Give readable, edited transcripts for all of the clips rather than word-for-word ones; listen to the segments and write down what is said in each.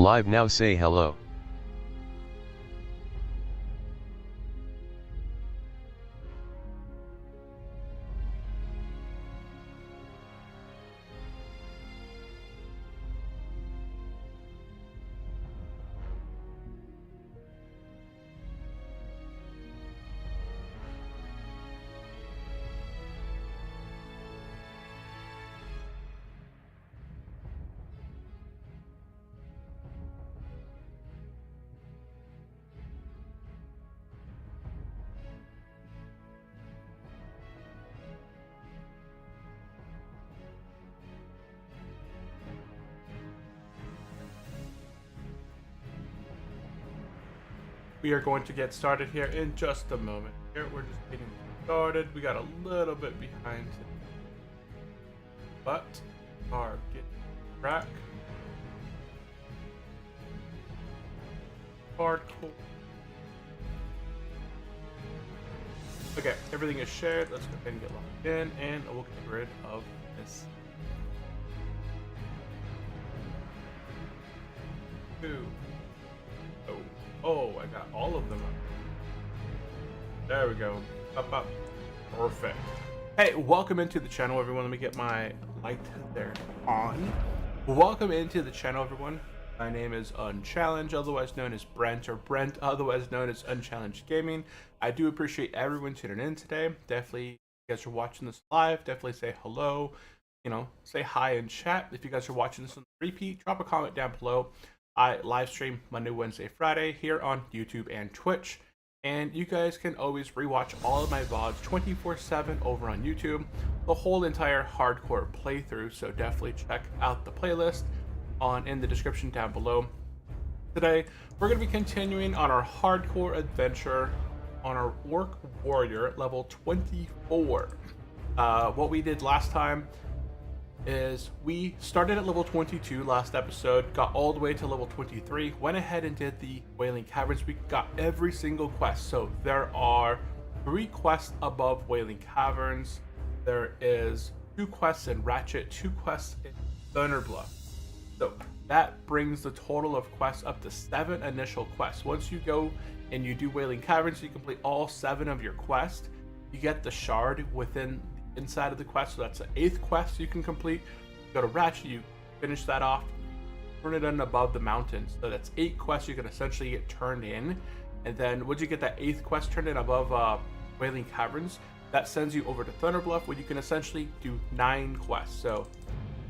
Live now, say hello. We are going to get started here in just a moment. Here we're just getting started. We got a little bit behind, but are getting back. Hardcore. Okay, everything is shared. Let's go ahead and get logged in, and we'll get rid of this. Two. Oh, I got all of them up. There we go. Up. Perfect. Hey, welcome into the channel, everyone. Let me get my light there on. Welcome into the channel, everyone. My name is Unchallenged, otherwise known as Brent, or Brent, otherwise known as Unchallenged Gaming. I do appreciate everyone tuning in today. Definitely, if you guys are watching this live, definitely say hello. Say hi in chat. If you guys are watching this on the repeat, drop a comment down below. I live stream Monday, Wednesday, Friday here on YouTube and Twitch. And you guys can always rewatch all of my VODs 24/7 over on YouTube, the whole entire hardcore playthrough. So definitely check out the playlist in the description down below. Today, we're going to be continuing on our hardcore adventure on our Orc Warrior level 24. What we did last time is we started at level 22 last episode, got all the way to level 23, went ahead and did the Wailing Caverns. We got every single quest. So there are 3 quests above Wailing Caverns. There is 2 quests in Ratchet, 2 quests in Thunderbluff. So that brings the total of quests up to 7 initial quests. Once you go and you do Wailing Caverns, you complete all 7 of your quests, you get the shard within inside of the quest. So that's the 8th quest you can complete. Go to Ratchet, you finish that off, turn it in above the mountains. So that's 8 quests you can essentially get turned in. And then once you get that 8th quest turned in above Wailing Caverns, that sends you over to Thunderbluff, where you can essentially do 9 quests. So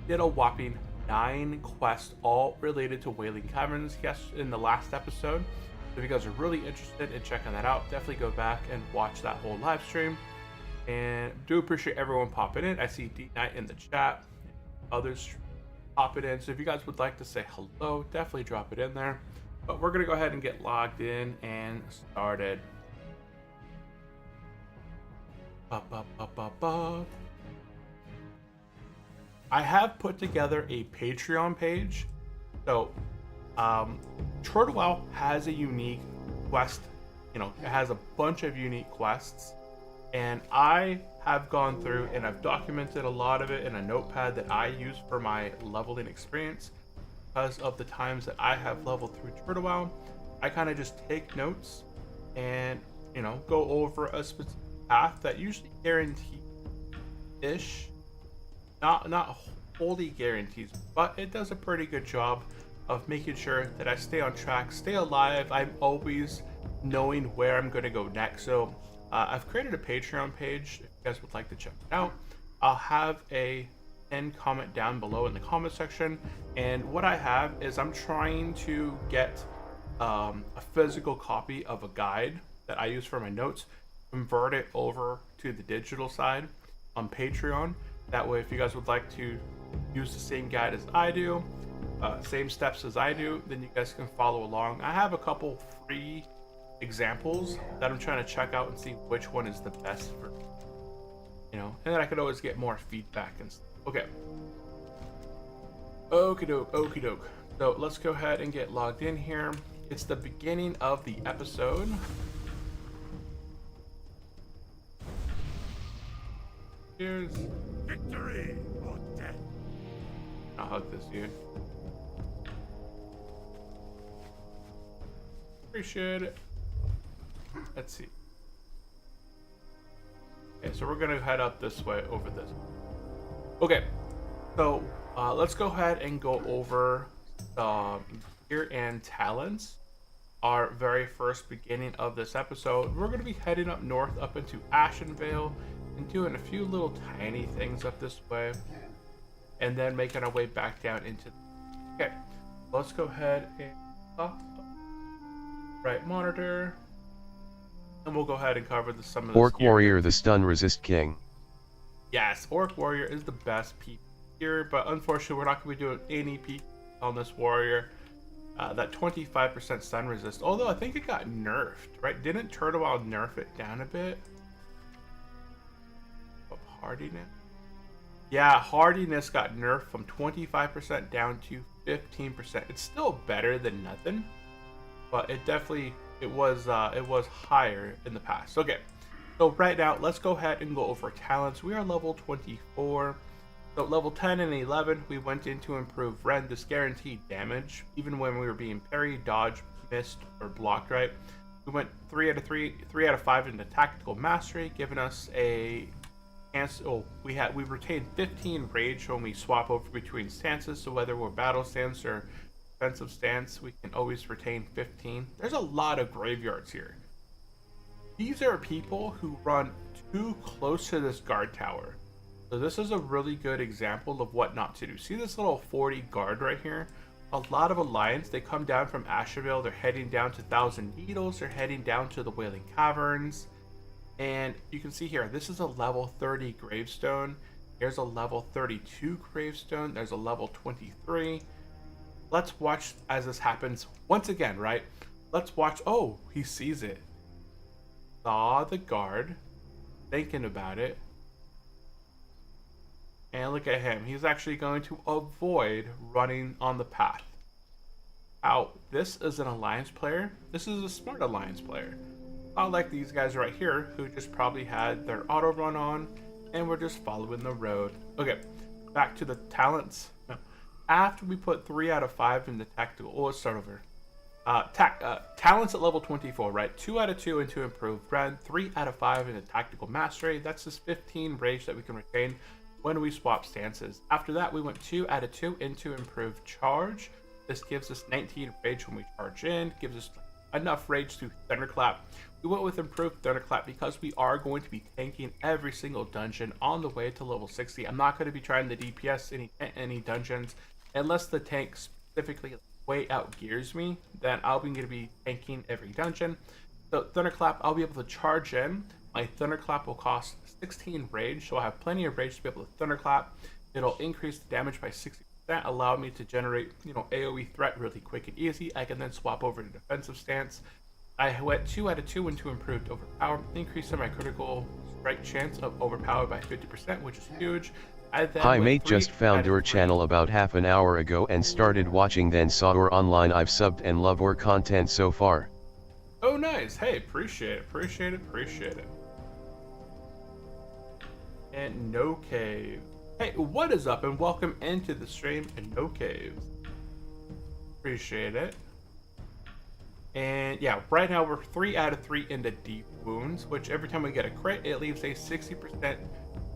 did a whopping 9 quests, all related to Wailing Caverns, yes, in the last episode. So if you guys are really interested in checking that out, definitely go back and watch that whole live stream. And do appreciate everyone popping in. I see D Knight in the chat, others popping in. So if you guys would like to say hello, definitely drop it in there. But we're gonna go ahead and get logged in and started. I have put together a Patreon page. So Turtlewell has a unique quest. It has a bunch of unique quests. And I have gone through and I've documented a lot of it in a notepad that I use for my leveling experience. Because of the times that I have leveled through Turtlewell, I kind of just take notes and, go over a specific path that usually guarantees-ish, not wholly guarantees, but it does a pretty good job of making sure that I stay on track, stay alive. I'm always knowing where I'm going to go next. So I've created a Patreon page if you guys would like to check it out. I'll have a pinned comment down below in the comment section. And what I have is I'm trying to get a physical copy of a guide that I use for my notes, convert it over to the digital side on Patreon. That way, if you guys would like to use the same guide as I do, same steps as I do, then you guys can follow along. I have a couple free examples that I'm trying to check out and see which one is the best for and then I could always get more feedback and stuff. Okay, okie doke. So let's go ahead and get logged in here. It's the beginning of the episode. Here's victory or death. I'll hug this dude. Appreciate it. Let's see. Okay, so we're gonna head up this way over this. Okay, so let's go ahead and go over gear and talents. Our very first beginning of this episode, we're gonna be heading up north, up into Ashenvale, and doing a few little tiny things up this way, and then making our way back down into. Okay, let's go ahead and up right monitor. And we'll go ahead and cover some of this Orc gear. Warrior, the stun resist king. Yes, Orc Warrior is the best PvP here, but unfortunately we're not going to be doing any PvP on this warrior. That 25% stun resist, although I think it got nerfed, right? Didn't Turtlewild nerf it down a bit? Of hardiness? Yeah, hardiness got nerfed from 25% down to 15%. It's still better than nothing, but it definitely it was higher in the past. Okay, so right now let's go ahead and go over talents. We are level 24. So level 10 and 11 we went in to improve Rend. This guaranteed damage even when we were being parried, dodged, missed, or blocked, right? We went 3 out of 5 into tactical mastery, giving us a chance. We retained 15 rage when we swap over between stances, so whether we're battle stance or defensive stance, we can always retain 15. There's a lot of graveyards here. These are people who run too close to this guard tower. So this is a really good example of what not to do. See this little 40 guard right here? A lot of Alliance, they come down from Ashenvale, they're heading down to Thousand Needles, they're heading down to the Wailing Caverns. And you can see here, this is a level 30 gravestone. Here's a level 32 gravestone. There's a level 23. Let's watch as this happens once again, right? Let's watch. Oh, he sees it. Saw the guard, thinking about it. And look at him. He's actually going to avoid running on the path. Now, this is an Alliance player. This is a smart Alliance player. Not like these guys right here who just probably had their auto run on and were just following the road. Okay, back to the talents. No. After we put 3 out of 5 in the tactical, let's start over. Talents at level 24, right? 2 out of 2 into improved Rend, 3 out of 5 into tactical mastery. That's just 15 rage that we can retain when we swap stances. After that, we went 2 out of 2 into improved charge. This gives us 19 rage when we charge in, gives us enough rage to thunderclap. We went with improved thunderclap because we are going to be tanking every single dungeon on the way to level 60. I'm not going to be trying to DPS any dungeons unless the tank specifically way out gears me. Then I'll be going to be tanking every dungeon. So thunderclap, I'll be able to charge in. My thunderclap will cost 16 rage, so I'll have plenty of rage to be able to thunderclap. It'll increase the damage by 60%, allow me to generate, AoE threat really quick and easy. I can then swap over to defensive stance. I went 2 out of 2 into improved overpower, increasing my critical strike chance of overpower by 50%, which is huge. Hi mate, just found your channel about half an hour ago and started watching, then saw your online. I've subbed and love your content so far. Oh nice, hey, appreciate it. And No Cave. Hey, what is up and welcome into the stream and No Caves. Appreciate it. And yeah, right now we're 3 out of 3 into deep wounds, which every time we get a crit, it leaves a 60%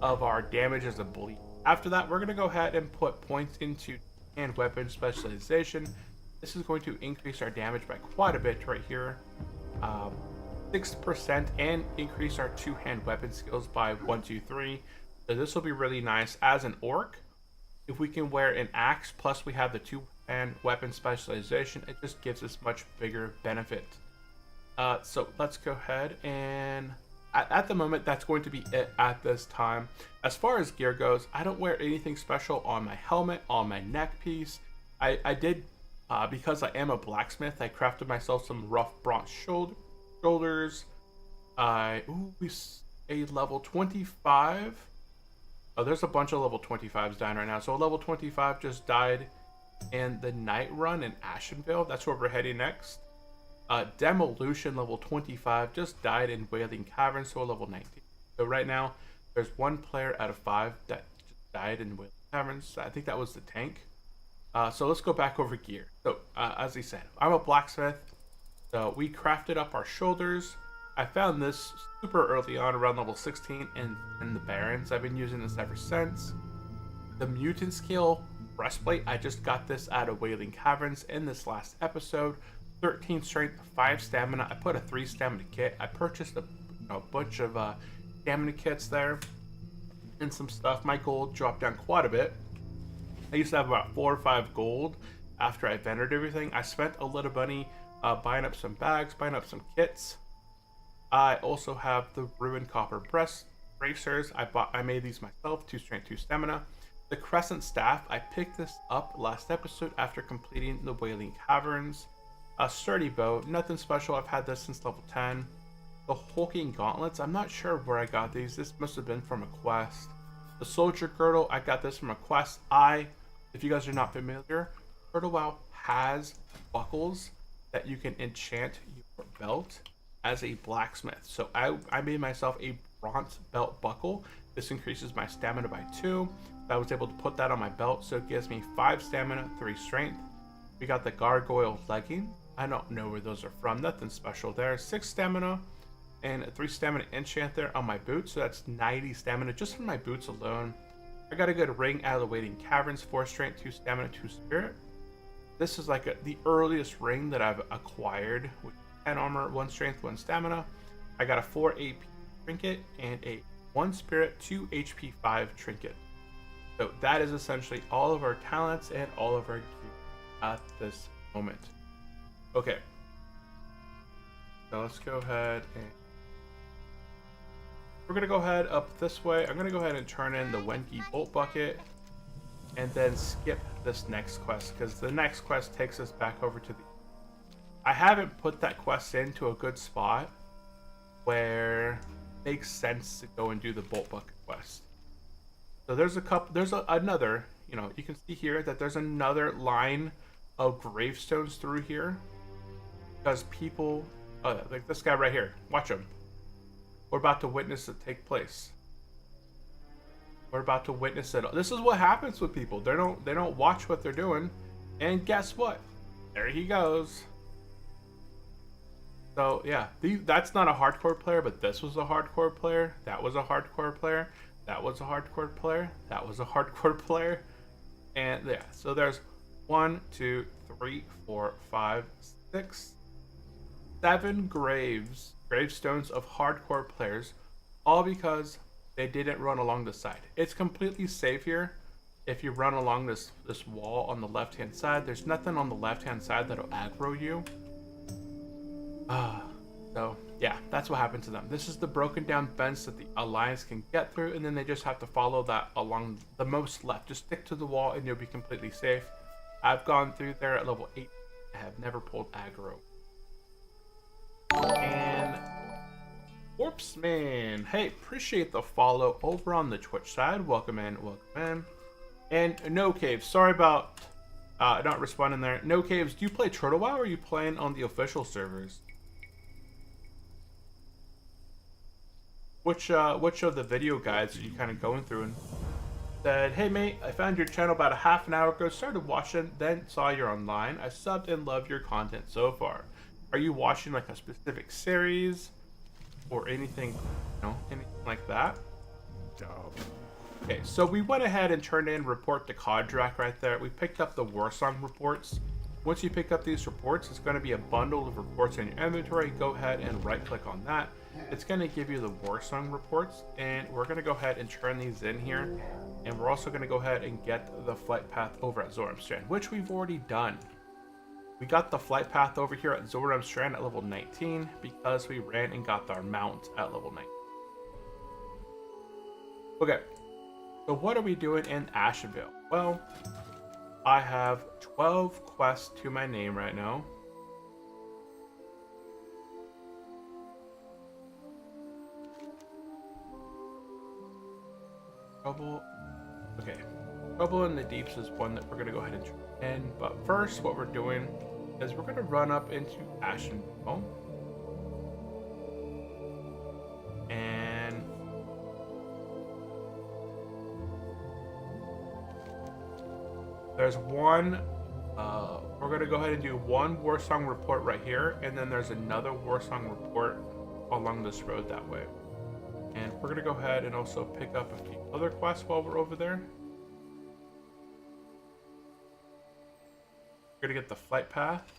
of our damage as a bleed. After that, we're gonna go ahead and put points into hand weapon specialization. This is going to increase our damage by quite a bit right here. 6% and increase our 2-hand weapon skills by 1, 2, 3. So this will be really nice as an orc. If we can wear an axe plus we have the 2-hand weapon specialization, it just gives us much bigger benefit. So let's go ahead and at the moment that's going to be it at this time. As far as gear goes, I don't wear anything special on my helmet, on my neck piece. I did because I am a blacksmith, I crafted myself some rough bronze shoulders. A level 25. Oh, there's a bunch of level 25s dying right now. So a level 25 just died in the night run in Ashenvale. That's where we're heading next. Demolition level 25 just died in Wailing Caverns, so a level 19. So right now there's 1 player out of 5 that just died in Wailing Caverns. I think that was the tank. So let's go back over gear. So as he said, I'm a blacksmith. So we crafted up our shoulders. I found this super early on, around level 16 in the Barrens. I've been using this ever since. The mutant scale breastplate, I just got this out of Wailing Caverns in this last episode. 13 strength, 5 stamina. I put a 3 stamina kit. I purchased a bunch of stamina kits there and some stuff. My gold dropped down quite a bit. I used to have about 4 or 5 gold after I vendored everything. I spent a little money buying up some bags, buying up some kits. I also have the ruined copper breast bracers. I made these myself, 2 strength, 2 stamina. The crescent staff, I picked this up last episode after completing the Wailing Caverns. A sturdy bow, nothing special. I've had this since level 10. The hulking gauntlets, I'm not sure where I got these. This must have been from a quest. The soldier girdle, I got this from a quest. If you guys are not familiar, Turtle WoW has buckles that you can enchant your belt as a blacksmith. So I made myself a bronze belt buckle. This increases my stamina by 2. I was able to put that on my belt, so it gives me 5 stamina, 3 strength. We got the gargoyle legging. I don't know where those are from. Nothing special there. 6 stamina and 3 stamina enchant there on my boots. So that's 90 stamina just from my boots alone. I got a good ring out of the Waiting Caverns. 4 strength, 2 stamina, 2 spirit. This is like the earliest ring that I've acquired with 10 armor, 1 strength, 1 stamina. I got a 4 AP trinket and a 1 spirit, 2 HP 5 trinket. So that is essentially all of our talents and all of our gear at this moment. Okay. So let's go ahead and we're gonna go ahead up this way. I'm gonna go ahead and turn in the Wenki Bolt Bucket and then skip this next quest because the next quest takes us back over to the. I haven't put that quest into a good spot where it makes sense to go and do the Bolt Bucket quest. So there's another, you can see here that there's another line of gravestones through here because people, like this guy right here, watch him. We're about to witness it take place. We're about to witness it. This is what happens with people. They don't watch what they're doing, and guess what? There he goes. So yeah, that's not a hardcore player, but this was a hardcore player. That was a hardcore player. That was a hardcore player. That was a hardcore player. And yeah, so there's 1, 2, 3, 4, 5, 6, 7 gravestones of hardcore players, all because they didn't run along the side. It's completely safe here if you run along this wall on the left hand side. There's nothing on the left hand side that'll aggro you. So yeah, that's what happened to them. This is the broken down fence that the Alliance can get through, and then they just have to follow that along the most left. Just stick to the wall and you'll be completely safe. I've gone through there at level 8. I have never pulled aggro. And Corpseman, hey, appreciate the follow over on the Twitch side. Welcome in, welcome in. And No Caves, sorry about not responding there. No Caves, do you play Turtle WoW or are you playing on the official servers? Which of the video guides are you kind of going through? And said, hey mate, I found your channel about a half an hour ago, started watching, then saw you're online. I subbed and love your content so far. Are you watching like a specific series or anything, anything like that? Okay, so we went ahead and turned in report to Kodrak right there. We picked up the Warsong reports. Once you pick up these reports, it's going to be a bundle of reports in your inventory. Go ahead and right click on that. It's going to give you the Warsong reports, and we're going to go ahead and turn these in here. And we're also going to go ahead and get the flight path over at Zoram Strand, which we've already done. We got the flight path over here at Zoram Strand at level 19 because we ran and got our mount at level 19. Okay, so what are we doing in Ashenvale? Well, I have 12 quests to my name right now. Trouble in the Deeps is one that we're going to go ahead and try in. But first, what we're doing is we're going to run up into Ashenvale. And there's one we're gonna go ahead and do one Warsong report right here, and then there's another Warsong report along this road that way. And we're gonna go ahead and also pick up a few other quests while we're over there. We're gonna get the flight path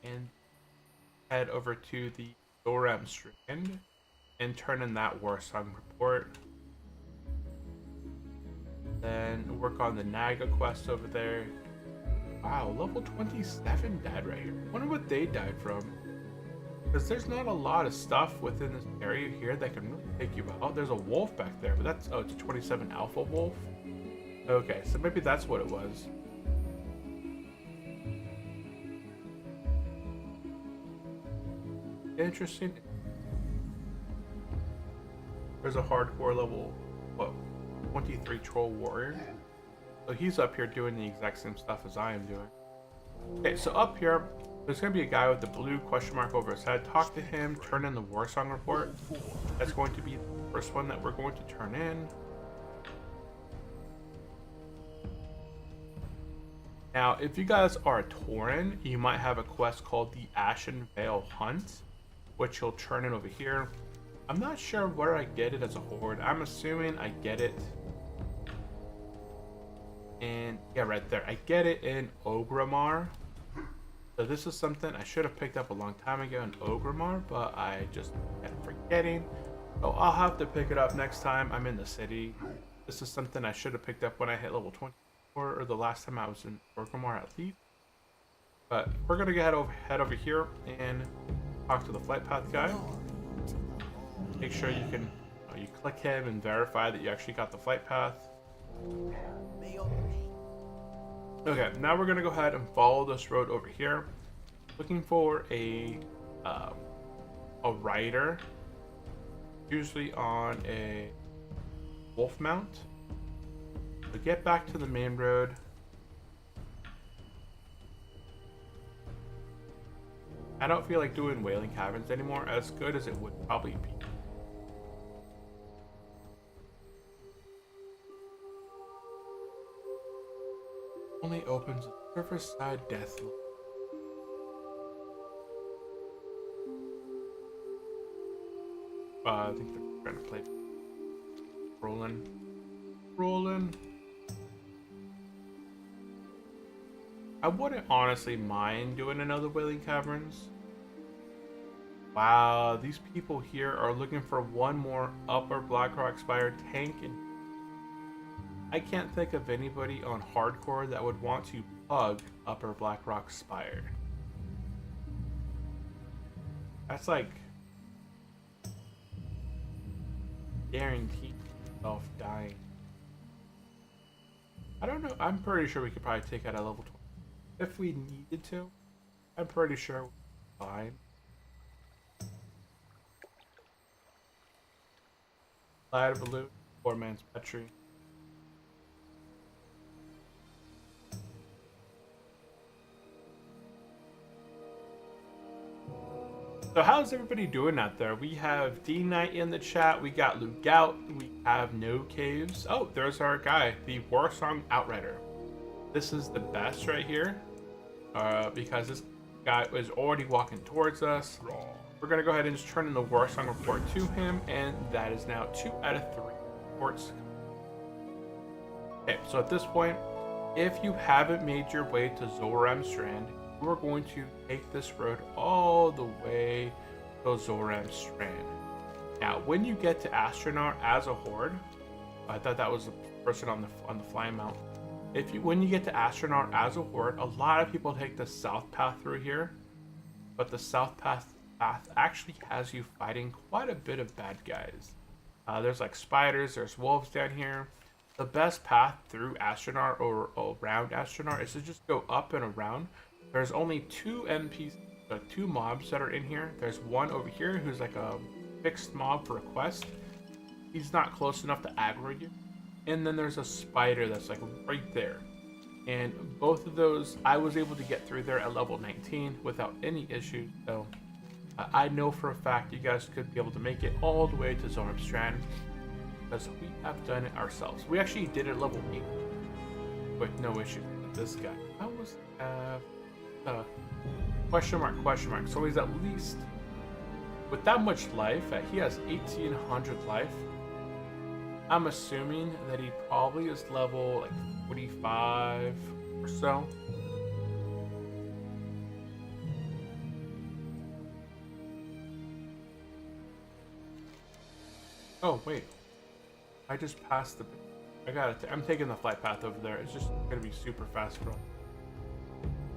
and head over to the Zoram Strand and turn in that Warsong report. Then work on the Naga quest over there. Wow, level 27 died right here. Wonder what they died from. Because there's not a lot of stuff within this area here that can really take you out. There's a wolf back there, but that's, oh, it's a 27 alpha wolf. Okay, so maybe that's what it was. Interesting. There's a hardcore level, what, 23 troll warrior. So he's up here doing the exact same stuff as I am doing. Okay, so up here, there's going to be a guy with the blue question mark over his head. Talk to him, turn in the Warsong report. That's going to be the first one that we're going to turn in. Now, if you guys are a Tauren, you might have a quest called the Ashenvale Hunt, which you'll turn in over here. I'm not sure where I get it as a horde. I'm assuming I get it. And yeah, right there. I get it in Ogrimmar. So this is something I should have picked up a long time ago in Ogrimmar, but I just kept forgetting. So I'll have to pick it up next time I'm in the city. This is something I should have picked up when I hit level 24, or the last time I was in Ogrimmar at least. But we're gonna go head over here and talk to the flight path guy. Make sure you can you click him and verify that you actually got the flight path. Okay, now we're gonna go ahead and follow this road over here, looking for a rider, usually on a wolf mount. So get back to the main road. I don't feel like doing Wailing Caverns anymore, as good as it would probably be. Only opens a surface side death loop. I think they're trying to play rolling. I wouldn't honestly mind doing another Wailing Caverns. Wow, these people here are looking for one more Upper Blackrock Spire tank, and I can't think of anybody on hardcore that would want to plug Upper Blackrock Spire. That's like guaranteed yourself dying. I don't know. I'm pretty sure we could probably take out a level 20 if we needed to. I'm pretty sure we're fine. Light of Balloon, Poor Man's Petri. So how's everybody doing out there? We have D Knight in the chat. We got Luke Gout. We have No Caves. Oh, there's our guy, the Warsong Outrider. This is the best right here, because this guy is already walking towards us. We're gonna go ahead and just turn in the Warsong report to him, and that is now 2 out of 3 reports. Okay, so at this point, if you haven't made your way to Zoram Strand, we're going to take this road all the way to Zoram Strand. Now, when you get to Astronaut as a horde, I thought that was the person on the flying mount. When you get to Astronaut as a horde, a lot of people take the south path through here, but the south path actually has you fighting quite a bit of bad guys. There's like spiders, there's wolves down here. The best path through Astronaut or around Astronaut is to just go up and around. There's only 2 MPs, 2 mobs that are in here. There's one over here who's like a fixed mob for a quest. He's not close enough to aggro you. And then there's a spider that's like right there. And both of those, I was able to get through there at level 19 without any issues. So I know for a fact you guys could be able to make it all the way to Zoram Strand, because we have done it ourselves. We actually did it at level 8 with no issues. this guy. I almost have question mark, question mark. So he's at least, with that much life, he has 1800 life. I'm assuming that he probably is level like 45 or so. Oh, wait. I just passed the... I got it. I'm taking the flight path over there. It's just going to be super fast, bro.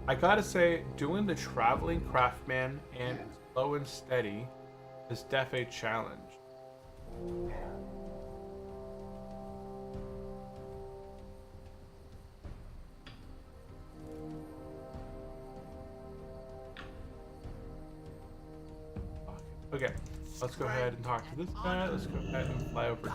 I gotta say, doing the traveling craftman and slow and steady is def a challenge. Okay, let's go ahead and talk to this guy. Let's go ahead and fly over.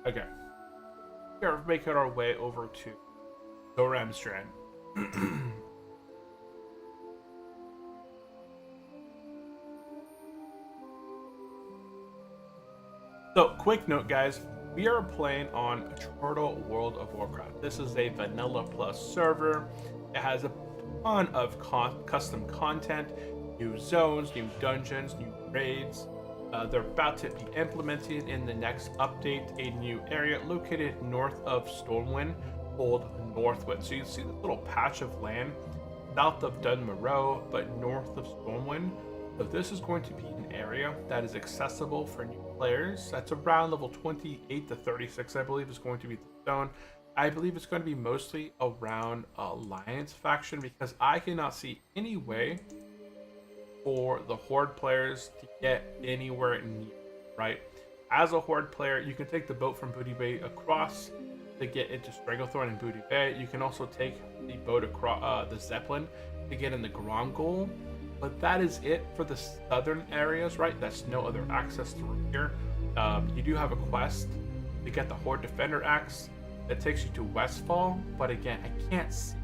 Okay, we're making our way over to Doramstrand. So, quick note, guys. We are playing on Turtle World of Warcraft. This is a Vanilla Plus server. It has a ton of custom content, new zones, new dungeons, new raids. They're about to be implemented in the next update. A new area located north of Stormwind called Northwind. So you see this little patch of land south of Dunmoreau, but north of Stormwind. So this is going to be an area that is accessible for new players. That's around level 28 to 36, I believe, is going to be the zone. I believe it's going to be mostly around Alliance faction because I cannot see any way for the Horde players to get anywhere near, right? As a Horde player, you can take the boat from Booty Bay across to get into Stranglethorn and Booty Bay. You can also take the boat across the Zeppelin to get in the Grongol. But that is it for the southern areas, right? That's no other access through here. You do have a quest to get the Horde Defender Axe that takes you to Westfall, but again, I can't see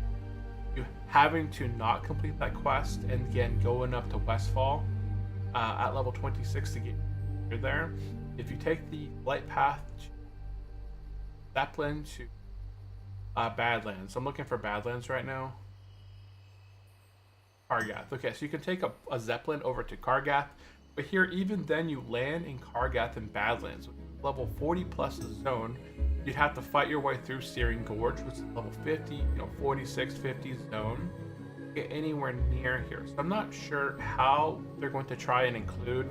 you having to not complete that quest and again going up to Westfall at level 26 to get there. If you take the flight path to Zeppelin to Badlands, I'm looking for Badlands right now. Kargath. Okay, so you can take a Zeppelin over to Kargath, but here, even then, you land in Kargath and Badlands. Level 40 plus zone, you'd have to fight your way through Searing Gorge, which is level 50, 46, 50 zone, to get anywhere near here. So I'm not sure how they're going to try and include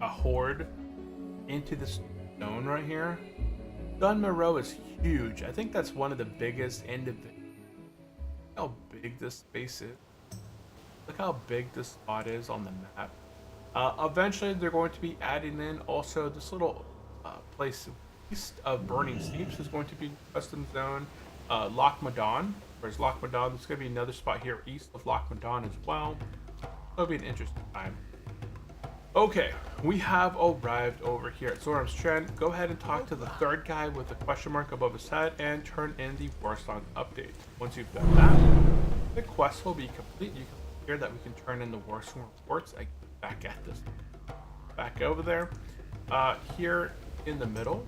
a Horde into this zone right here. Dunmoreau is huge. I think that's one of the biggest end of the... How big this space is. Look how big this spot is on the map. Eventually, they're going to be adding in also this little place east of Burning Steeps is going to be custom zone. Loch Madon. Where's Loch Madon? There's going to be another spot here east of Loch Madon as well. It'll be an interesting time. Okay, we have arrived over here at Zoramstrand. Go ahead and talk to the third guy with the question mark above his head and turn in the Warsong update. Once you've done that, the quest will be complete. You can here that we can turn in the Warsong reports. I back at this, back over there. Here in the middle,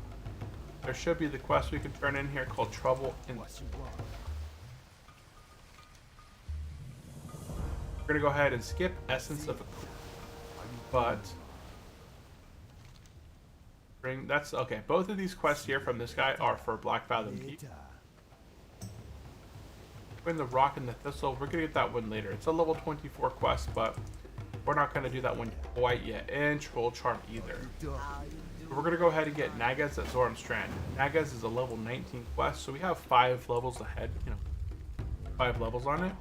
there should be the quest we can turn in here called Trouble in. We're gonna go ahead and skip Essence of a, but bring that's okay. Both of these quests here from this guy are for Black Fathom Peak. In the Rock and the Thistle, we're gonna get that one later. It's a level 24 quest, but we're not gonna do that one quite yet. And Troll Charm either. We're gonna go ahead and get Nagas at Zoramstrand. Nagas is a level 19 quest, so we have 5 levels ahead. 5 levels on it.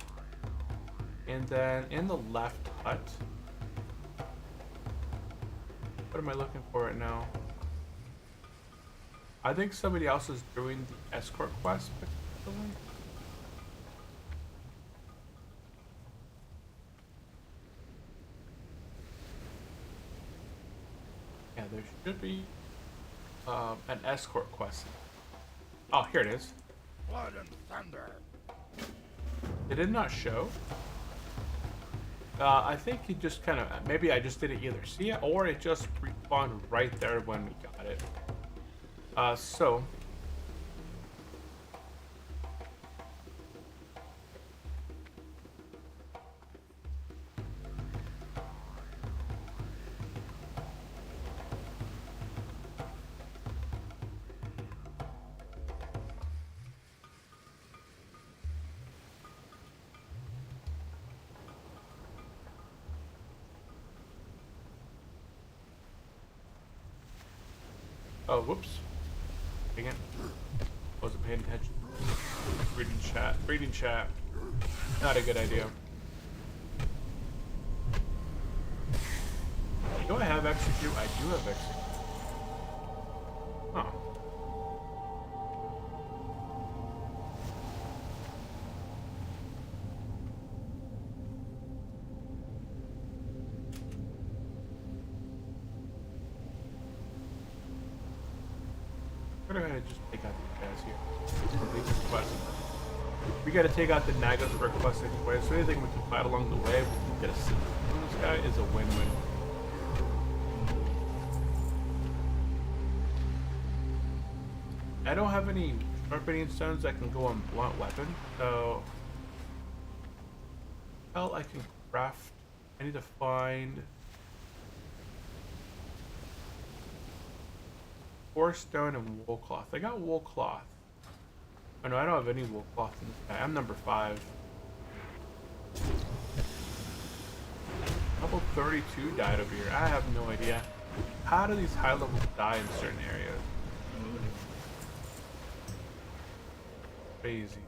And then in the left hut, what am I looking for right now? I think somebody else is doing the escort quest. Yeah, there should be an escort quest. Oh, here it is. Blood and thunder. Did it not show? I think it just kind of, maybe I just didn't either see it, or it just respawned right there when we got it. So. Oh, whoops. Dang it. Wasn't paying attention. Reading chat. Reading chat. Not a good idea. Do I have execute? I do have execute. Huh. We're gonna just take out these guys here. Complete this quest. We gotta take out the Nagas for a quest anyway, so anything we can fight along the way, we can get a sit on this guy is a win-win. I don't have any sharpening stones that can go on blunt weapon, so well, I can craft. I need to find forest stone and wool cloth. I got wool cloth. Oh no, I don't have any wool cloth in this guy. I'm number 5. Level 32 died over here. I have no idea. How do these high levels die in certain areas? Crazy.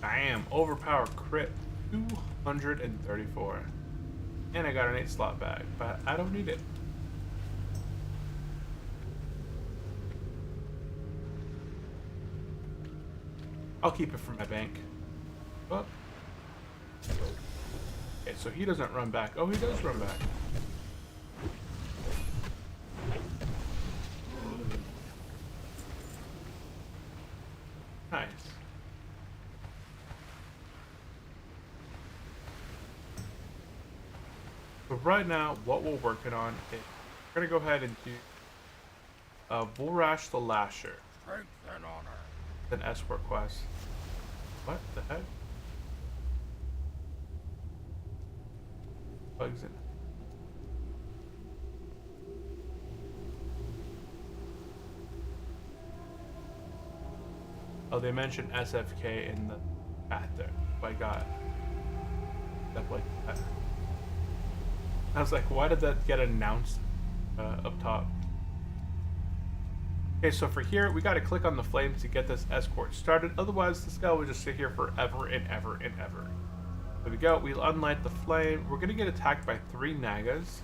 Bam! Overpower crit 234. And I got an 8 slot bag, but I don't need it. I'll keep it for my bank. Oh. Okay, so he doesn't run back. Oh, he does run back. Nice. But right now, what we're working on is we're gonna go ahead and do Volrash the Lasher. Strength and honor. An escort quest. What the heck? Bugs in. Oh, they mentioned SFK in the chat there. Oh my god. Stuff like that. I was like, why did that get announced up top? Okay, so for here, we got to click on the flames to get this escort started. Otherwise, this guy will just sit here forever and ever and ever. There we go. We'll unlight the flame. We're going to get attacked by 3 Nagas.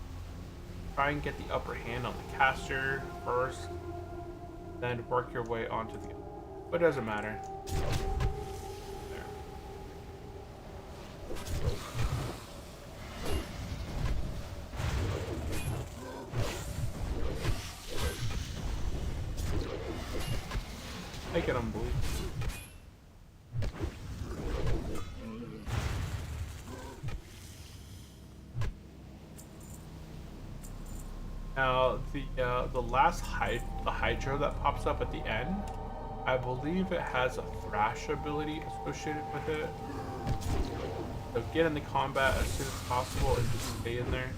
Try and get the upper hand on the caster first. Then work your way onto the... But it doesn't matter. There. Make it on bleed. Now the last Hydra that pops up at the end, I believe it has a thrash ability associated with it. So get in the combat as soon as possible and just stay in there.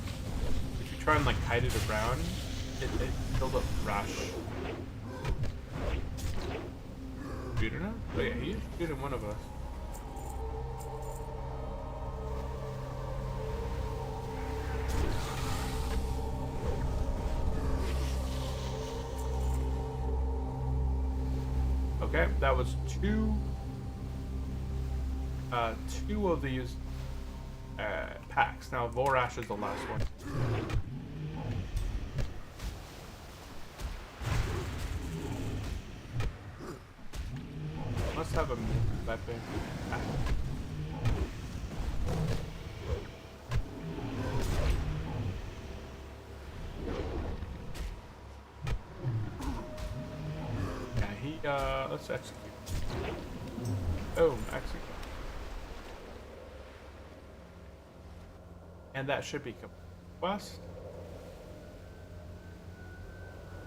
If you try and like kite it around, it builds up thrash. Shooter now? Oh yeah, he is shooting one of us. Okay, that was two of these packs. Now Volrash is the last one. Must have a weapon. Yeah, let's execute. Oh, execute. And that should be complete. Quest.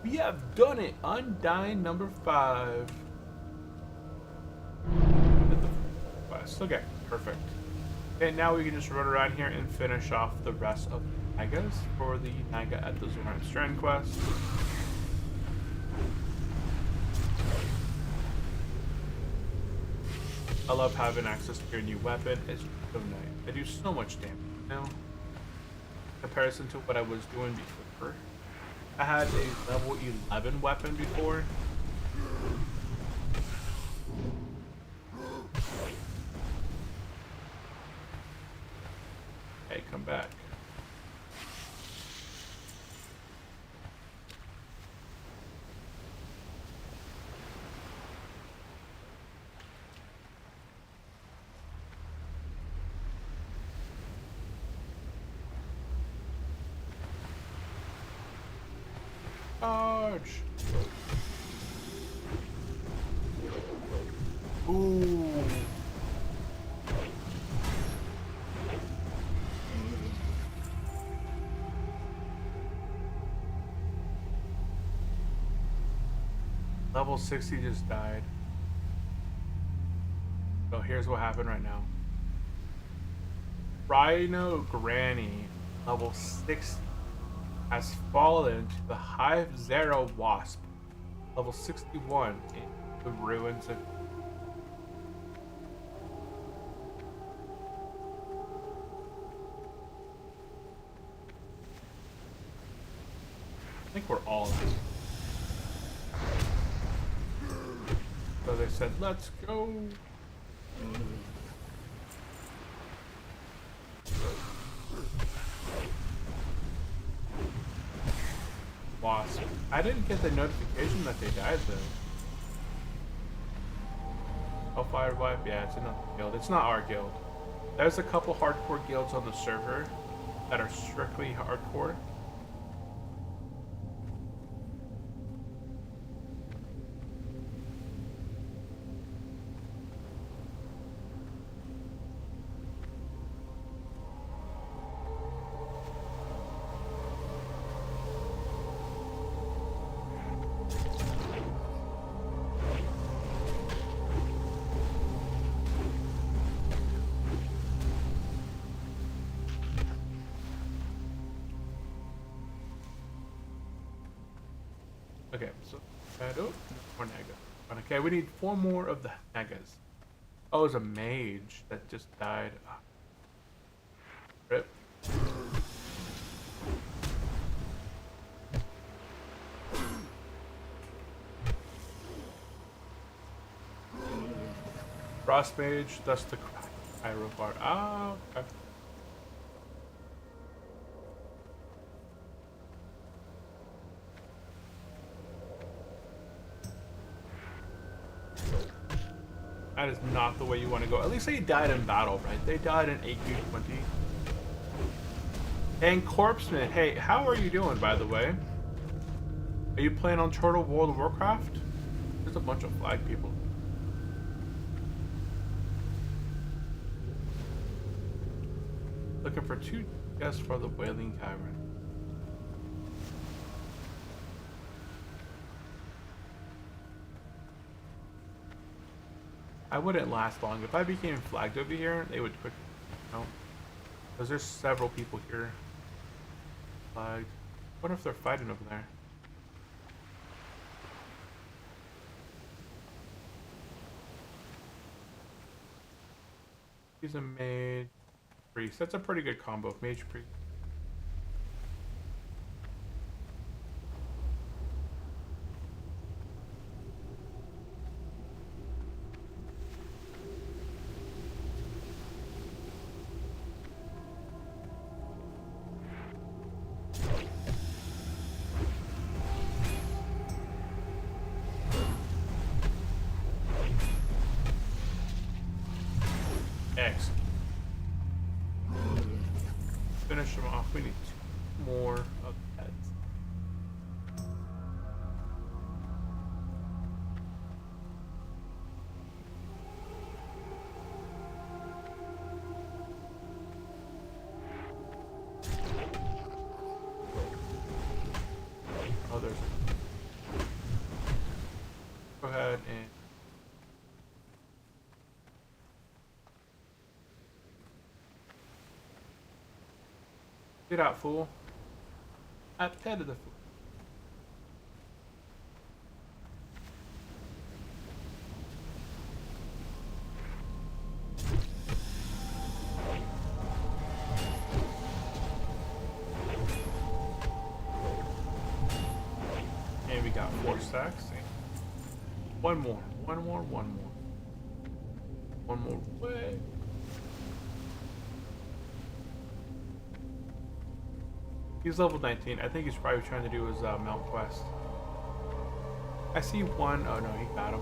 We have done it! Undying number 5. Quest. Okay, perfect. And now we can just run around here and finish off the rest of the Nagas for the Naga at the Zoran Strand quest. I love having access to your new weapon. It's so nice. They do so much damage now. In comparison to what I was doing before. I had a level 11 weapon before. Hey, come back. Charge! Ooh. Level 60 just died. So here's what happened right now. Rhino Granny, level 60, has fallen to the Hive Zero Wasp, level 61, in the ruins of... I think we're all in. So they said, let's go. Wasp. I didn't get the notification that they died though. Oh, Fire Wife? Yeah, it's another guild. It's not our guild. There's a couple hardcore guilds on the server that are strictly hardcore. Okay, so oh, more Naga. Okay, we need 4 more of the Nagas. Oh, it's a mage that just died. Oh. Rip. Frost mage, that's the Pyro Bard. Ah, okay. That is not the way you want to go. At least they died in battle, right? They died in 8Q20. And Corpseman, hey, how are you doing, by the way? Are you playing on Turtle World of Warcraft? There's a bunch of flag people. Looking for 2 guests for the Wailing Cavern. I wouldn't last long. If I became flagged over here, they would quickly, you know, because there's several people here flagged. I wonder if they're fighting over there. He's a mage priest. That's a pretty good combo. Mage priest. more of heads. Oh, there's. Go ahead and. Get out, fool. At the head of the fool. And we got 4 stacks. One more. One more way. He's level 19. I think he's probably trying to do his mount quest. I see one. Oh no, he got him.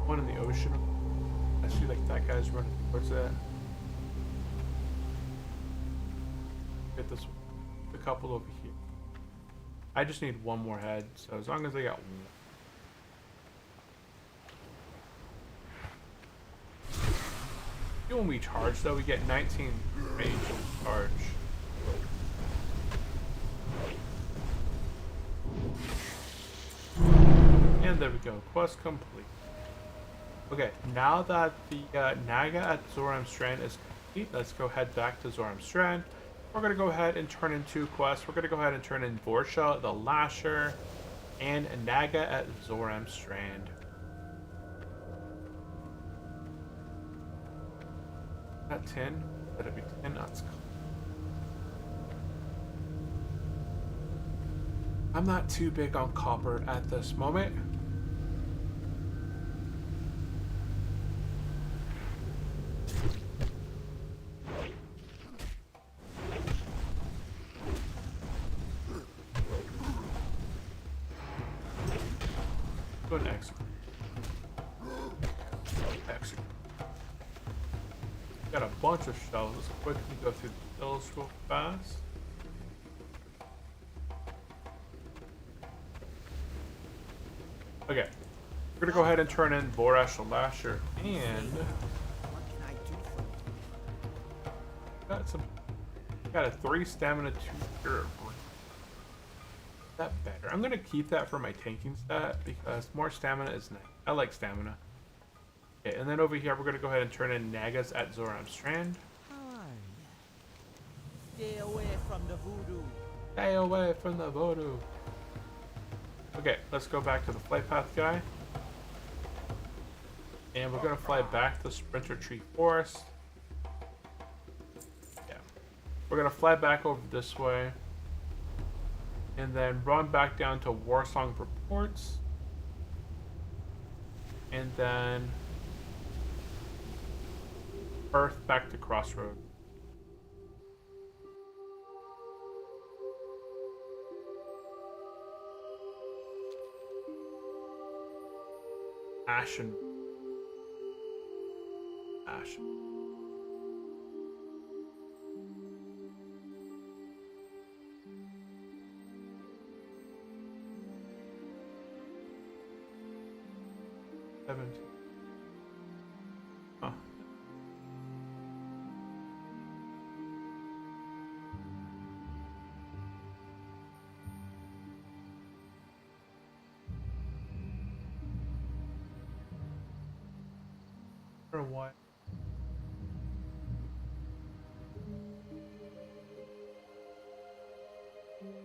One in the ocean. I see like that guy's running towards that. Get this one. A couple over here. I just need one more head, so as long as I got one. When we charge though, we get 19 range of charge. And there we go, quest complete. Okay, now that the Naga at Zoram Strand is complete, let's go head back to Zoram Strand. We're gonna go ahead and turn in 2 quests. We're gonna go ahead and turn in Vorsha, the Lasher, and Naga at Zoram Strand. Not 10? Better be 10. That's cool. I'm not too big on copper at this moment. Go to X. Got a bunch of shells. Let's quickly go through the shells real fast. Okay, we're gonna go ahead and turn in Vorash the Lasher, and got a 3 stamina, 2 cure. That better. I'm gonna keep that for my tanking stat because more stamina is nice. I like stamina. Okay, and then over here, we're going to go ahead and turn in Nagas at Zoram Strand. Stay away from the voodoo. Stay away from the voodoo. Okay, let's go back to the flight path guy. And we're going to fly back to Sprinter Tree Forest. Yeah. We're going to fly back over this way. And then run back down to Warsong Reports. And then Earth back to Crossroad. Ashen. 17. Huh. For what?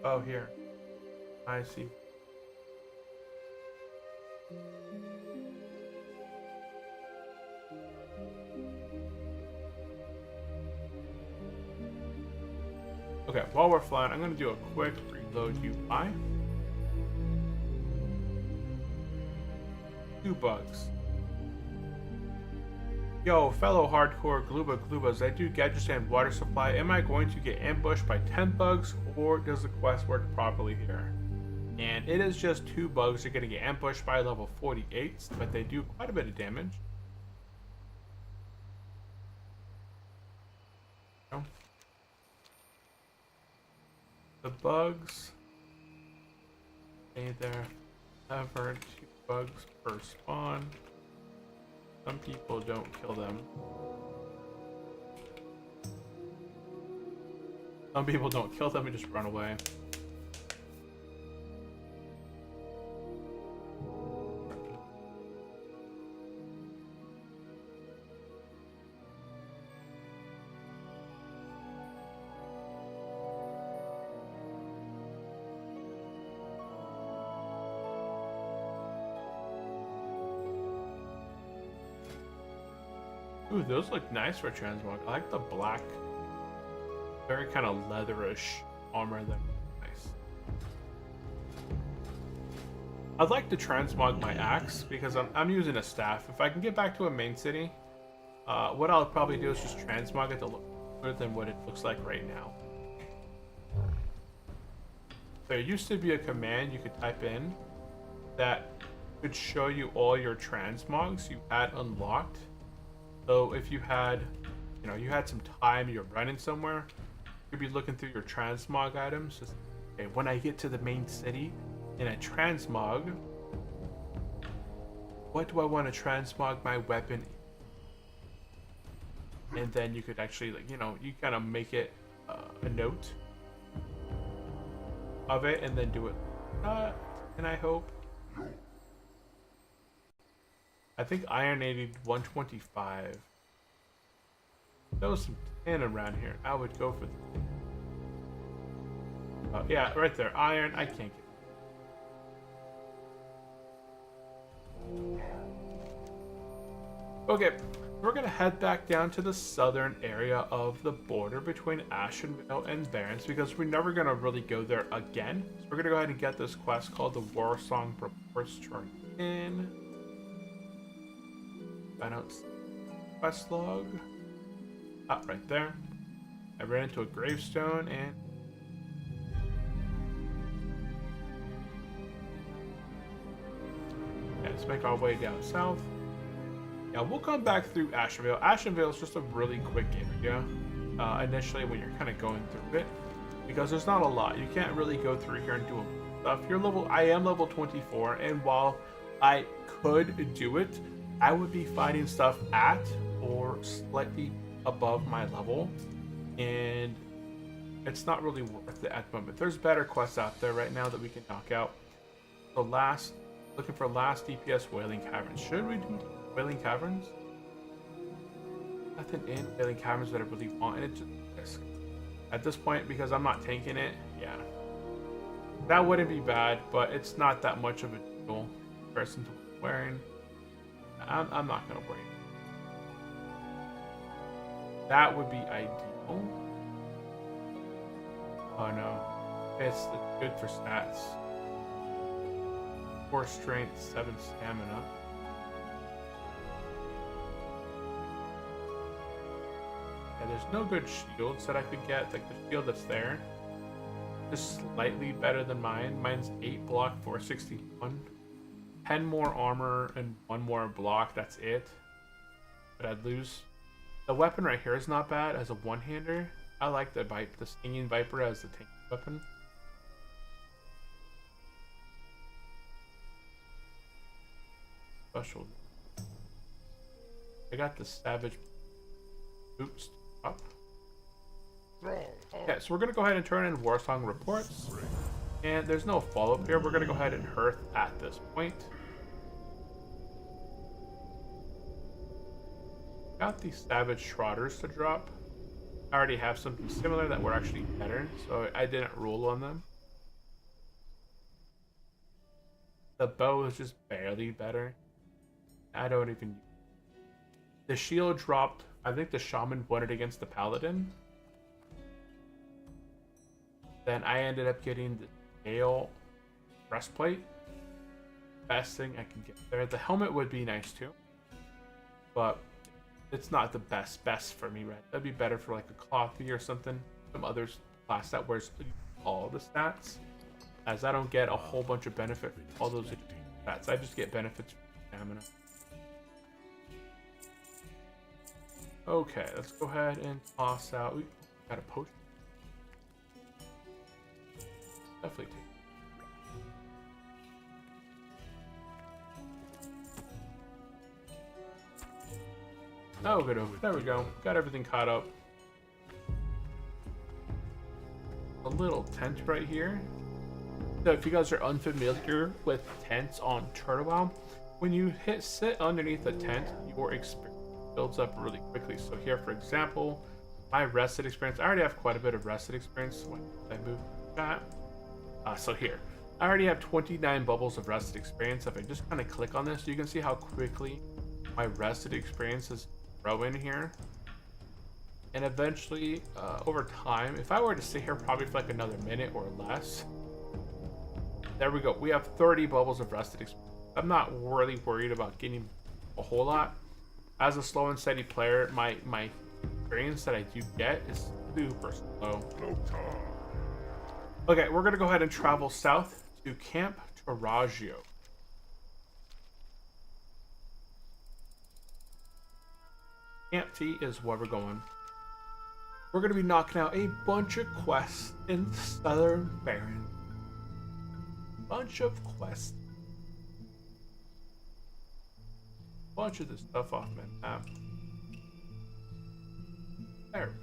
Oh, here. I see. Okay, while we're flying, I'm going to do a quick reload UI. 2 bugs. Yo, fellow hardcore Glubas, I do gadgets and water supply. Am I going to get ambushed by 10 bugs, or does the quest work properly here? And it is just 2 bugs you're going to get ambushed by level 48, but they do quite a bit of damage. go. The bugs. Stay there. Ever 2 bugs per spawn. Some people don't kill them. Some people don't kill them and just run away. Ooh, those look nice for transmog. I like the black, very kind of leatherish armor. That nice. I'd like to transmog my axe because I'm using a staff. If I can get back to a main city, what I'll probably do is just transmog it to look better than what it looks like right now. There used to be a command you could type in that could show you all your transmogs you had unlocked. So if you had, you had some time, you're running somewhere, you'd be looking through your transmog items. Just, okay, when I get to the main city and I transmog, what do I want to transmog my weapon? And then you could actually, like, you kind of make it a note of it and then do it. And I hope. I think iron needed 125. There was some tin around here. I would go for yeah, right there. Iron, I can't get. Okay, we're gonna head back down to the southern area of the border between Ashenvale and Barrens because we're never gonna really go there again. So we're gonna go ahead and get this quest called the War Song Reports turned in. Find out quest log. Right there. I ran into a gravestone and let's make our way down south. Yeah, we'll come back through Ashenvale. Ashenvale is just a really quick area initially when you're kind of going through it because there's not a lot. You can't really go through here and do stuff. I am level 24, and while I could do it, I would be fighting stuff at or slightly above my level, and it's not really worth it at the moment. There's better quests out there right now that we can knock out. Looking for last DPS Wailing Caverns. Should we do Wailing Caverns? Nothing in Wailing Caverns that I really want, and it's just risk. At this point, because I'm not tanking it, yeah. That wouldn't be bad, but it's not that much of a deal person to wearing. I'm not gonna worry. That would be ideal. Oh no. It's good for stats. 4 strength, 7 stamina. Yeah, there's no good shields that I could get. Like the shield that's there is slightly better than mine. Mine's 8 block, 461. 10 more armor and 1 more block, that's it. But I'd lose. The weapon right here is not bad as a one-hander. I like the Stinging Viper as the tank weapon. Special. I got the Savage Boots up. Yeah, so we're gonna go ahead and turn in Warsong Reports. And there's no follow-up here. We're gonna go ahead and hearth at this point. Got these Savage Trotters to drop. I already have something similar that were actually better, so I didn't roll on them. The bow is just barely better. I don't even. The shield dropped. I think the shaman won it against the paladin. Then I ended up getting the scale breastplate. Best thing I can get there. The helmet would be nice too, but it's not the best for me, right? That'd be better for like a clothy or something. Some other class that wears all the stats, as I don't get a whole bunch of benefit from all those stats. I just get benefits from stamina. Okay, let's go ahead and toss out. We got a potion. Definitely take. Oh, good. There we go. Got everything caught up. A little tent right here. So if you guys are unfamiliar with tents on Turtle, when you sit underneath a tent, your experience builds up really quickly. So here, for example, my rested experience, I already have quite a bit of rested experience when I move that. So here, I already have 29 bubbles of rested experience. If I just kind of click on this, you can see how quickly my rested experiences grow in here. And eventually, over time, if I were to sit here probably for like another minute or less, there we go. We have 30 bubbles of rested experience. I'm not really worried about getting a whole lot. As a slow and steady player, my experience that I do get is super slow. Okay, we're gonna go ahead and travel south to Camp Taraggio. Camp T is where we're going. We're gonna be knocking out a bunch of quests in Southern Baron. Bunch of quests. Bunch of this stuff off my map. There we go.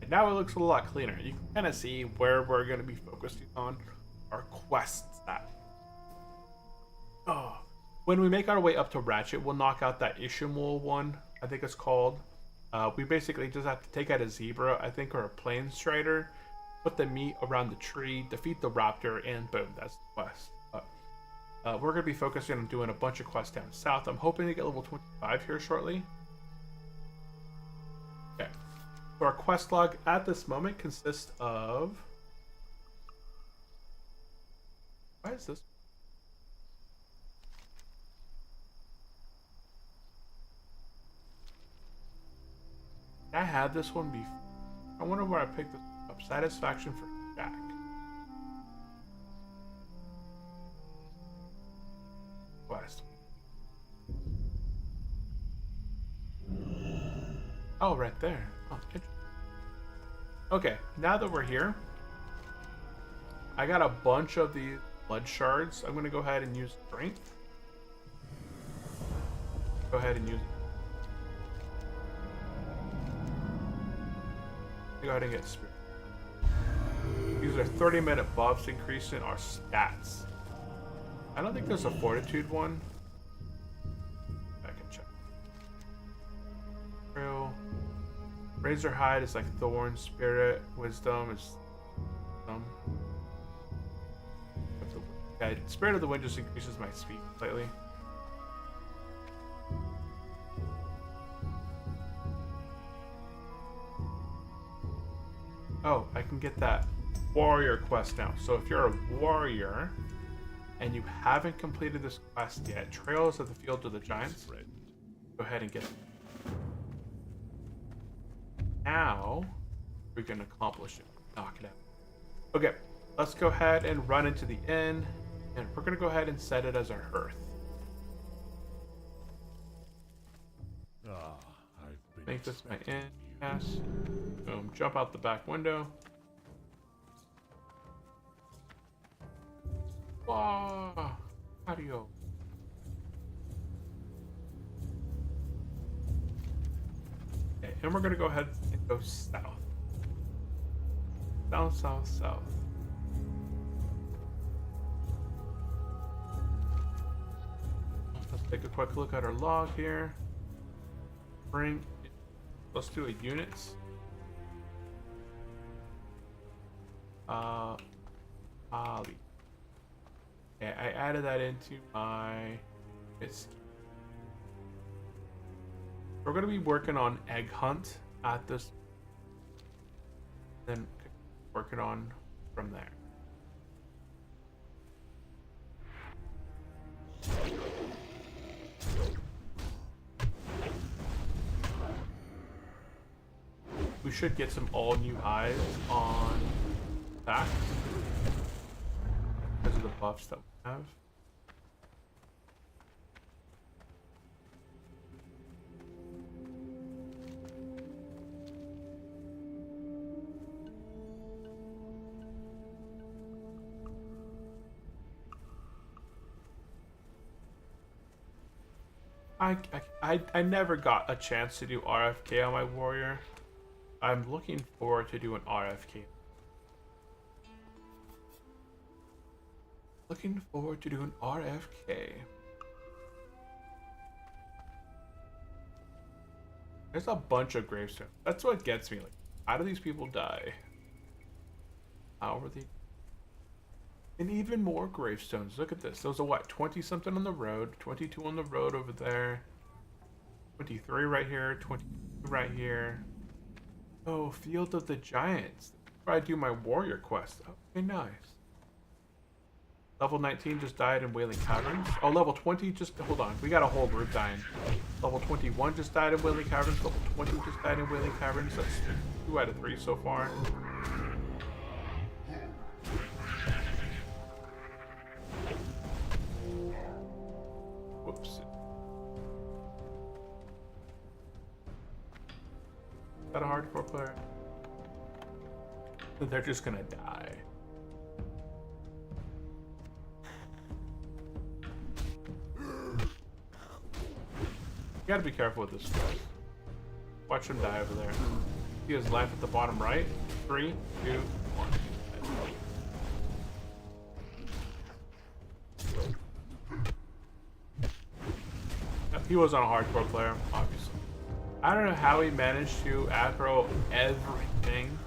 And now it looks a lot cleaner. You can kind of see where we're going to be focusing on our quests at. Oh, when we make our way up to Ratchet, we'll knock out that Ashenvale one, I think it's called. We basically just have to take out a zebra, I think, or a plain strider, put the meat around the tree, defeat the raptor, and boom, that's the quest. We're going to be focusing on doing a bunch of quests down south. I'm hoping to get level 25 here shortly. Okay. So our quest log at this moment consists of... Why is this? I had this one before. I wonder where I picked this up. Satisfaction for Jack. Quest. Oh, right there. Oh, interesting. Okay, now that we're here, I got a bunch of these blood shards. I'm gonna go ahead and use strength. Go ahead and use it. Go ahead and get spirit. These are 30-minute buffs increasing our stats. I don't think there's a fortitude one. I can check. Real. Razor hide is like thorn, spirit, wisdom is yeah, spirit of the wind just increases my speed slightly. Oh, I can get that warrior quest now. So if you're a warrior and you haven't completed this quest yet, Trails of the Field of the Giants, go ahead and get it. Now we can accomplish it. Knock it out. Okay, let's go ahead and run into the inn, and we're gonna go ahead and set it as our hearth. Make this my inn. Yes. Boom. Jump out the back window. Wow. Adios. Okay, and we're gonna go ahead and go south. South, south, south. Let's take a quick look at our log here. Let's do a units. Ollie. Okay, I added that into my. We're gonna be working on egg hunt at this. Then working on from there. We should get some all new eyes on that because of the buffs that we have. I never got a chance to do RFK on my warrior. I'm looking forward to doing RFK. Looking forward to doing RFK. There's a bunch of gravestones. That's what gets me. Like, how do these people die? How are they? And even more gravestones. Look at this. Those are what? 20 something on the road. 22 on the road over there. 23 right here. 22 right here. Oh, Field of the Giants. That's where I do my warrior quest. Okay, nice. Level 19 just died in Wailing Caverns. Oh, level 20 just... Hold on. We got a whole group dying. Level 21 just died in Wailing Caverns. Level 20 just died in Wailing Caverns. That's 2 out of 3 so far. Whoops. Is that a hardcore player? They're just gonna die. You gotta be careful with this guy. Watch him die over there. See his life at the bottom right. 3, 2, 1. Yep, he was on a hardcore player, obviously. I don't know how he managed to aggro everything.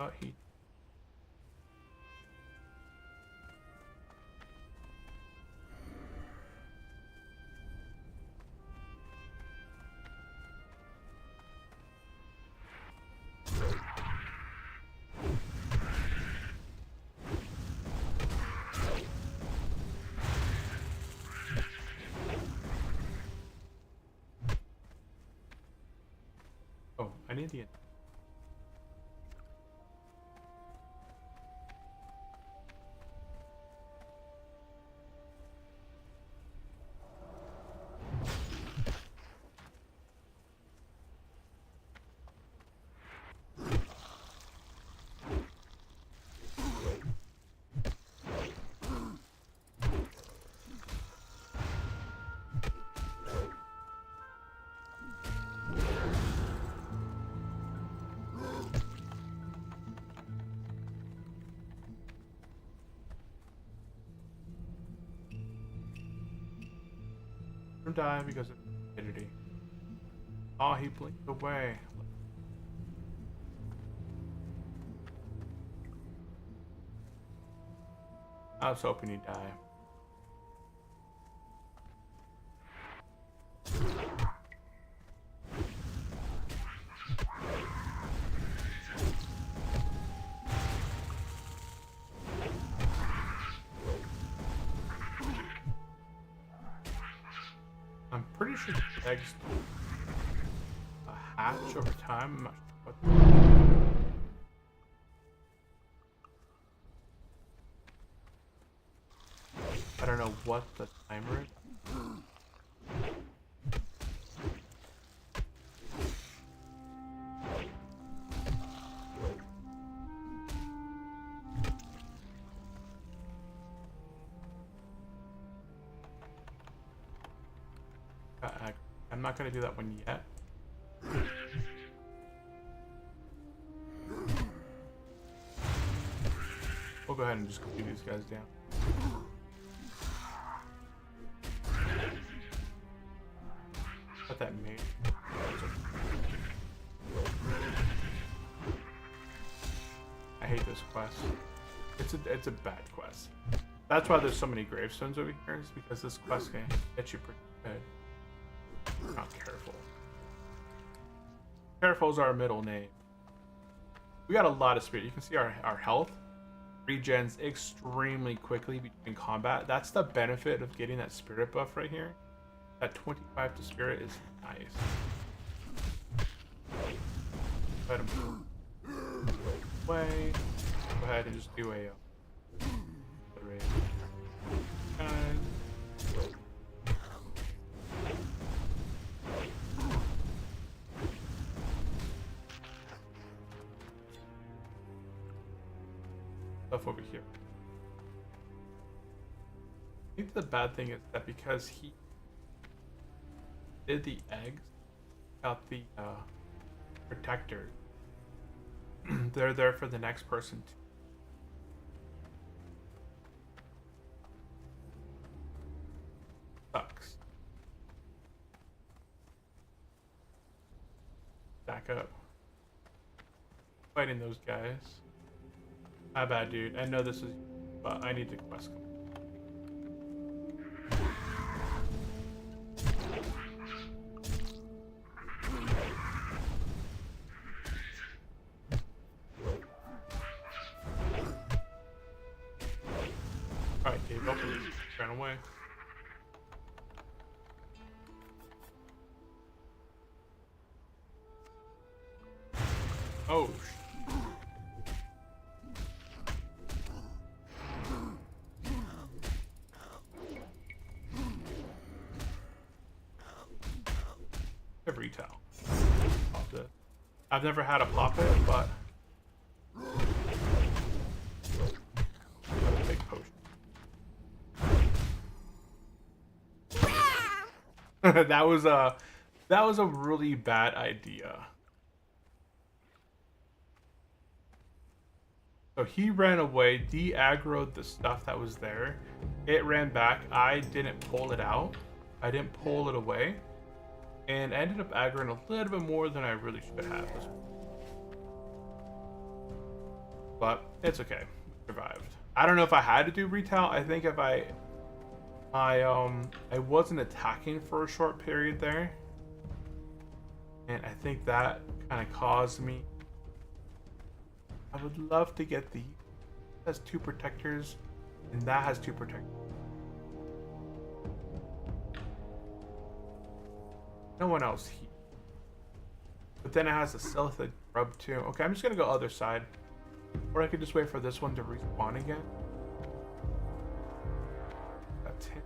Oh, he... Oh, an Indian. Die because of stupidity. Oh, he blinked away. I was hoping he'd die. I'm pretty sure the eggs hatch over time. I'm not sure what. I don't know what the timer is. I'm not gonna do that one yet. We'll go ahead and just copy these guys down. Let that mate. I hate this quest. It's a bad quest. That's why there's so many gravestones over here, is because this quest can get you pretty good. Not careful. Careful is our middle name. We got a lot of spirit. You can see our health regens extremely quickly between combat. That's the benefit of getting that spirit buff right here. That 25 to spirit is nice. Let him away. Go ahead and just do a stuff over here. think the bad thing is that because he did the eggs without the protector, they're there for the next person to. Sucks. Back up. Fighting those guys. My bad, dude. I know this is, but I need to quest. Alright, Dave, hopefully you ran away. Oh, every towel. I've never had a pop it, but a big potion. that was a really bad idea. So he ran away, de-aggroed the stuff that was there. It ran back. I didn't pull it out. I didn't pull it away. And I ended up aggroing a little bit more than I really should have. But it's okay. We survived. I don't know if I had to do retail. I think if I wasn't attacking for a short period there. And I think that kind of caused me. I would love to get the has 2 protectors, and that has 2 protectors. No one else here. But then it has a Silitha grub too. Okay, I'm just gonna go other side. Or I could just wait for this one to respawn again. Got 10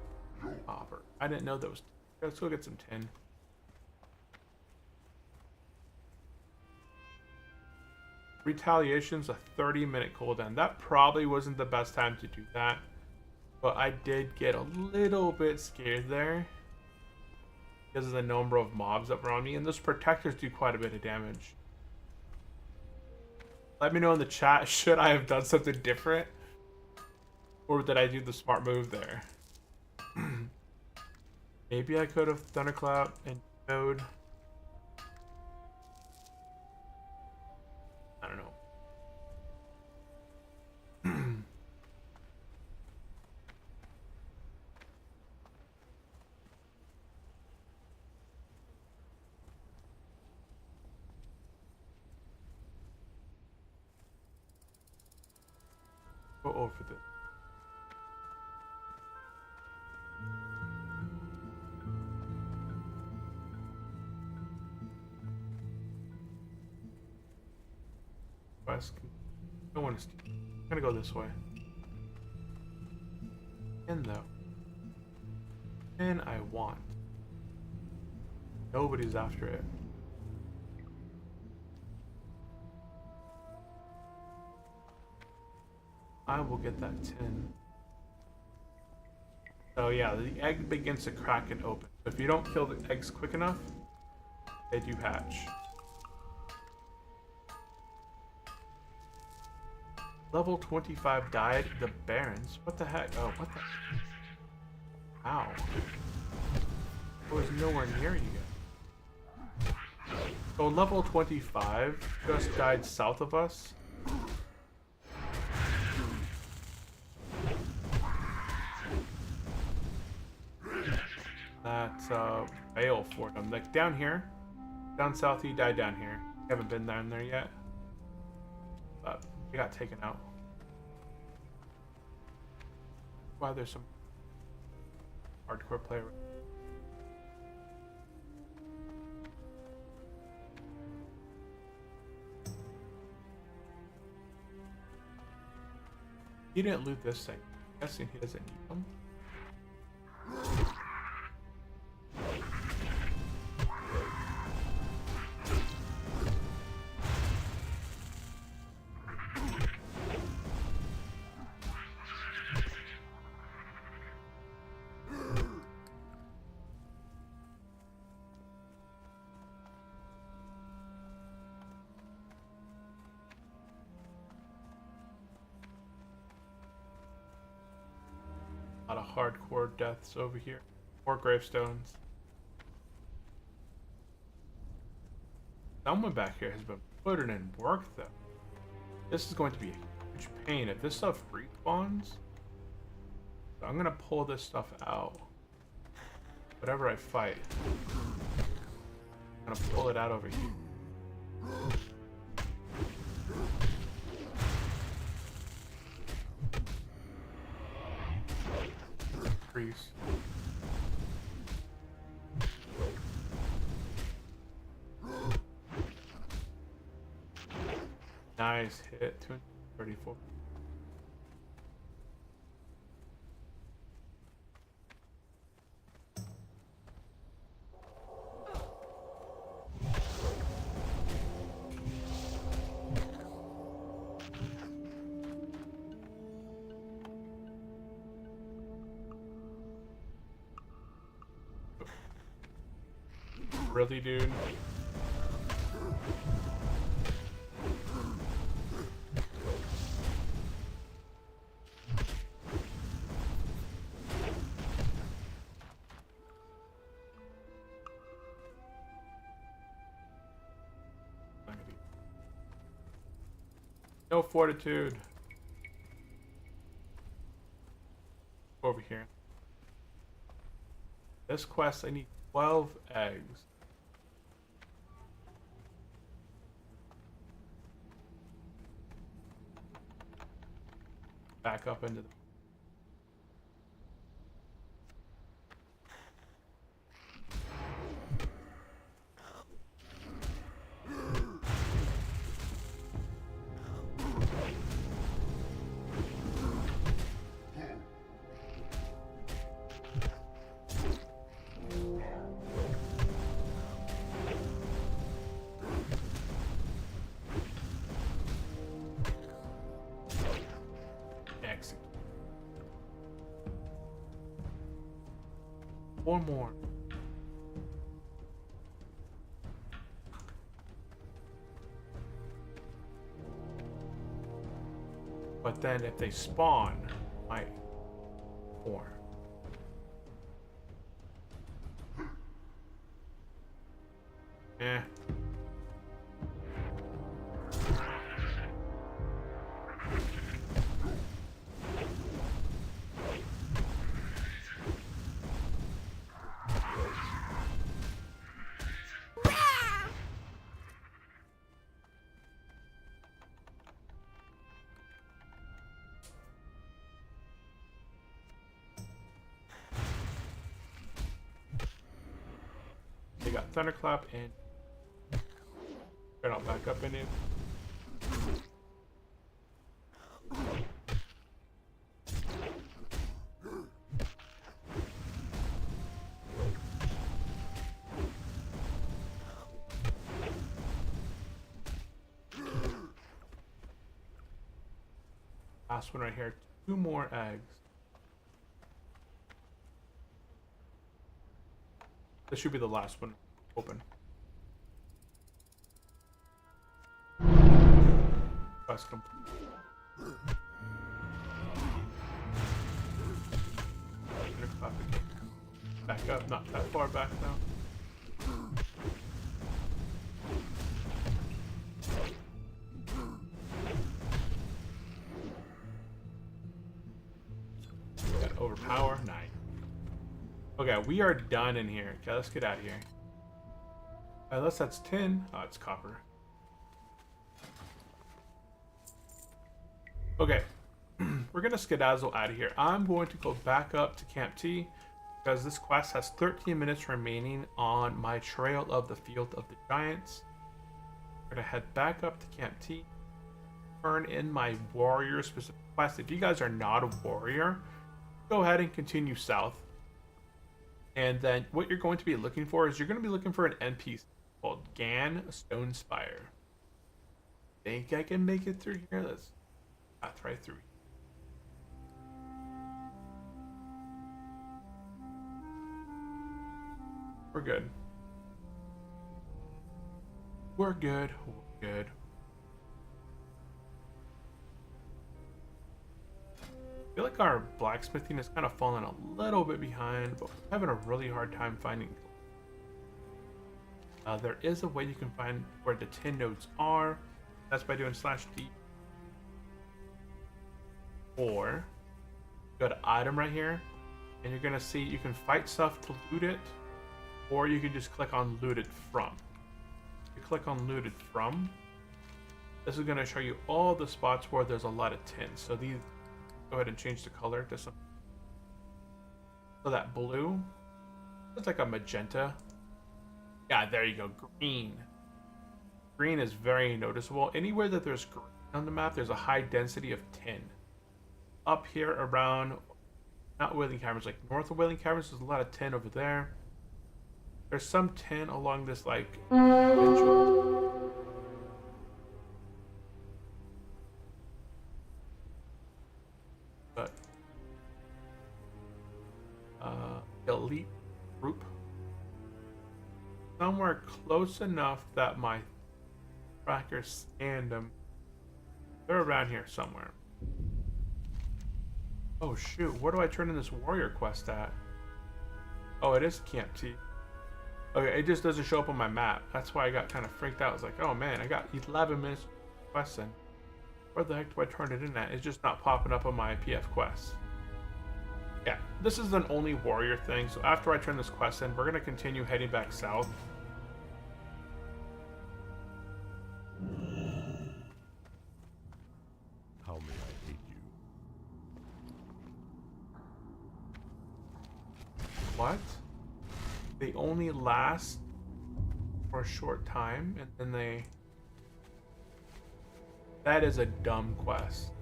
copper. I didn't know that was. Let's go get some tin. Retaliation's a 30-minute cooldown. That probably wasn't the best time to do that. But I did get a little bit scared there. Because of the number of mobs that were on me. And those protectors do quite a bit of damage. Let me know in the chat, should I have done something different? Or did I do the smart move there? Maybe I could have Thunderclap and Toad. I don't know. Go over this. I want to. I'm gonna go this way. And though. And I want. Nobody's after it. I will get that tin. So yeah, the egg begins to crack and open. If you don't kill the eggs quick enough, they do hatch. Level 25 died. The Barons. What the heck? Oh, what the? Ow. I was nowhere near you guys. So level 25 just died south of us. That's Vale for them. Like down here. Down south, he died down here. Haven't been down there yet. But he got taken out. Wow, there's some hardcore player. He didn't loot this thing. I'm guessing he doesn't need them. A lot of hardcore deaths over here. 4 gravestones. Someone back here has been putting in work, though. This is going to be a huge pain if this stuff respawns. So I'm gonna pull this stuff out. Whatever I fight, I'm gonna pull it out over here. Freeze. Nice hit, 234. Really, dude? No fortitude. Over here. This quest, I need 12 eggs. Back up into the... One more. But then if they spawn, I more. Eh. They got Thunderclap and turn out back up in it. Last one right here. 2 more eggs. This should be the last one open. Quest complete. Back up, not that far back now. Got overpower, nice. Okay, we are done in here. Okay, let's get out of here. Unless that's tin. Oh, it's copper. Okay, we're gonna skedazzle out of here. I'm going to go back up to Camp T because this quest has 13 minutes remaining on my Trail of the Field of the Giants. We're gonna head back up to Camp T, turn in my warrior specific quest. If you guys are not a warrior, go ahead and continue south. And then what you're going to be looking for is you're going to be looking for an NPC called Gan Stonespire. Think I can make it through here? Let's path right through. We're good. We're good. We're good. I feel like our blacksmithing is kind of falling a little bit behind, but we're having a really hard time finding. There is a way you can find where the tin nodes are. That's by doing /D. Or go to item right here, and you're gonna see you can fight stuff to loot it, or you can just click on looted from. If you click on looted from, this is gonna show you all the spots where there's a lot of tin. So these, go ahead and change the color to some. So that blue, it's like a magenta. Yeah, there you go, green. Green is very noticeable. Anywhere that there's green on the map, there's a high density of tin. Up here around, not Whaling Caverns, like north of Whaling Caverns, there's a lot of tin over there. There's some tin along this like visual. But elite group. Somewhere close enough that my trackers scanned them. They're around here somewhere. Oh shoot, where do I turn in this warrior quest at? Oh, it is Camp T. Okay, it just doesn't show up on my map. That's why I got kind of freaked out. I was like, oh man, I got 11 minutes quest in. Where the heck do I turn it in at? It's just not popping up on my PF quest. Yeah, this is an only warrior thing. So after I turn this quest in, we're going to continue heading back south. How may I aid you? What? They only last for a short time, and then they... That is a dumb quest.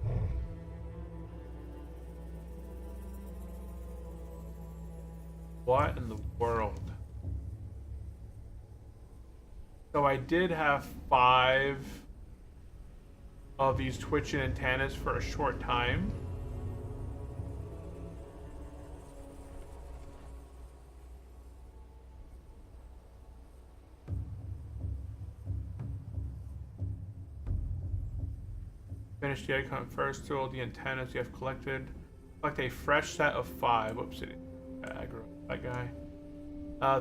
What in the world? So I did have 5 of these twitching antennas for a short time. Finish the icon first. Through all the antennas you have collected. Collect a fresh set of 5. Whoops, aggro that guy.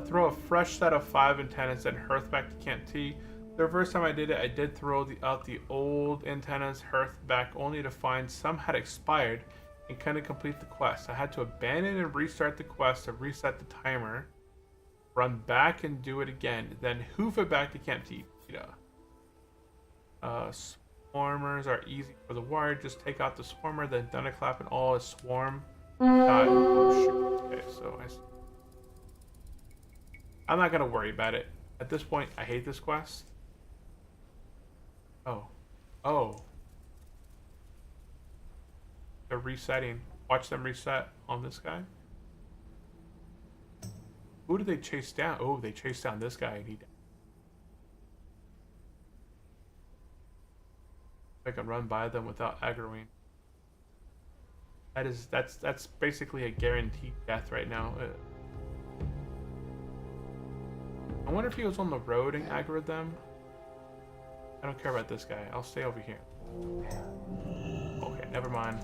Throw a fresh set of 5 antennas and hearth back to Camp T. The first time I did it, I did throw out the old antennas, hearth back, only to find some had expired and couldn't complete the quest. I had to abandon and restart the quest to reset the timer, run back and do it again, then hoof it back to Camp T. Swarmers are easy for the warrior. Just take out the swarmer, then thunderclap and all is swarm. Oh shoot. Okay, so I'm not gonna worry about it. At this point, I hate this quest. Oh. They're resetting. Watch them reset on this guy. Who did they chase down? Oh, they chased down this guy and he died. I can run by them without aggroing. That's basically a guaranteed death right now. I wonder if he was on the road and aggroed them. I don't care about this guy. I'll stay over here. Okay, never mind.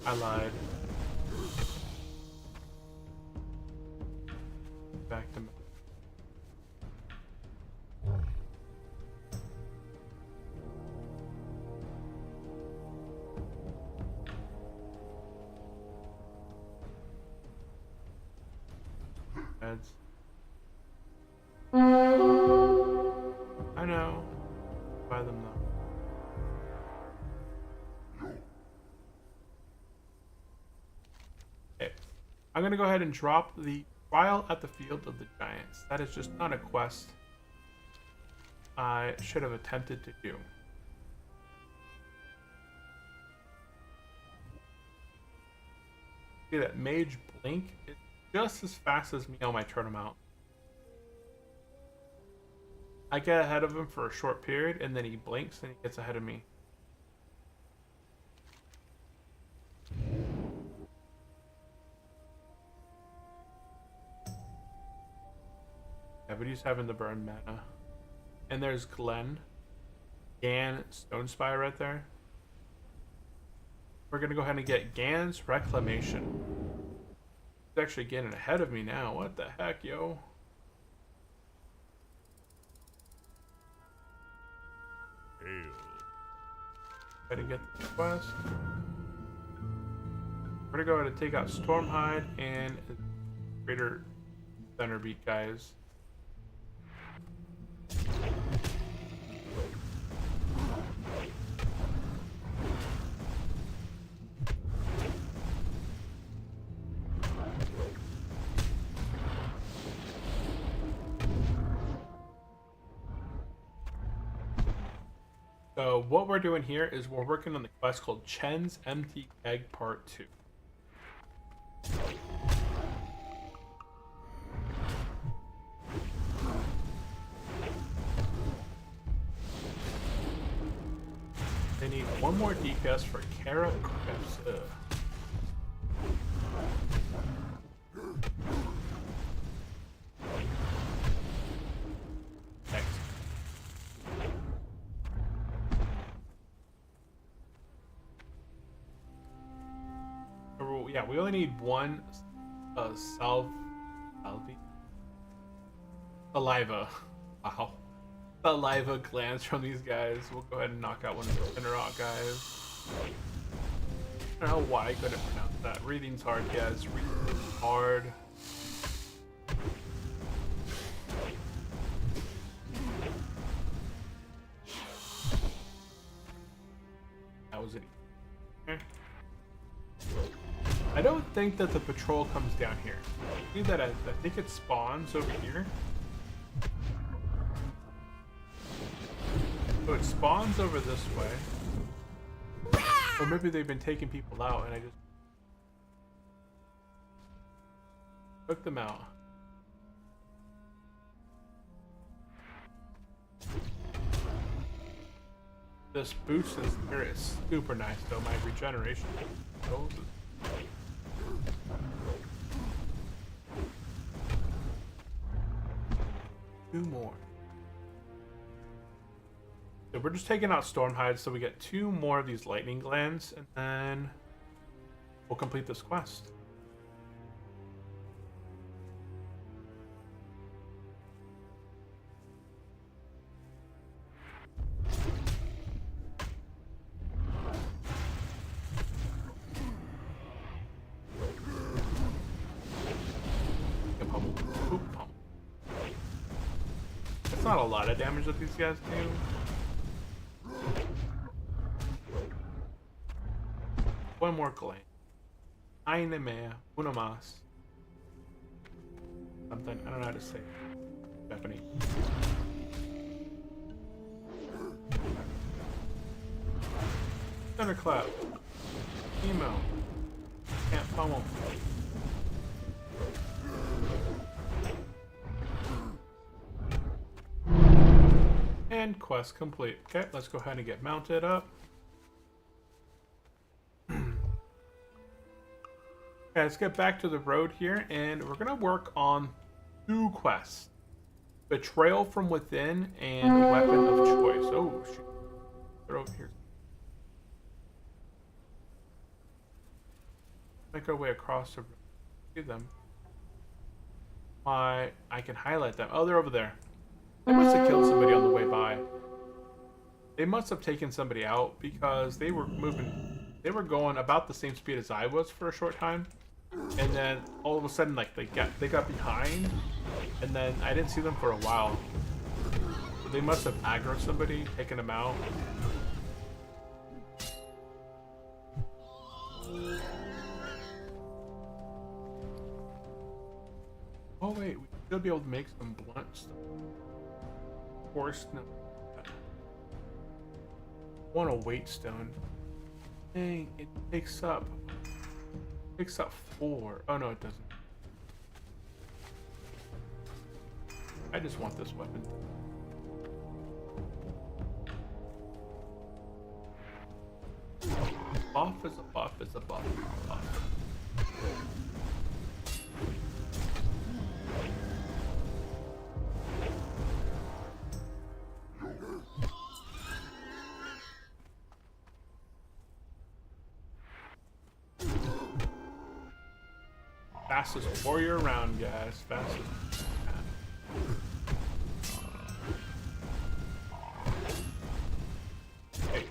I lied. Back to heads. I know. Buy them though. Okay. I'm gonna go ahead and drop the trial at the Field of the Giants. That is just not a quest I should have attempted to do. See that Mage Blink is just as fast as me on my turn amount. I get ahead of him for a short period and then he blinks and he gets ahead of me. Yeah, but he's having the burn mana. And there's Glenn. Gan Stone Spire right there. We're gonna go ahead and get Gan's Reclamation. He's actually getting ahead of me now. What the heck, yo? Hail. Try to get the quest. We're gonna go ahead and take out Stormhide and Greater Thunderbeat guys. So what we're doing here is we're working on the quest called Chen's Empty Egg Part 2. They need one more DPS for Kara Crips. Yeah, we only need one saliva. Wow. Saliva glands from these guys. We'll go ahead and knock out one of the Finnerock guys. I don't know why I couldn't pronounce that. Reading's hard, guys. Reading is hard. That was it. Okay. I don't think that the patrol comes down here. I think that I think it spawns over here. So it spawns over this way. Or maybe they've been taking people out and I just took them out. This boost in spirit is super nice though. My regeneration goes. Two more. So we're just taking out Stormhide, so we get 2 more of these lightning glands, and then we'll complete this quest. That's not a lot of damage that these guys do. One more gland. Eine mehr, una más. Something, I don't know how to say it. Japanese. Thunderclap. Emo. Can't pummel. And quest complete. Okay, let's go ahead and get mounted up. Okay, let's get back to the road here, and we're gonna work on 2 quests: Betrayal from Within and Weapon of Choice. Oh shoot! They're over here. Make our way across the road. See them. I can highlight them. Oh, they're over there. They must have killed somebody on the way by. They must have taken somebody out because they were moving. They were going about the same speed as I was for a short time, and then all of a sudden, like they got behind, and then I didn't see them for a while. So they must have aggroed somebody, taken them out. Oh wait, we should be able to make some blunt stuff. Of course, no. I want a weight stone. Dang, it takes up 4. Oh no, it doesn't. I just want this weapon. Buff is a buff is a buff is a buff. Fastest warrior around, guys. Fastest. Hey.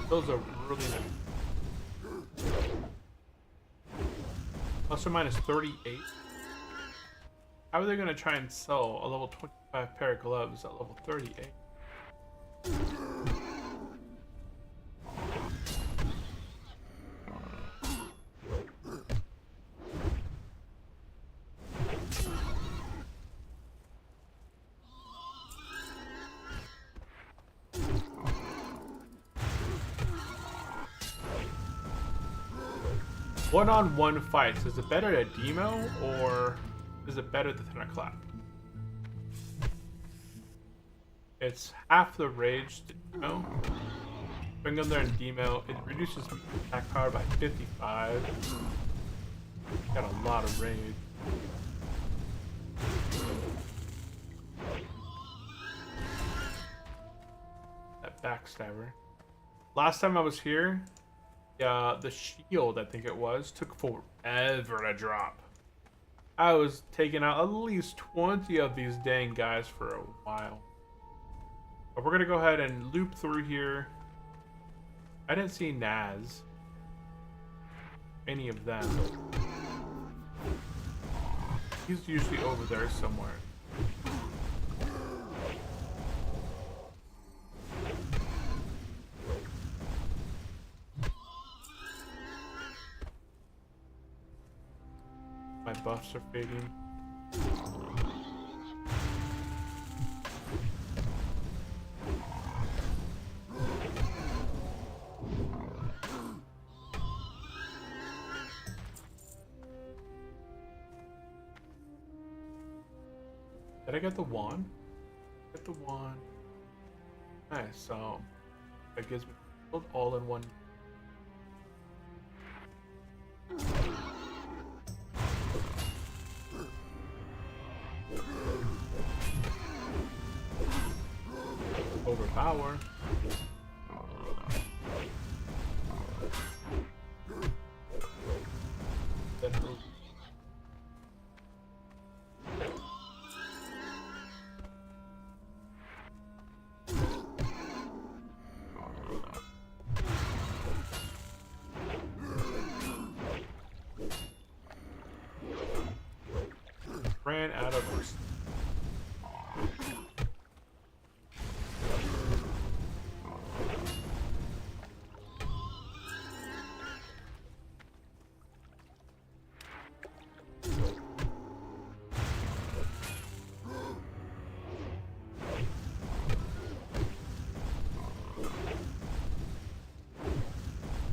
Those are really nice. Plus or minus 38. How are they going to try and sell a level 25 pair of gloves at level 38? One-on-one fights. Is it better at demo or is it better than a clap? It's half the rage to demo. Bring them there in demo. It reduces attack power by 55. Got a lot of rage. That backstabber. Last time I was here, the shield, I think it was, took forever to drop. I was taking out at least 20 of these dang guys for a while. But we're going to go ahead and loop through here. I didn't see Naz. Any of them. He's usually over there somewhere. My buffs are fading. Did I get the wand? Get the wand. Nice, so that gives me all in one. Overpower. Ran out of our.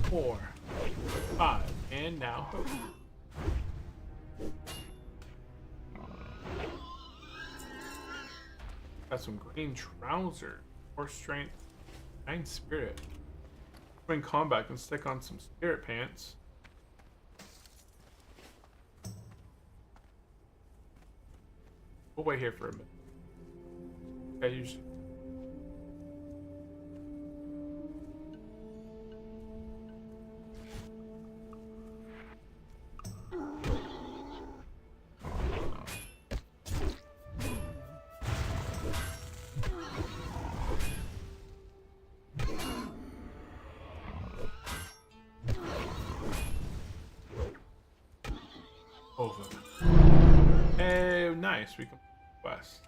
Four, 5, and now hope. Got some green trouser, 4 strength, 9 spirit. When combat, can stick on some spirit pants. We'll wait here for a minute. Okay, usually. Over. Hey, nice. We can quest.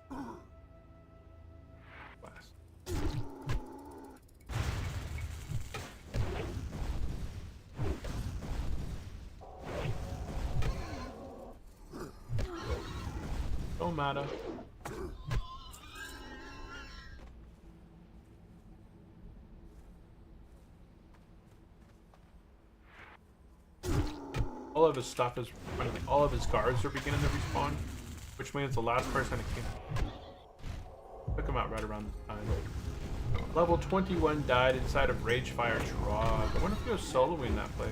Don't matter. All of his stuff is running. All of his guards are beginning to respawn, which means the last person that came took him out right around this time. Level 21 died inside of Ragefire Trog. I wonder if he was soloing that place.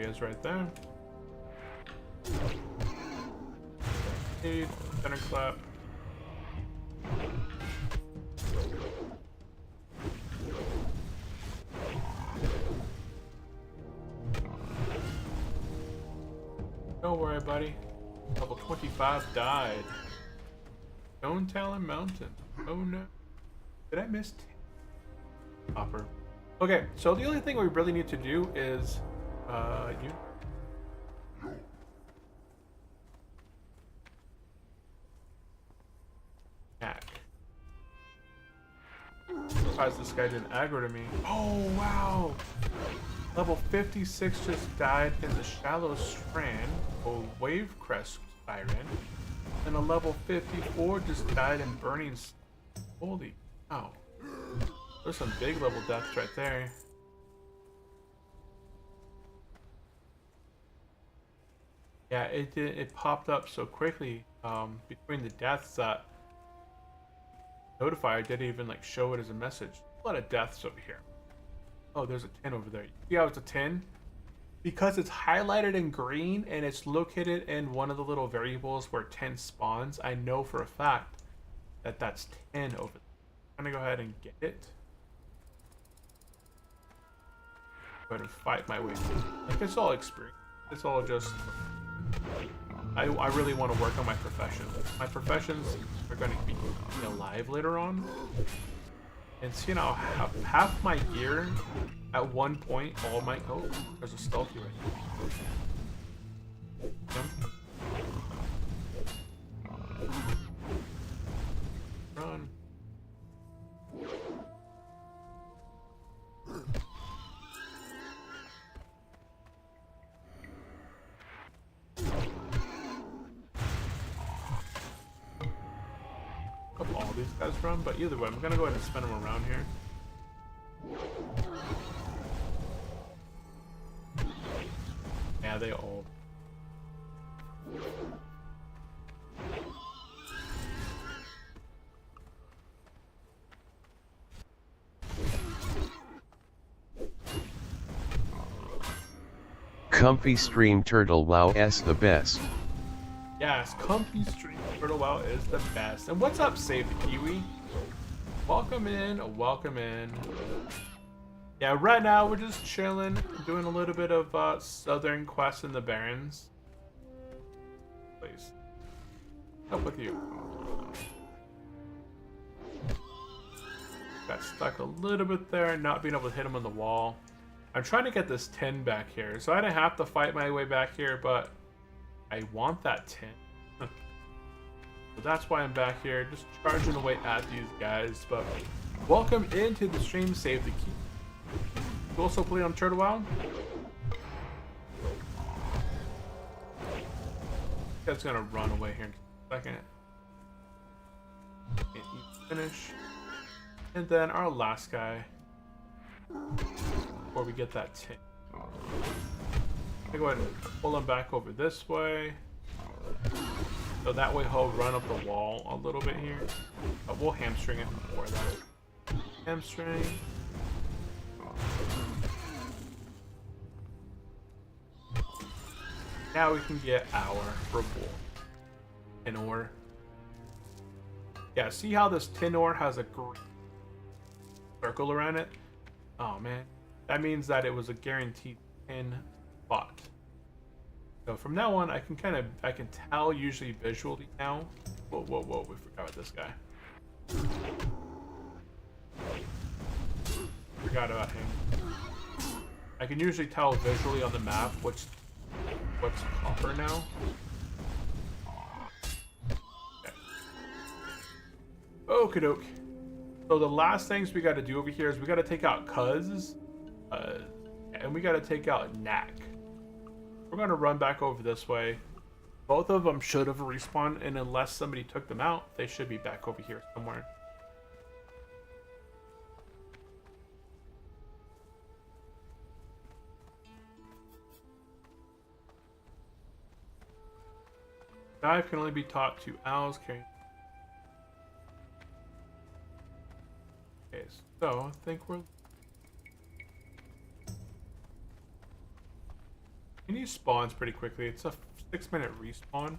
areas right there. Center clap. Don't worry, buddy. Level 25 died. Stone Talon Mountain. Oh no. Did I miss Hopper? Okay, so the only thing we really need to do is hack. Surprised this guy didn't aggro to me. Oh wow! Level 56 just died in the Shallow Strand, a Wave Crest Siren. And a level 54 just died in Burning. Holy cow. There's some big level deaths right there. Yeah, it popped up so quickly between the deaths that Notifier didn't even like show it as a message. A lot of deaths over here. Oh, there's a 10 over there. See how it's a 10? Because it's highlighted in green and it's located in one of the little variables where 10 spawns, I know for a fact that that's 10 over there. I'm gonna go ahead and get it. Go ahead and fight my way through. Like, it's all experience. It's all just... I really want to work on my profession. My professions are going to be alive later on. And so, you know, half my gear at one point, all my... Oh, there's a stealthy right here. Run. All these guys run, but either way, I'm gonna go ahead and spin them around here. Yeah, they all. Comfy Stream Turtle WoW S the best. Yes, Comfy Stream Turtle WoW is the best. And what's up, Save the Kiwi? Welcome in, welcome in. Yeah, right now we're just chilling, doing a little bit of Southern Quest in the Barrens. Please. Up with you. Got stuck a little bit there, not being able to hit him on the wall. I'm trying to get this 10 back here, so I didn't have to fight my way back here, but I want that 10. So that's why I'm back here, just charging away at these guys. But welcome into the stream, Save the Key. You also play on Turtle WoW? That's gonna run away here in a second. And finish. And then our last guy. Before we get that 10. Go ahead and pull him back over this way. So that way he'll run up the wall a little bit here. But we'll hamstring it before that. Hamstring. Now we can get our reward. Tin ore. Yeah, see how this tin ore has a green circle around it? Oh man. That means that it was a guaranteed 10 spot. So from now on, I can tell usually visually now. Whoa, we forgot about this guy. Forgot about him. I can usually tell visually on the map what's copper now. Okay. Okie doke. So the last things we got to do over here is we got to take out Cuz, and we got to take out Knack. We're going to run back over this way. Both of them should have respawned, and unless somebody took them out, they should be back over here somewhere. Dive can only be taught to owls carrying. Okay, so I think we're... And he spawns pretty quickly. It's a 6-minute respawn.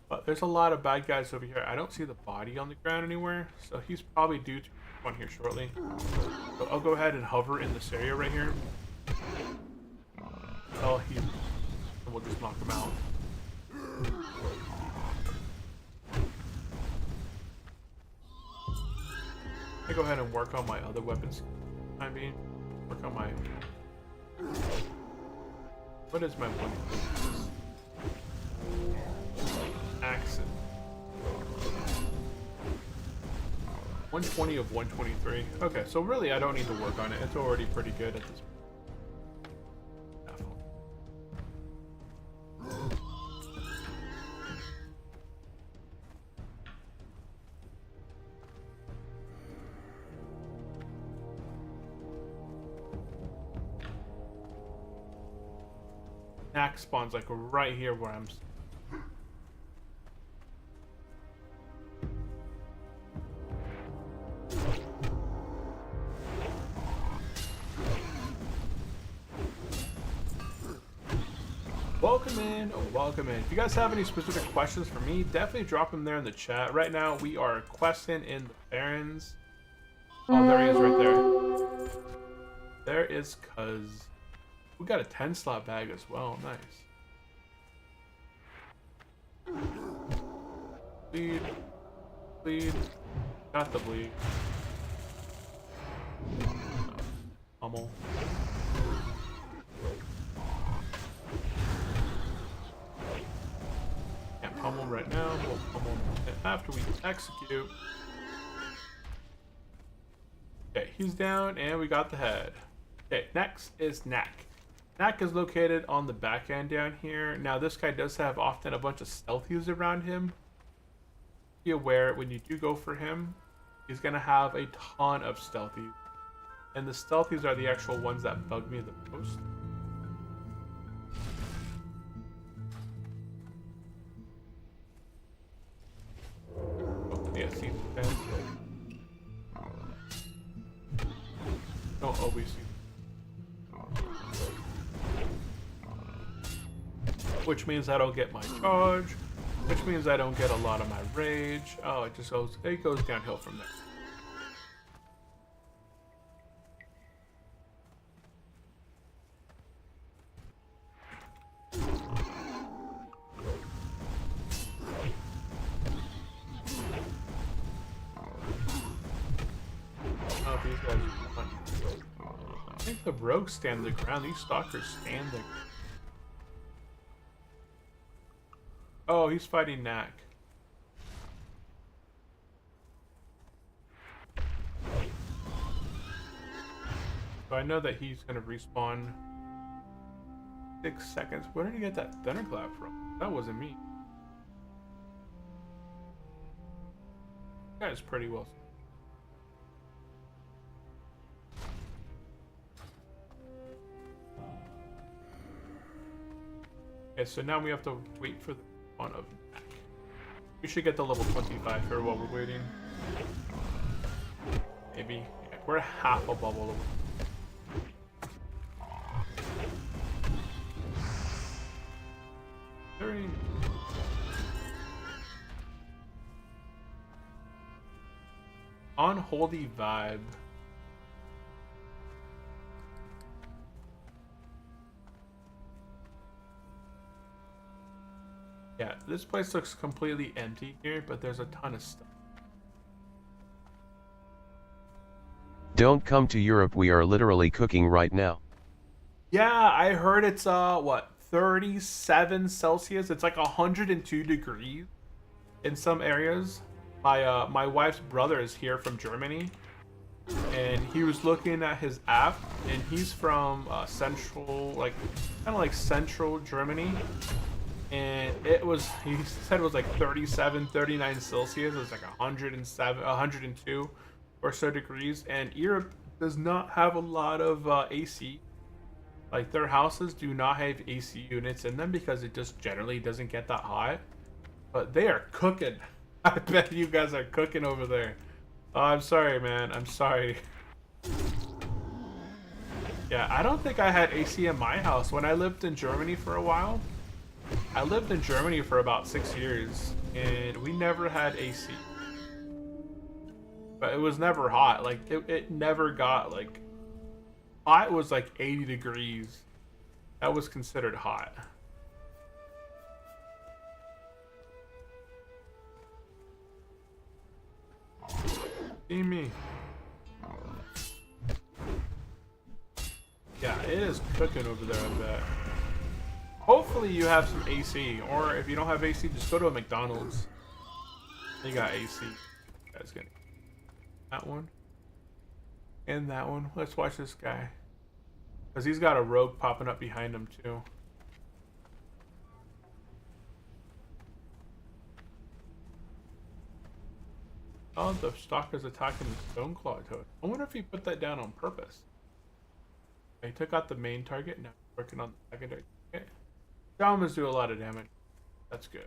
But there's a lot of bad guys over here. I don't see the body on the ground anywhere, so he's probably due to spawn here shortly. So I'll go ahead and hover in this area right here. Oh, and we'll just knock him out. I go ahead and work on my other weapons for the time being. Work on my... What is my one? Axe. 120 of 123. Okay, so really I don't need to work on it. It's already pretty good at this point. Axe spawns like right here where I'm. Welcome in, welcome in. If you guys have any specific questions for me, definitely drop them there in the chat. Right now, we are questing in the Barrens. Oh, there he is right there. There is Cuz. We got a 10-slot bag as well. Nice. Bleed. Bleed. Got the bleed. Pummel. Can't pummel right now. We'll pummel after we execute. Okay, he's down and we got the head. Okay, next is Knack. Knack is located on the back end down here. Now this guy does have often a bunch of stealthies around him. Be aware when you do go for him, he's gonna have a ton of stealthies. And the stealthies are the actual ones that bug me the most. Oh, yeah, see the fence. Don't always see. Which means I don't get my charge, which means I don't get a lot of my rage. Oh, it goes downhill from there. Oh, these guys are fun. I think the rogues stand the ground, these stalkers stand the ground. Oh, he's fighting Knack. So I know that he's gonna respawn 6 seconds. Where did he get that thunderclap from? That wasn't me. That guy's pretty well. Okay, so now we have to wait for the one of Knack. We should get the level 25 here while we're waiting. Maybe. Yeah, we're half a bubble away. Unholy vibe. Yeah, this place looks completely empty here, but there's a ton of stuff. Don't come to Europe, we are literally cooking right now. Yeah, I heard it's what, 37 Celsius? It's like 102 degrees in some areas. My wife's brother is here from Germany, and he was looking at his app, and he's from central, like kind of like central Germany. And he said it was like 37, 39 Celsius. It was like 107, 102 or so degrees. And Europe does not have a lot of AC. Like their houses do not have AC units in them because it just generally doesn't get that hot. But they are cooking. I bet you guys are cooking over there. Oh, I'm sorry, man. I'm sorry. Yeah, I don't think I had AC in my house when I lived in Germany for a while. I lived in Germany for about 6 years, and we never had AC. But it was never hot. Like, it never got, like... Hot was like 80 degrees. That was considered hot. See me. Yeah, it is cooking over there, I bet. Hopefully you have some AC, or if you don't have AC, just go to a McDonald's. They got AC. That's good. That one. And that one. Let's watch this guy. Because he's got a rogue popping up behind him, too. Oh, the stalker's attacking the Stoneclaw toad. I wonder if he put that down on purpose. He took out the main target, now he's working on the secondary target. Shamans do a lot of damage. That's good.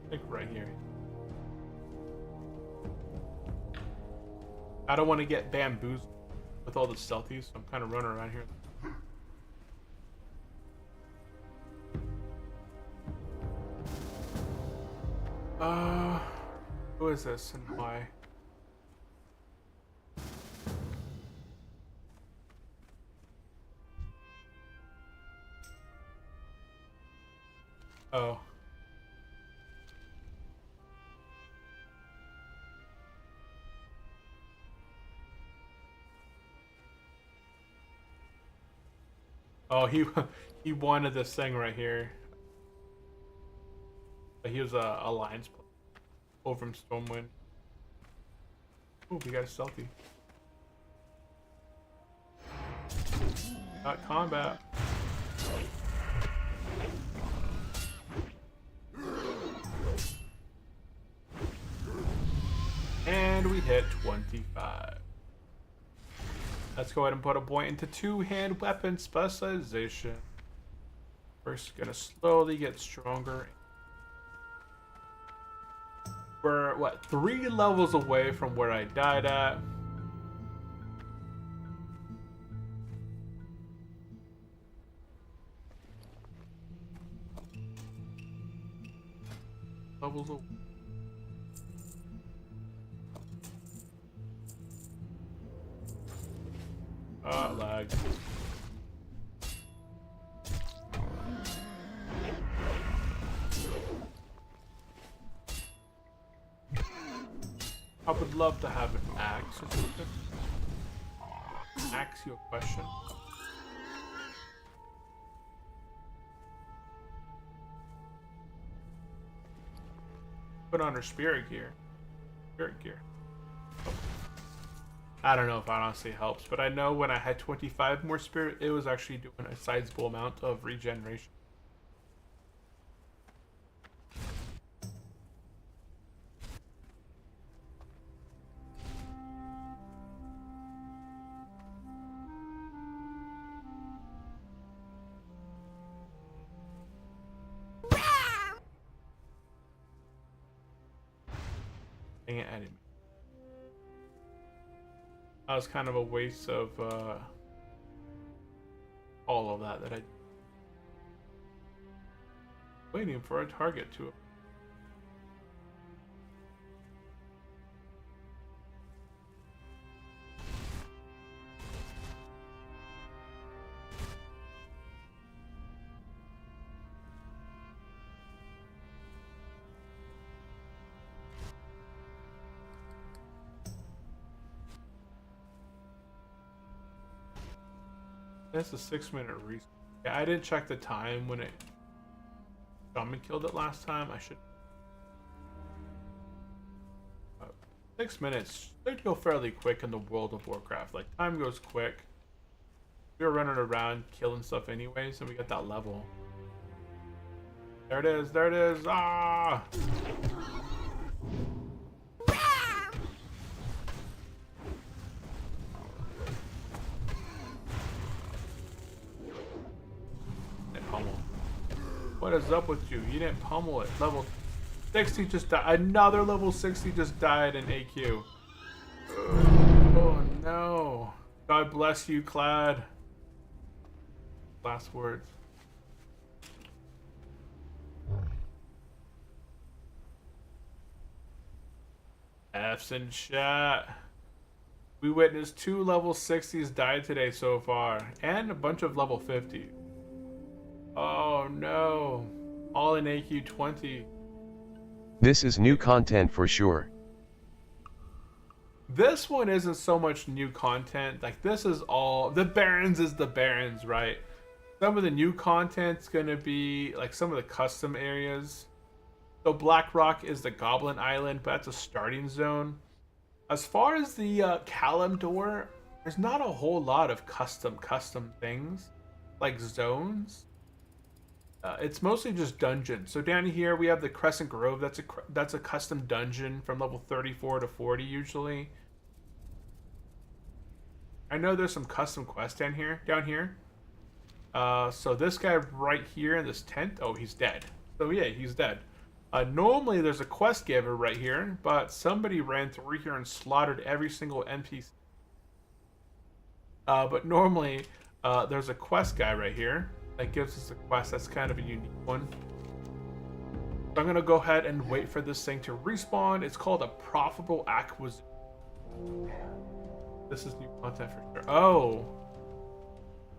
I think right here. I don't want to get bamboozled with all the stealthies, so I'm kind of running around here. Who is this and why? Oh. Oh, he wanted this thing right here. But he was a alliance player over from Stormwind. Oh, we got a stealthy. Got combat. And we hit 25. Let's go ahead and put a point into two-hand weapon specialization. First, gonna slowly get stronger. We're, what, 3 levels away from where I died at. Levels away. Lag. I would love to have an axe or something. Ask you a question. Put on her spirit gear. Spirit gear. Oh. I don't know if that honestly helps, but I know when I had 25 more spirit, it was actually doing a sizable amount of regeneration. Dang it, enemy. That was kind of a waste of all of that I waiting for a target to. That's a 6-minute reset. Yeah, I didn't check the time when it Shaman killed it last time. I should. 6 minutes. They go fairly quick in the World of Warcraft. Like, time goes quick. We were running around killing stuff anyways, and we got that level. There it is. There it is. Ah! Pummel. What is up with you? You didn't pummel it. Level 60 just died. Another level 60 just died in AQ. Oh no. God bless you, Clad. Last words. F's in chat. We witnessed 2 level 60s die today so far, and a bunch of level 50s. Oh no. All in AQ 20. This is new content for sure. This one isn't so much new content. Like, this is all... The Barrens is the Barrens, right? Some of the new content's gonna be, like, some of the custom areas. So Black Rock is the Goblin Island, but that's a starting zone. As far as the Kalimdor, there's not a whole lot of custom things. Like zones. It's mostly just dungeons. So down here we have the Crescent Grove. That's a custom dungeon from level 34 to 40 usually. I know there's some custom quests down here. So this guy right here in this tent. Oh, he's dead. So yeah, he's dead. Normally there's a quest giver right here, but somebody ran through here and slaughtered every single NPC. But normally there's a quest guy right here that gives us a quest. That's kind of a unique one. So I'm gonna go ahead and wait for this thing to respawn. It's called a profitable acquisition. This is new content for sure. Oh,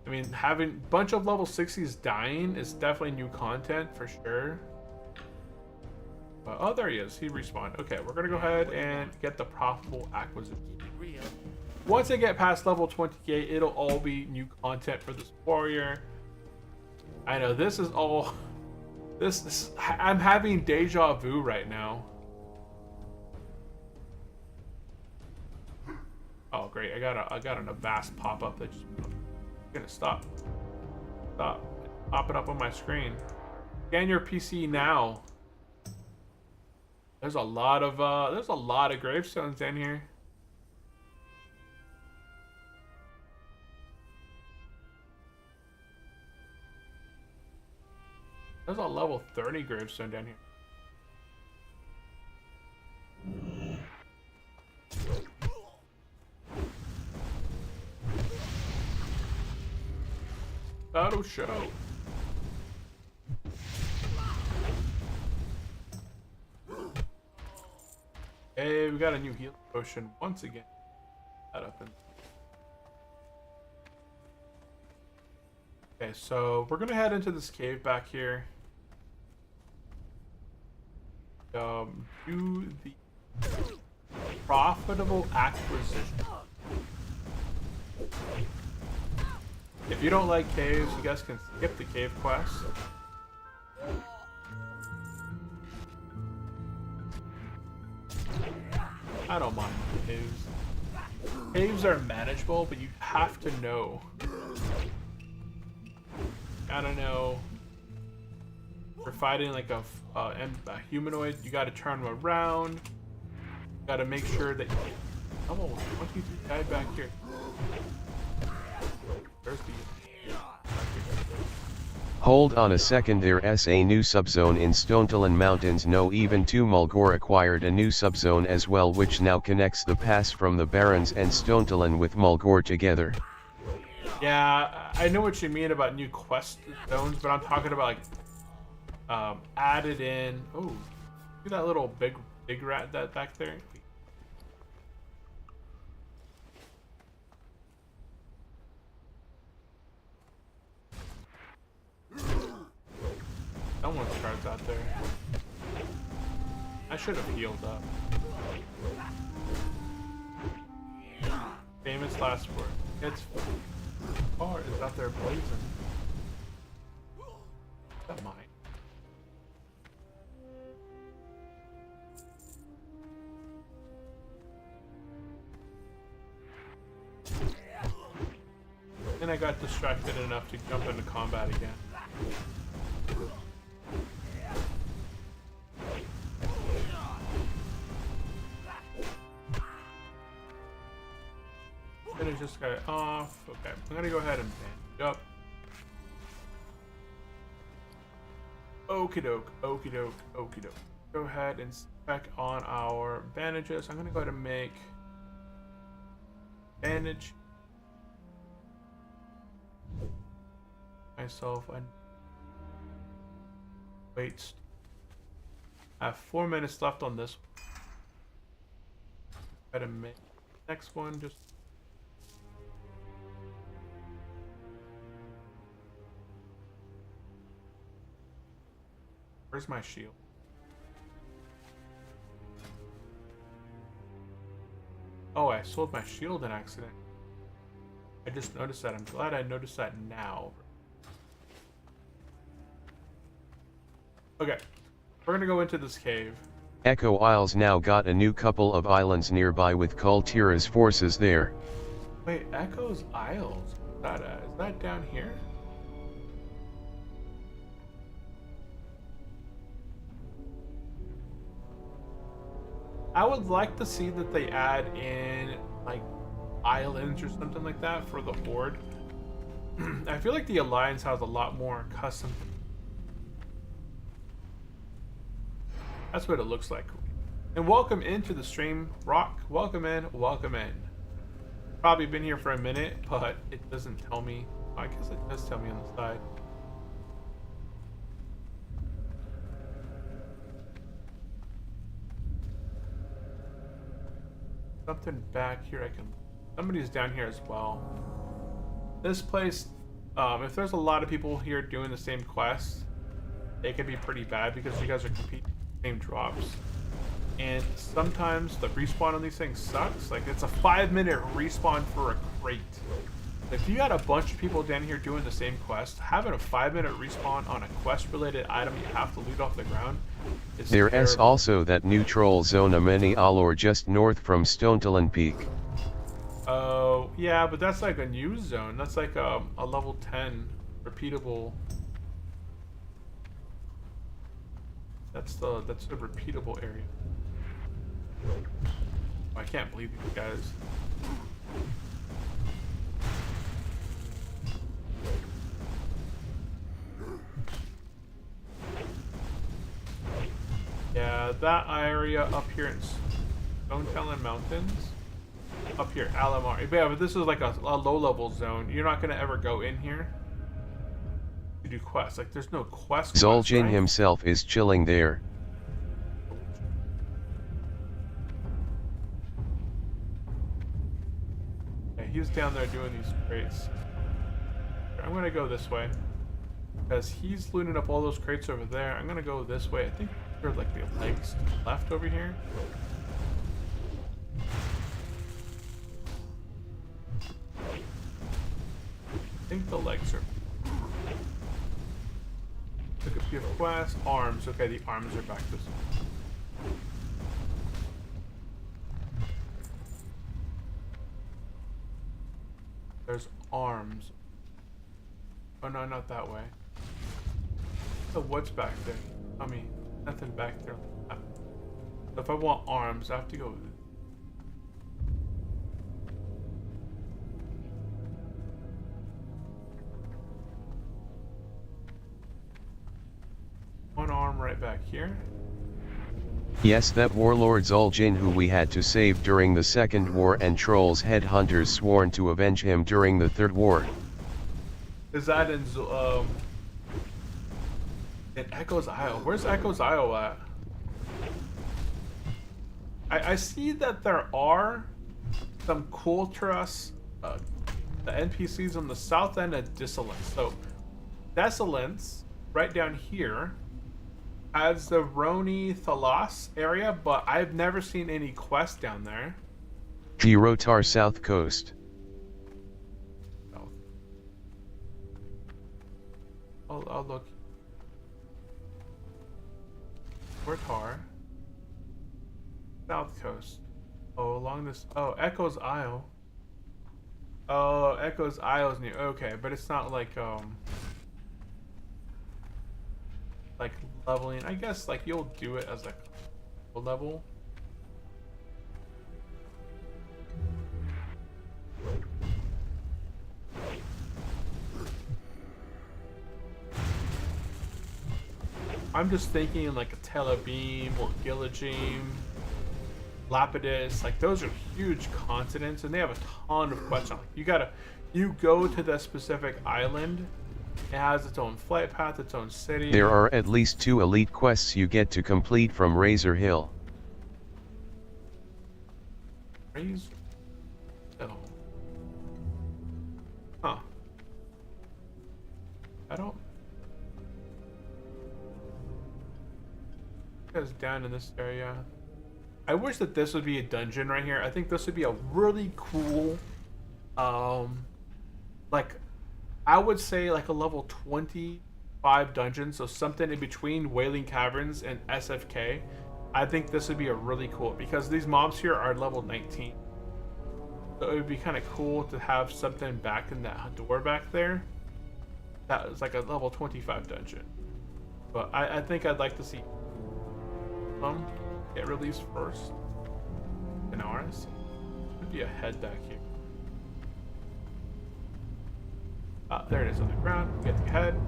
I mean, having a bunch of level 60s dying is definitely new content for sure. Oh, there he is. He respawned. Okay, we're gonna go ahead and get the profitable acquisition. Once I get past level 28, it'll all be new content for this warrior. I know this is all. This I'm having deja vu right now. Oh great! I got an Avast pop up that just gonna stop popping up on my screen. Scan your PC now. There's a lot of gravestones down here. There's a level 30 gravestone down here. That'll show. Hey, we got a new healing potion once again. That up in. Okay, so we're gonna head into this cave back here. Do the profitable acquisition. If you don't like caves, you guys can skip the cave quest. I don't mind caves. Caves are manageable, but you have to know. Gotta know. For fighting like a humanoid, you gotta turn them around. You gotta make sure that. Oh, 23 guy back here. There's the. Hold on a second, there's a new subzone in Stonetalan Mountains. No, even 2 Mulgore acquired a new subzone as well, which now connects the pass from the Barrens and Stonetalan with Mulgore together. Yeah, I know what you mean about new quest zones, but I'm talking about like added in. Oh, see that little big rat that back there? Someone's cards out there. I should have healed up. Famous last word. It's far is out there blazing. Is that mine? And I got distracted enough to jump into combat again. Finish this guy off. Okay, I'm gonna go ahead and bandage up. Okie doke, okie doke, okie doke. Go ahead and check on our bandages. I'm gonna go ahead and make bandage myself a wait. I have 4 minutes left on this one. Try to make the next one just. Where's my shield? Oh, I sold my shield in accident. I just noticed that. I'm glad I noticed that now. Okay, we're gonna go into this cave. Echo Isles now got a new couple of islands nearby with Kultira's forces there. Wait, Echo's Isles? Is that down here? I would like to see that they add in, like, islands or something like that for the Horde. I feel like the Alliance has a lot more custom. That's what it looks like. And welcome into the stream, Rock. Welcome in, welcome in. Probably been here for a minute, but it doesn't tell me. I guess it does tell me on the side. Something back here I can... Somebody's down here as well. This place, if there's a lot of people here doing the same quest, it can be pretty bad because you guys are competing for the same drops. And sometimes the respawn on these things sucks. Like, it's a 5-minute respawn for a crate. If you got a bunch of people down here doing the same quest, having a 5-minute respawn on a quest-related item you have to loot off the ground is There terrible. is also that new troll zone Ameni Alor just north from Stonetalon Peak. Oh, yeah, but that's like a new zone. That's like a level 10 repeatable. That's the repeatable area. Oh, I can't believe these guys. Yeah, that area up here in Stonetalon Mountains. Up here, Alamar. Yeah, but this is like a low-level zone. You're not gonna ever go in here to do quests. Like, there's no quest. Zul'jin right? himself is chilling there. Yeah, he's down there doing these crates. I'm gonna go this way because he's looting up all those crates over there. I'm gonna go this way. I think there's like the legs left over here. I think the legs are. Look at your quest. Arms. Okay, the arms are back this way. There's arms. Oh no, not that way. So what's back there? I mean, nothing back there. So if I want arms, I have to go. One arm right back here. Yes, that warlord Zul'jin who we had to save during the Second War and Troll's headhunters sworn to avenge him during the Third War. Is that in Echo's Isle? Where's Echo's Isle at? I see that there are some Kultira's the NPCs on the south end of Desolence. So Desolence, right down here, has the Roni Thalas area, but I've never seen any quests down there. Girotar South Coast. I'll look. Girotar. South Coast. Oh, along this. Oh, Echo's Isle. Oh, Echo's Isle's new. Okay, but it's not like leveling. I guess like you'll do it as like a level. I'm just thinking like a Telebeam or Gilligime, Lapidus. Like those are huge continents, and they have a ton of quests. You go to the specific island. It has its own flight path, its own city. There are at least 2 elite quests you get to complete from Razor Hill. Razor Hill. Huh. I don't. It's down in this area. I wish that this would be a dungeon right here. I think this would be a really cool, like, I would say like a level 25 dungeon, so something in between Wailing Caverns and SFK. I think this would be a really cool, because these mobs here are level 19. So it would be kind of cool to have something back in that door back there. That was like a level 25 dungeon. But I think I'd like to see them get released first. In ours. Could be a head back here. There it is on the ground. Get the head.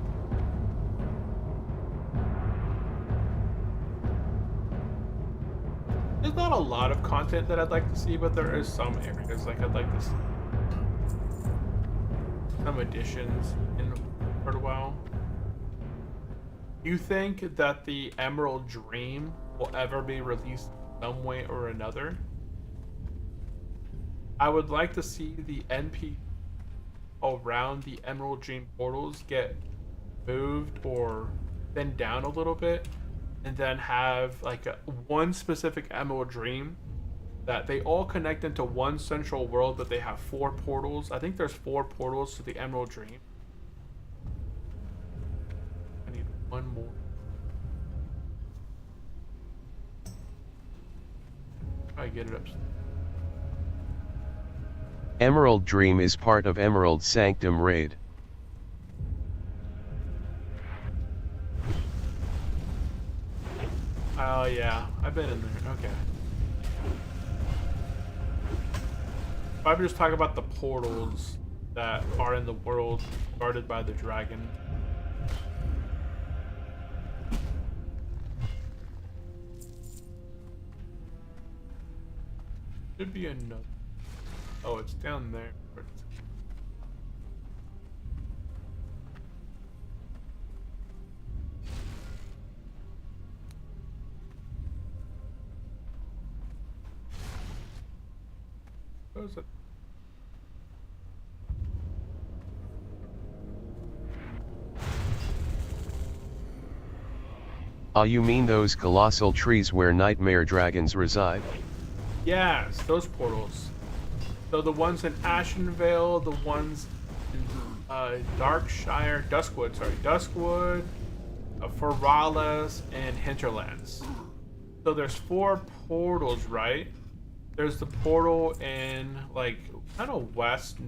There's not a lot of content that I'd like to see, but there is some areas like I'd like to see some additions in for a while. You think that the Emerald Dream will ever be released some way or another? I would like to see the NP around the Emerald Dream portals get moved or thinned down a little bit, and then have like one specific Emerald Dream that they all connect into one central world, but they have 4 portals. I think there's 4 portals to the Emerald Dream. I need one more. I get it up. Emerald Dream is part of Emerald Sanctum raid. Oh yeah, I've been in there. Okay. If I just talk about the portals that are in the world guarded by the dragon. Should be another. Oh, it's down there. What is it? Ah, you mean those colossal trees where nightmare dragons reside? Yes, those portals. So the ones in Ashenvale, the ones in Duskwood, Ferralis, and Hinterlands. So there's 4 portals, right? There's the portal in like kind of northwest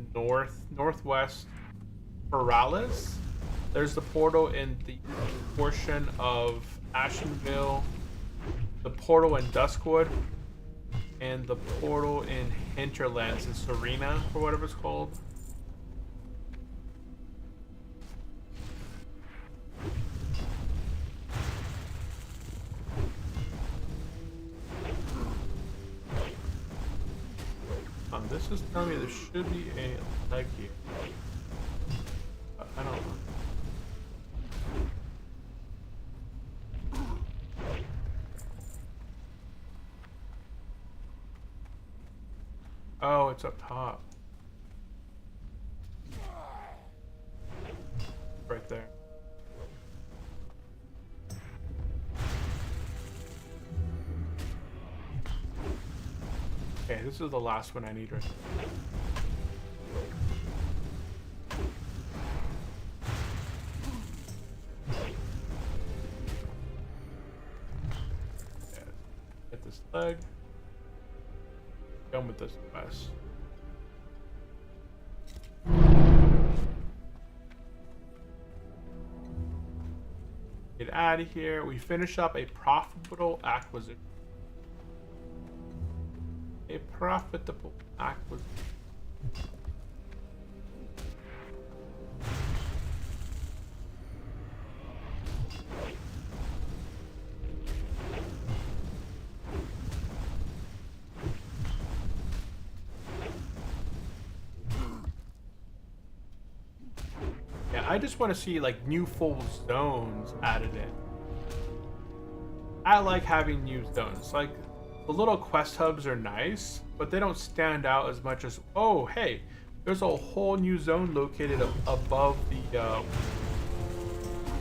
Ferralis. There's the portal in the portion of Ashenvale, the portal in Duskwood, and the portal in Hinterlands in Serena, or whatever it's called. This is telling me there should be a leg here. I don't know. Oh, it's up top. Right there. Okay, this is the last one I need right now. Yeah, get this leg. Done with this quest. Get out of here. We finish up a profitable acquisition. A profitable acquisition. Yeah, I just want to see like new full zones added in. I like having new zones. Like the little quest hubs are nice, but they don't stand out as much as, oh hey, there's a whole new zone located above the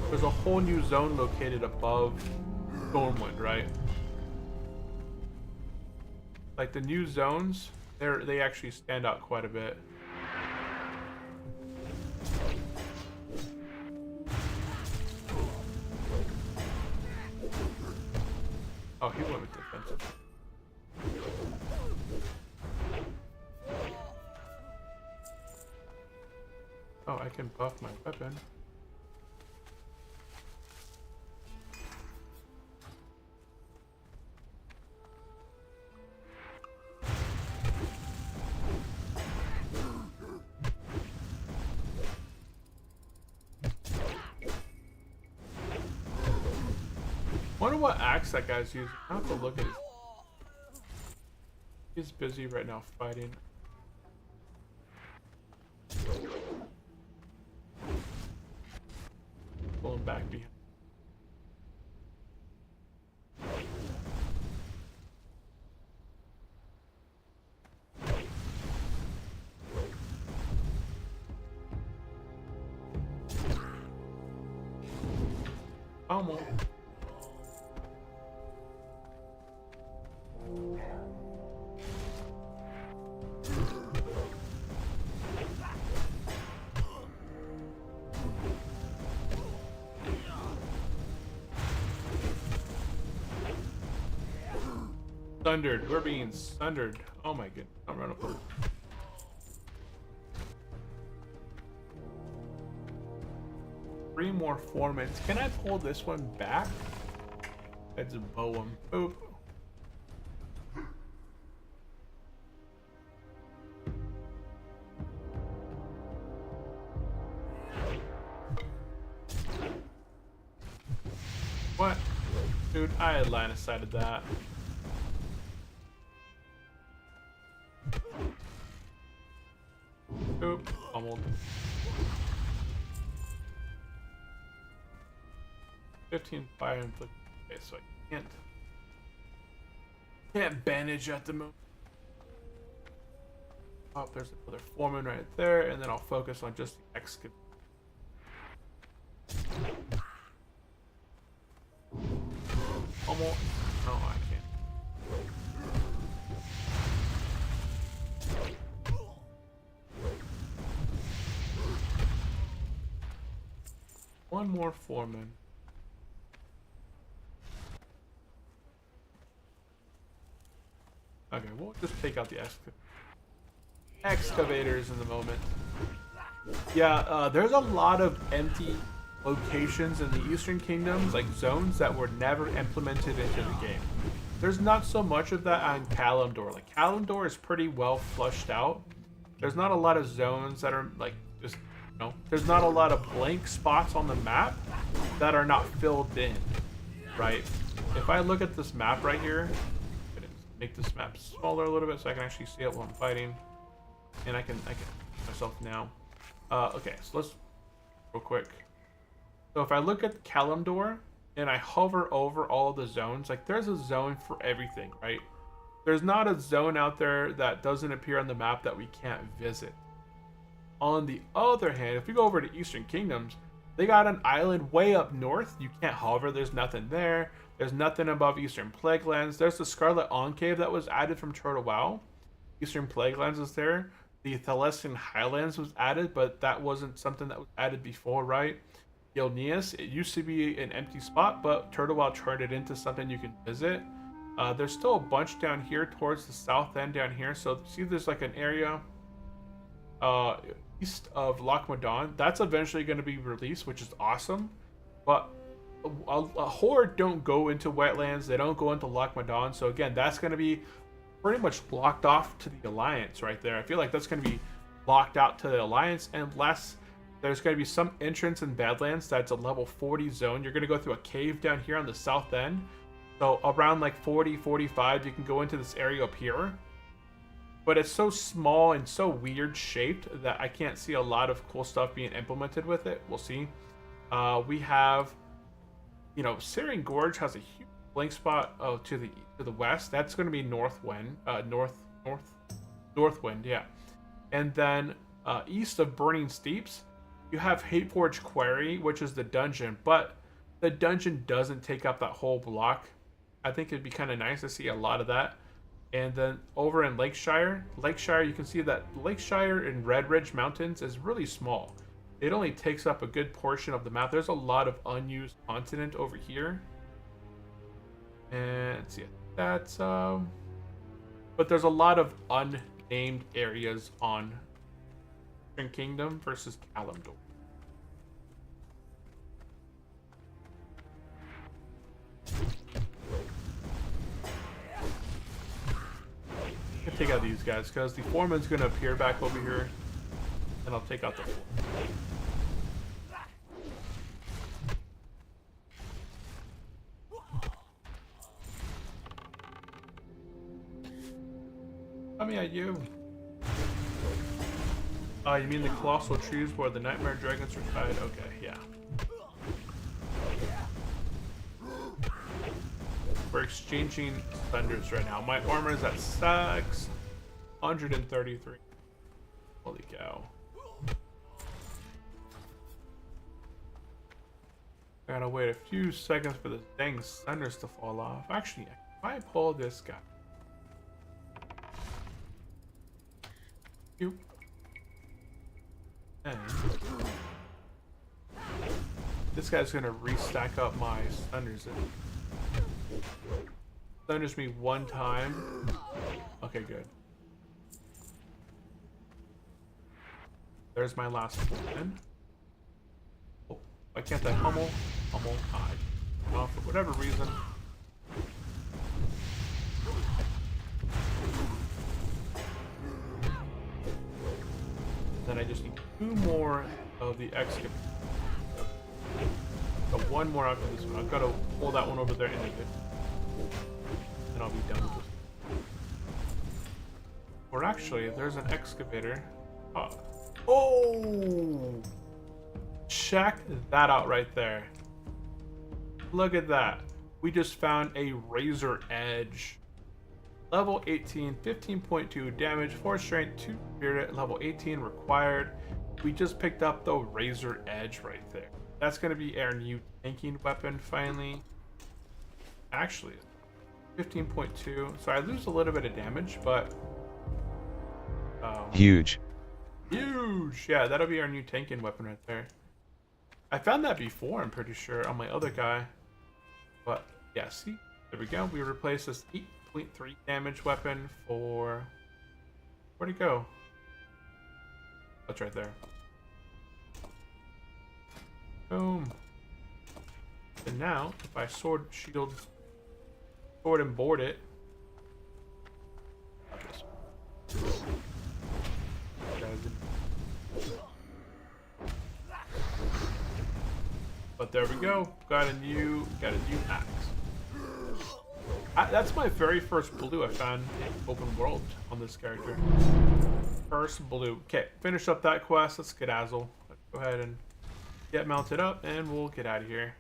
there's a whole new zone located above Stormwind, right? Like the new zones, they actually stand out quite a bit. Oh, he went with defensive. Oh, I can buff my weapon. Wonder what axe that guy's using. I have to look at it. He's busy right now fighting. Pull him back behind. Almost. Sundered. We're being sundered. Oh my goodness. I'm running up. 3 more foremen. Can I pull this one back? Let's bow him. Boop. What? Dude, I had line of sight of that. Oop, pummeled. 15 fire inflict. Okay, so I can't bandage at the moment. Oh, there's another foreman right there, and then I'll focus on just the excavate. Almost. No, I can't. One more foreman. Okay, we'll just take out the excavators in the moment. Yeah, there's a lot of empty locations in the Eastern Kingdoms, like zones that were never implemented into the game. There's not so much of that on Kalimdor. Like Kalimdor is pretty well flushed out. There's not a lot of zones that are like just, you know, there's not a lot of blank spots on the map that are not filled in, right? If I look at this map right here, make this map smaller a little bit so I can actually see it while I'm fighting, and I can myself now. Okay, so let's real quick. So if I look at Kalimdor and I hover over all the zones, like there's a zone for everything, right? There's not a zone out there that doesn't appear on the map that we can't visit. On the other hand, if we go over to Eastern Kingdoms, they got an island way up north. You can't hover. There's nothing there. There's nothing above Eastern Plaguelands. There's the Scarlet Enclave that was added from Turtle WoW. Eastern Plaguelands is there. The Thalessian Highlands was added, but that wasn't something that was added before, right? Gilneas, it used to be an empty spot, but Turtle WoW turned it into something you can visit. There's still a bunch down here towards the south end down here. So see, there's like an area east of Loch Modan. That's eventually going to be released, which is awesome. But a horde don't go into wetlands. They don't go into Loch Madon. So again, that's going to be pretty much locked off to the Alliance right there. I feel like that's going to be locked out to the Alliance unless there's going to be some entrance in Badlands that's a level 40 zone. You're going to go through a cave down here on the south end. So around like 40, 45, you can go into this area up here. But it's so small and so weird shaped that I can't see a lot of cool stuff being implemented with it. We'll see. We have, you know, Syrian Gorge has a huge blink spot to the west. That's going to be Northwind, Northwind, yeah. And then east of Burning Steeps, you have Hateforge Quarry, which is the dungeon, but the dungeon doesn't take up that whole block. I think it'd be kind of nice to see a lot of that. And then over in Lakeshire, you can see that Lakeshire and Red Ridge Mountains is really small. It only takes up a good portion of the map. There's a lot of unused continent over here. And let's see, that's but there's a lot of unnamed areas on Eastern Kingdom versus Kalimdor. I'm gonna take out these guys because the foreman's gonna appear back over here, and I'll take out the foreman. Coming at you. You mean the colossal trees where the nightmare dragons reside? Okay, yeah. We're exchanging thunders right now. My armor is at 633. Holy cow. I gotta wait a few seconds for the dang thunders to fall off. Actually, if I pull this guy. And this guy's gonna restack up my thunders. Thunders me one time. Okay, good. There's my last one. Oh, why can't I hummel? Hummel, hide. Well, for whatever reason. Then I just need 2 more of the excavator. So 1 more after this one. I've got to pull that one over there and leave it. And I'll be done with this. Or actually, there's an excavator. Oh! Check that out right there. Look at that. We just found a Razor Edge. Level 18, 15.2 damage, 4 strength, 2 spirit, level 18 required. We just picked up the Razor Edge right there. That's going to be our new tanking weapon finally. Actually, 15.2. So I lose a little bit of damage, but... Huge. Huge! Yeah, that'll be our new tanking weapon right there. I found that before, I'm pretty sure, on my other guy. But, yeah, see? There we go. We replaced this 8.3 damage weapon for... Where'd it go? That's right there. Boom. And now, if I sword and board it. But there we go. Got a new axe. That's my very first blue I found in open world on this character. First blue. Okay, finish up that quest. Let's skedazzle. Let's go ahead and get mounted up, and we'll get out of here.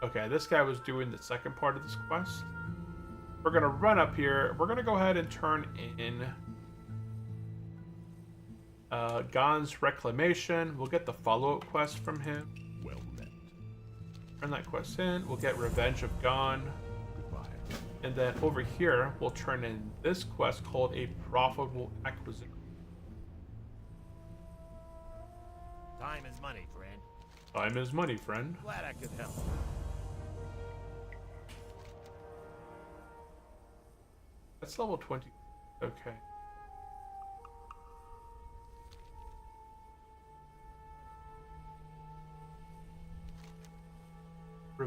Okay, this guy was doing the second part of this quest. We're gonna run up here. We're gonna go ahead and turn in Gon's Reclamation. We'll get the follow-up quest from him. Well met. Turn that quest in. We'll get Revenge of Gon. Goodbye. And then over here, we'll turn in this quest called A Profitable Acquisition. Time is money, friend. Time is money, friend. Glad I could help. That's level 20. Okay.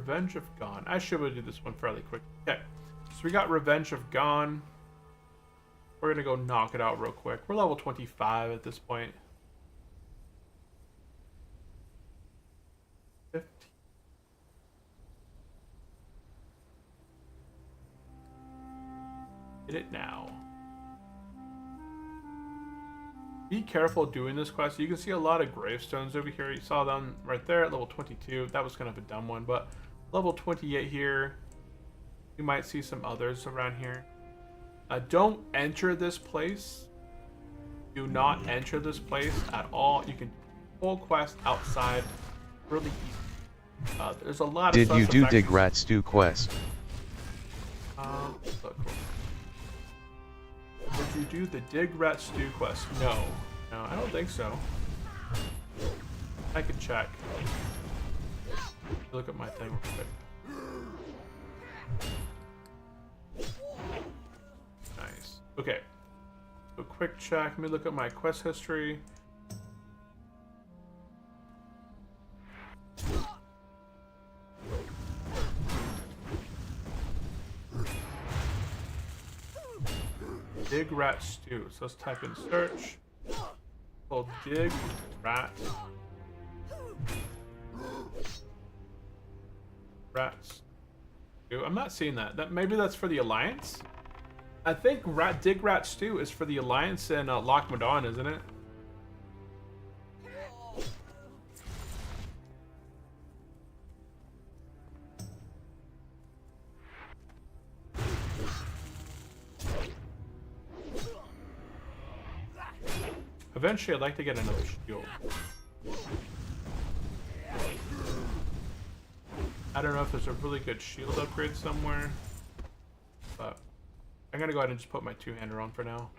Revenge of Gone. I should be able to do this one fairly quick. Okay, so we got Revenge of Gone. We're gonna go knock it out real quick. We're level 25 at this point. 15. Get it now. Be careful doing this quest. You can see a lot of gravestones over here. You saw them right there at level 22. That was kind of a dumb one, but level 28 here. You might see some others around here. Don't enter this place. Do not enter this place at all. You can full quest outside really easy. There's a lot of Did you do suspects. Dig Rat Stew quest? Look. Did you do the Dig Rat Stew quest? No, I don't think so. I could check. Look at my thing real quick. Nice. Okay. So quick check. Let me look at my quest history. Dig Rat Stew. So let's type in search. Called Dig Rat. Rats. I'm not seeing that. Maybe that's for the Alliance? I think Dig Rat Stew is for the Alliance in Loch Modan, isn't it? Eventually, I'd like to get another shield. I don't know if there's a really good shield upgrade somewhere, but I'm gonna go ahead and just put my two-hander on for now.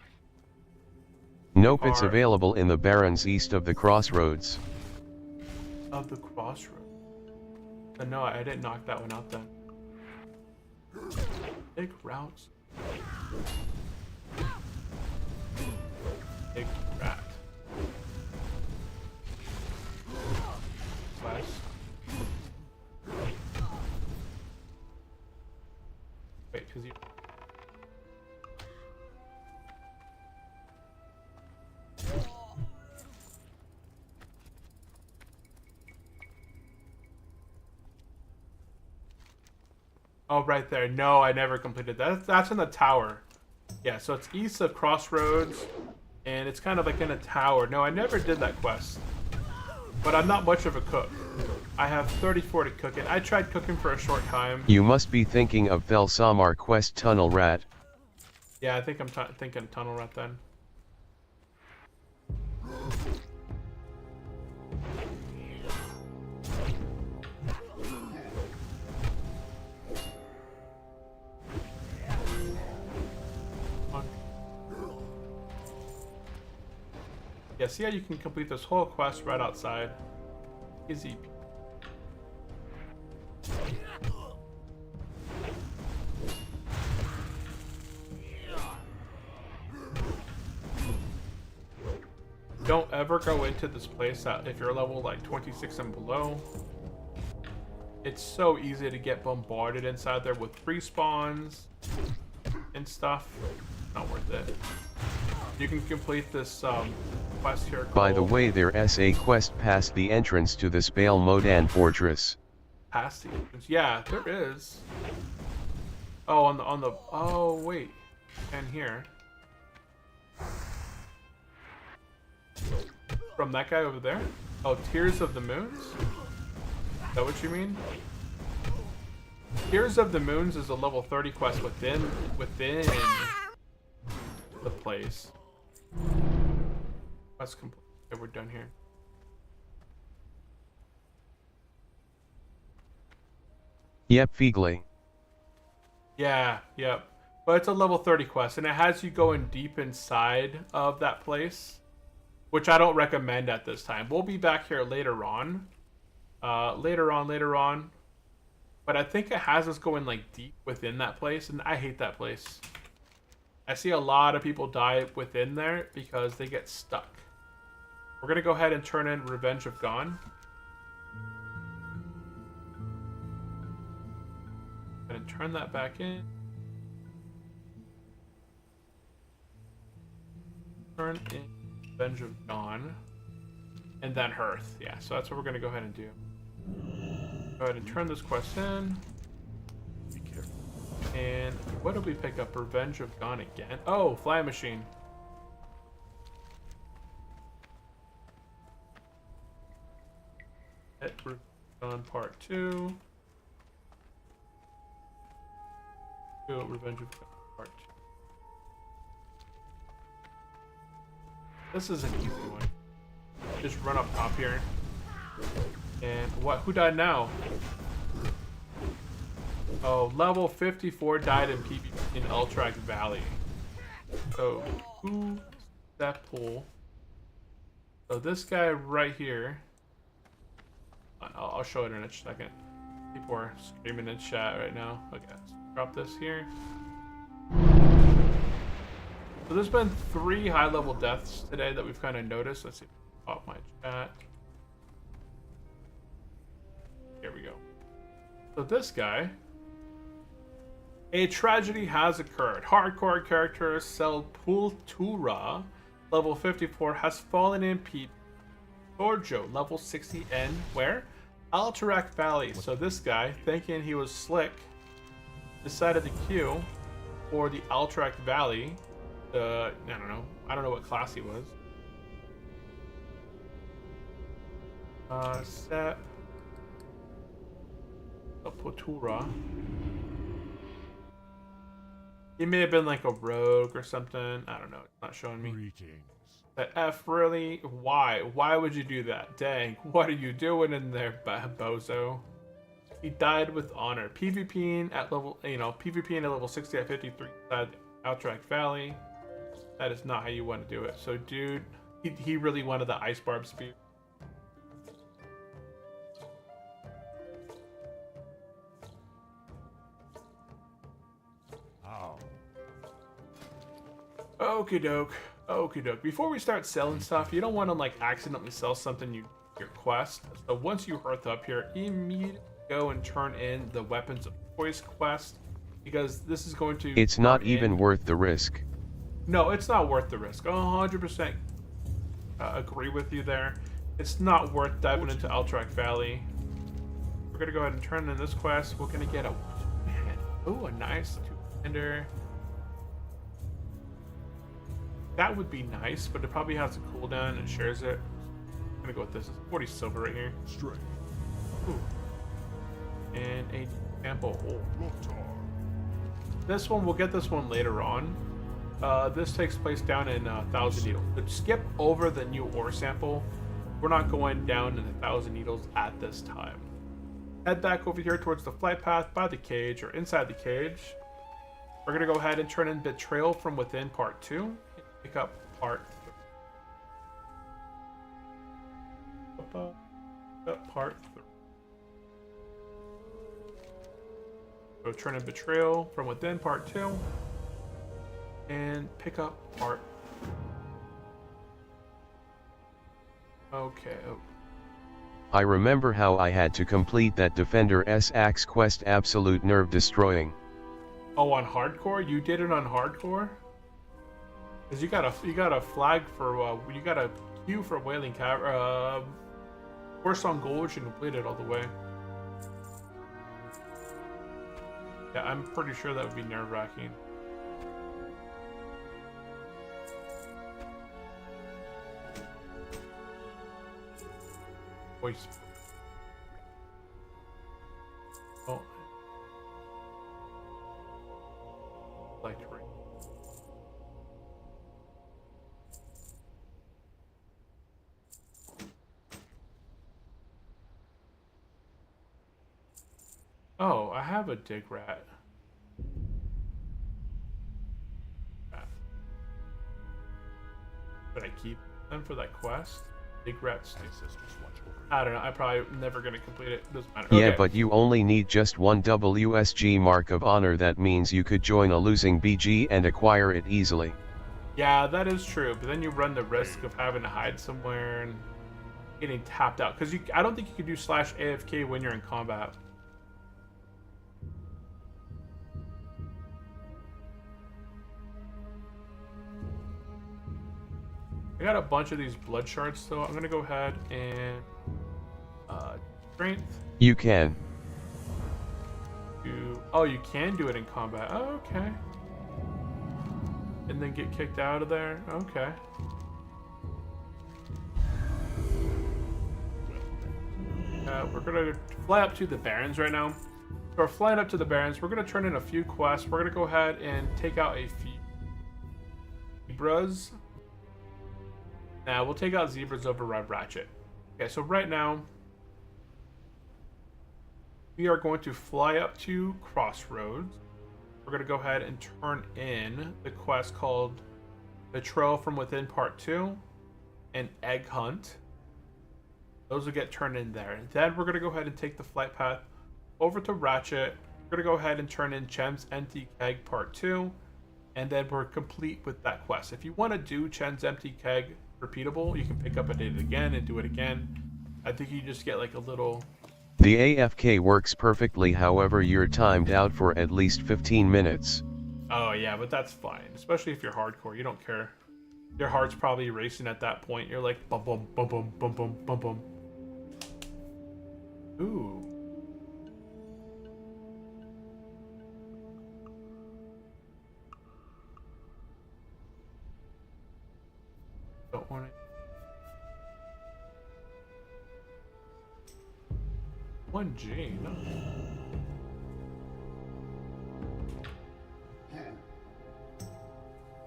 Nope, it's available in the Barrens east of the crossroads. Of the crossroads? No, I didn't knock that one out then. Big routes. Big rat. Quest. Wait, because you... Oh, right there. No, I never completed that. That's in the tower. Yeah, so it's east of Crossroads, and it's kind of like in a tower. No, I never did that quest. But I'm not much of a cook. I have 34 to cook it. I tried cooking for a short time. You must be thinking of Fel Samar quest Tunnel Rat. Yeah, I think I'm thinking Tunnel Rat then. Yeah, see how you can complete this whole quest right outside. Easy. Don't ever go into this place if you're level like 26 and below. It's so easy to get bombarded inside there with respawns and stuff. Not worth it. You can complete this quest here. By the way, there's a quest past the entrance to the Spale Modan Fortress. Past the entrance? Yeah, there is. Oh, on the. Oh wait, and here. From that guy over there? Oh, Tears of the Moons? Is that what you mean? Tears of the Moons is a level 30 quest within the place. That's complete. Okay, we're done here. Yep, Feegley. Yeah, yep. But it's a level 30 quest, and it has you going deep inside of that place, which I don't recommend at this time. We'll be back here later on. Later on. But I think it has us going like deep within that place, and I hate that place. I see a lot of people die within there because they get stuck. We're going to go ahead and turn in Revenge of Gone. and turn that back in. Turn in Revenge of Dawn. And then Hearth. Yeah, so that's what we're going to go ahead and do. Go ahead and turn this quest in. Be careful. And what did we pick up? Revenge of Dawn again. Oh, Fly Machine. Revenge of Dawn Part 2. Revenge of Dawn Part 2. This is an easy one. Just run up top here. And what? Who died now? Oh, level 54 died in PvP in Ultrac Valley. So, who that pool? So this guy right here. I'll show it in a second. People are screaming in chat right now. Okay, let's drop this here. So there's been 3 high-level deaths today that we've kind of noticed. Let's see. Pop my chat. Here we go. So this guy. A tragedy has occurred. Hardcore character Sepultura, level 54, has fallen in PvP. Giorgio, level 60 in where? Alterac Valley. So this guy, thinking he was slick, decided to queue for the Alterac Valley. I don't know what class he was. Sepultura. He may have been like a rogue or something. I don't know. It's not showing me. Greetings. That F really? Why? Why would you do that? Dang. What are you doing in there, bozo? He died with honor. PvPing at level, PvPing at level 60 at 53 inside Alterac Valley. That is not how you want to do it. So, dude, he really wanted the ice barb speed. How? Okie doke. Okie doke. Before we start selling stuff, you don't want to like accidentally sell something your quest. So once you hearth up here, immediately go and turn in the Weapons of Choice quest, because this is going to. It's not even worth the risk. No, it's not worth the risk. 100% agree with you there. It's not worth diving into Alterac Valley. We're gonna go ahead and turn in this quest. We're gonna get a a nice two-hander. That would be nice, but it probably has a cooldown and shares it. I'm gonna go with this. It's 40 silver right here. Strength. Ooh. And a ample hole. Lotar. This one, we'll get this one later on. This takes place down in 1,000 Needles. But skip over the new ore sample. We're not going down in 1,000 Needles at this time. Head back over here towards the flight path by the cage, or inside the cage. We're going to go ahead and turn in Betrayal from Within Part 2. Pick up Part 3. Part 3. Go turn in Betrayal from Within Part 2. And pick up Part. Okay. Oh. I remember how I had to complete that Defender-S Axe quest, absolute nerve destroying. Oh, on hardcore? You did it on hardcore? Cause you got a flag for you got a queue for Wailing Cavern. Course on gold, you completed all the way. Yeah, I'm pretty sure that would be nerve-wracking. Voice. Oh. Like to read. Oh, I have a dig rat. Should I keep them for that quest? Dig rats. I don't know. I'm probably never gonna complete it. Doesn't matter. Yeah, Okay. but you only need just one WSG mark of honor. That means you could join a losing BG and acquire it easily. Yeah, that is true. But then you run the risk of having to hide somewhere and getting tapped out. Because I don't think you can do /AFK when you're in combat. got a bunch of these blood shards, so I'm gonna go ahead and strength. You can. Oh, you can do it in combat. Oh, okay. And then get kicked out of there. Okay. We're gonna fly up to the Barrens right now. So we're flying up to the Barrens. We're gonna turn in a few quests. We're gonna go ahead and take out a few zebras. Now we'll take out zebras over Red Ratchet. Okay, so right now we are going to fly up to Crossroads. We're going to go ahead and turn in the quest called Betrayal from Within Part 2 and Egg Hunt. Those will get turned in there. Then we're going to go ahead and take the flight path over to Ratchet. We're going to go ahead and turn in Chen's Empty Keg Part 2. And then we're complete with that quest. If you want to do Chen's Empty Keg repeatable, you can pick up and did it again and do it again. I think you just get like a little... The AFK works perfectly, however you're timed out for at least 15 minutes. Oh yeah, but that's fine. Especially if you're hardcore, you don't care. Your heart's probably racing at that point. You're like bum bum bum bum bum bum bum bum. Ooh. Don't want it. 1G, no.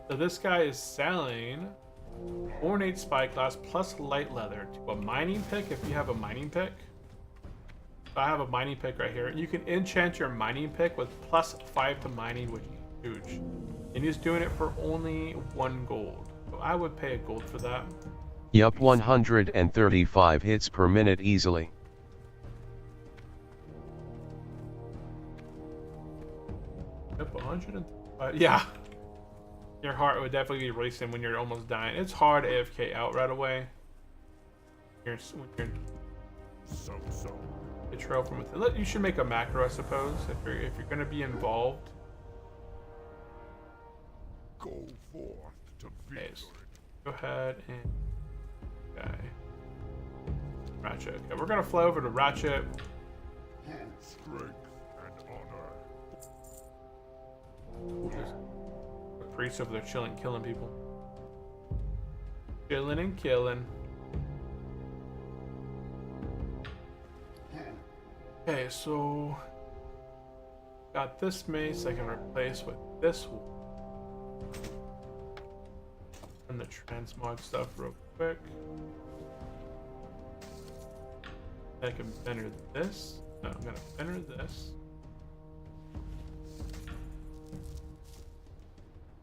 So this guy is selling ornate spyglass plus light leather to a mining pick if you have a mining pick. I have a mining pick right here. You can enchant your mining pick with +5 to mining, which is huge. And he's doing it for only 1 gold. So I would pay a gold for that. Yup, 135 hits per minute easily. Yep, 105. Yeah. Your heart would definitely be racing when you're almost dying. It's hard AFK out right away. When you're So. the trail from within. You should make a macro, I suppose, if you're gonna be involved. Go forth to Okay, victory. so go ahead and Ratchet. Okay, we're gonna fly over to Ratchet. Strength and honor. There's a priest over there chilling, killing people. Chilling and killing. Okay, so got this mace I can replace with this one. And the transmog stuff real quick. I can enter this. No, I'm gonna enter this.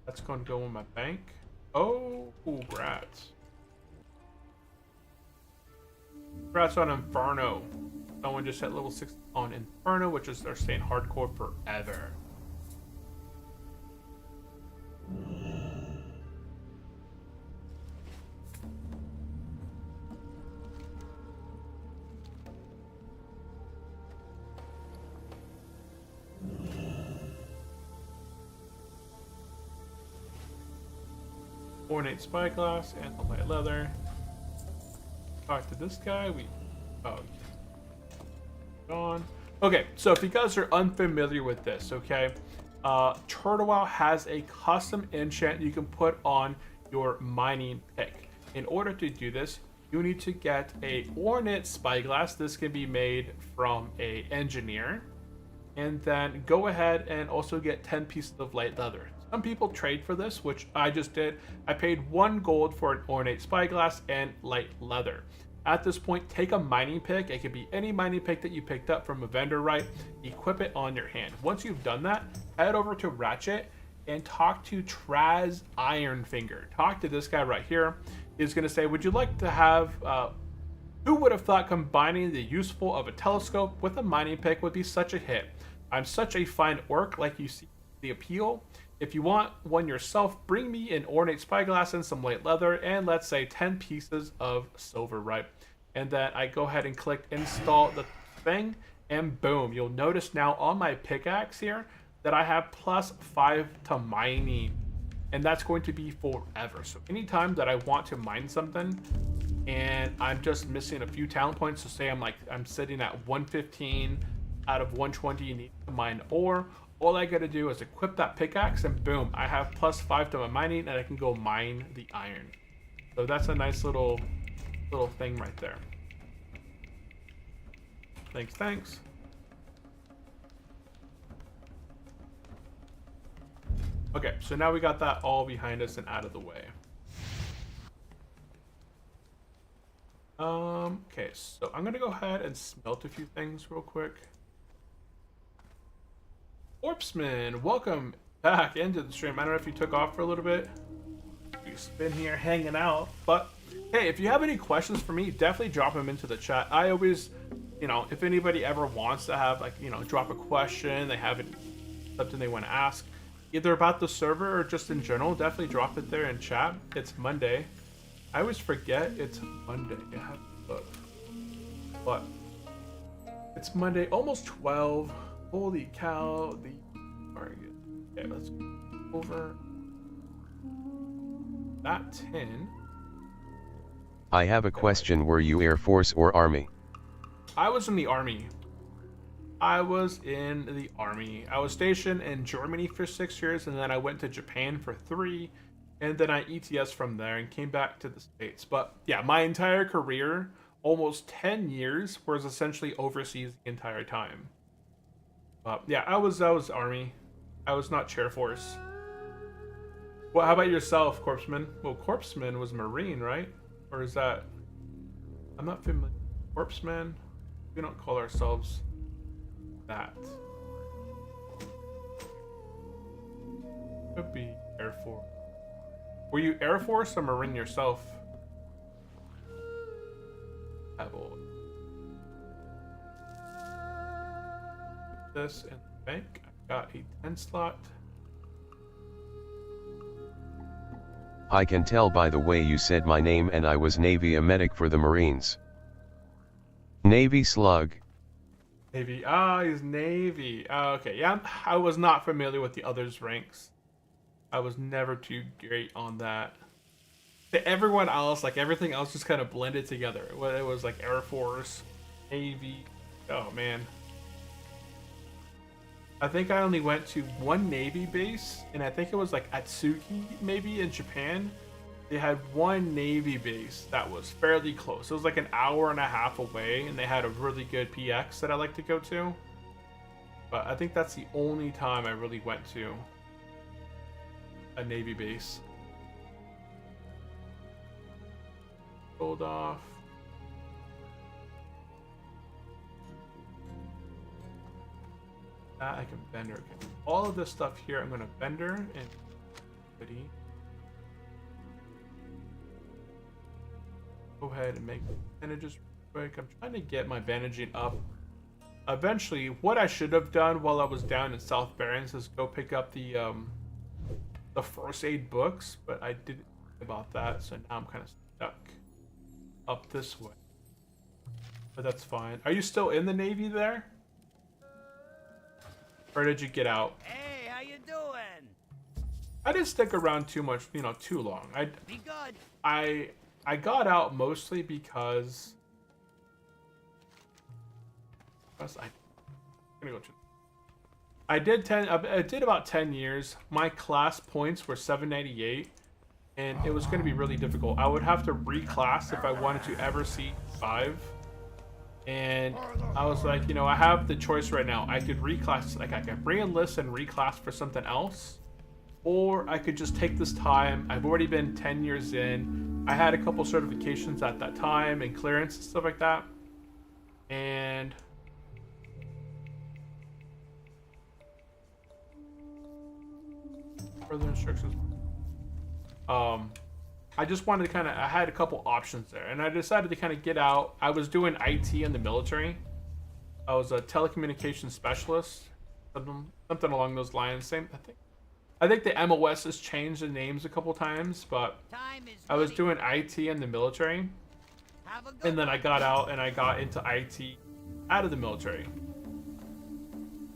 That's going to go in my bank. Oh, grats. Grats on Inferno. Someone just hit level 6 on Inferno, which is they're staying hardcore forever. Ornate spyglass and the light leather. Talk to this guy. Gone. Okay, so if you guys are unfamiliar with this, okay, Turtlewow has a custom enchant you can put on your mining pick. In order to do this, you need to get a ornate spyglass. This can be made from a engineer, and then go ahead and also get 10 pieces of light leather. Some people trade for this, which I just did. I paid 1 gold for an ornate spyglass and light leather. At this point, take a mining pick. It could be any mining pick that you picked up from a vendor, right? Equip it on your hand. Once you've done that, head over to Ratchet and talk to Traz Ironfinger. Talk to this guy right here. He's going to say, would you like to have... who would have thought combining the useful of a telescope with a mining pick would be such a hit? I'm such a fine orc, like you see the appeal. If you want one yourself, bring me an ornate spyglass and some light leather, and let's say 10 pieces of silver, right? And then I go ahead and click install the thing, and boom, you'll notice now on my pickaxe here that I have +5 to mining. and that's going to be forever. So anytime that I want to mine something and I'm just missing a few talent points, so say I'm sitting at 115 out of 120 and need to mine ore, all I gotta do is equip that pickaxe and boom, I have +5 to my mining and I can go mine the iron. So that's a nice little thing right there. Thanks. Okay, so now we got that all behind us and out of the way. Okay, so I'm gonna go ahead and smelt a few things real quick. Corpseman, welcome back into the stream. I don't know if you took off for a little bit. You've been here hanging out, but hey, if you have any questions for me, definitely drop them into the chat. I always, if anybody ever wants to have drop a question, they have something they want to ask, either about the server or just in general, definitely drop it there in chat. It's Monday. I always forget it's Monday. I have to look. But it's Monday, almost 12. Holy cow, the target. Okay, let's go over that 10. I have a question. Were you Air Force or Army? I was in the Army. I was stationed in Germany for 6 years, and then I went to Japan for 3, and then I ETS from there and came back to the States. But yeah, my entire career, almost 10 years, was essentially overseas the entire time. Yeah, I was Army. I was not Chair Force. Well, how about yourself, Corpseman? Well, Corpseman was Marine, right? Or is that... I'm not familiar. Corpseman? We don't call ourselves that. Could be Air Force. Were you Air Force or Marine yourself? This in the bank. I've got a 10 slot. I can tell by the way you said my name, and I was Navy, a medic for the Marines. Navy slug. Navy. He's Navy. Okay, yeah, I was not familiar with the others' ranks. I was never too great on that. Everyone else, everything else just kind of blended together. It was like Air Force, Navy. Oh, man. I think I only went to one Navy base, and I think it was Atsugi, maybe, in Japan. They had one Navy base that was fairly close. It was an hour and a half away, and they had a really good PX that I like to go to. But I think that's the only time I really went to a Navy base. Hold off. That I can vendor. Okay. All of this stuff here, I'm going to vendor and hoodie. Go ahead and make bandages real quick. I'm trying to get my bandaging up. Eventually, what I should have done while I was down in South Barrens is go pick up the first aid books, but I didn't think about that, so now I'm kind of stuck up this way. But that's fine. Are you still in the Navy there? Or did you get out? Hey, how you doing? I didn't stick around too much, too long. Be good. I got out mostly because I did about 10 years. My class points were 798, and it was going to be really difficult. I would have to reclass if I wanted to ever see 5. And I was like, I have the choice right now. I could reclass, I could re-enlist and reclass for something else, or I could just take this time. I've already been 10 years in. I had a couple certifications at that time and clearance and stuff like that. And further instructions. I just wanted to I had a couple options there, and I decided to kind of get out. I was doing IT in the military. I was a telecommunications specialist, something along those lines. I think the MOS has changed the names a couple times, but I was doing IT in the military, and then I got out and I got into IT out of the military.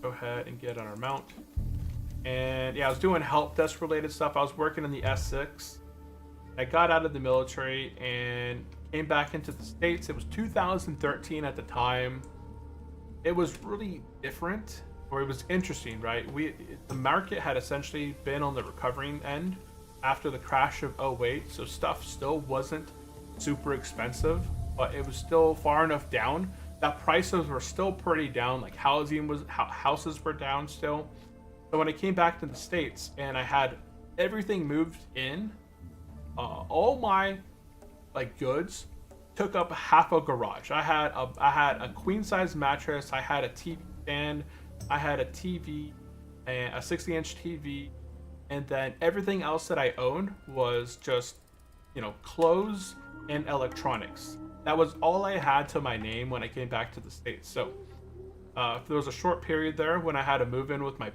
Go ahead and get on our mount. And yeah, I was doing help desk related stuff. I was working in the S6. I got out of the military and came back into the States. It was 2013 at the time. It was really different, or it was interesting, right? The market had essentially been on the recovering end after the crash of '08, so stuff still wasn't super expensive, but it was still far enough down that prices were still pretty down. Like houses were down still. So when I came back to the States and I had everything moved in, all my like goods took up half a garage. I had a queen size mattress. I had a TV stand. I had a TV, and a 60-inch TV, and then everything else that I owned was just, clothes and electronics. That was all I had to my name when I came back to the States. So there was a short period there when I had to move in with my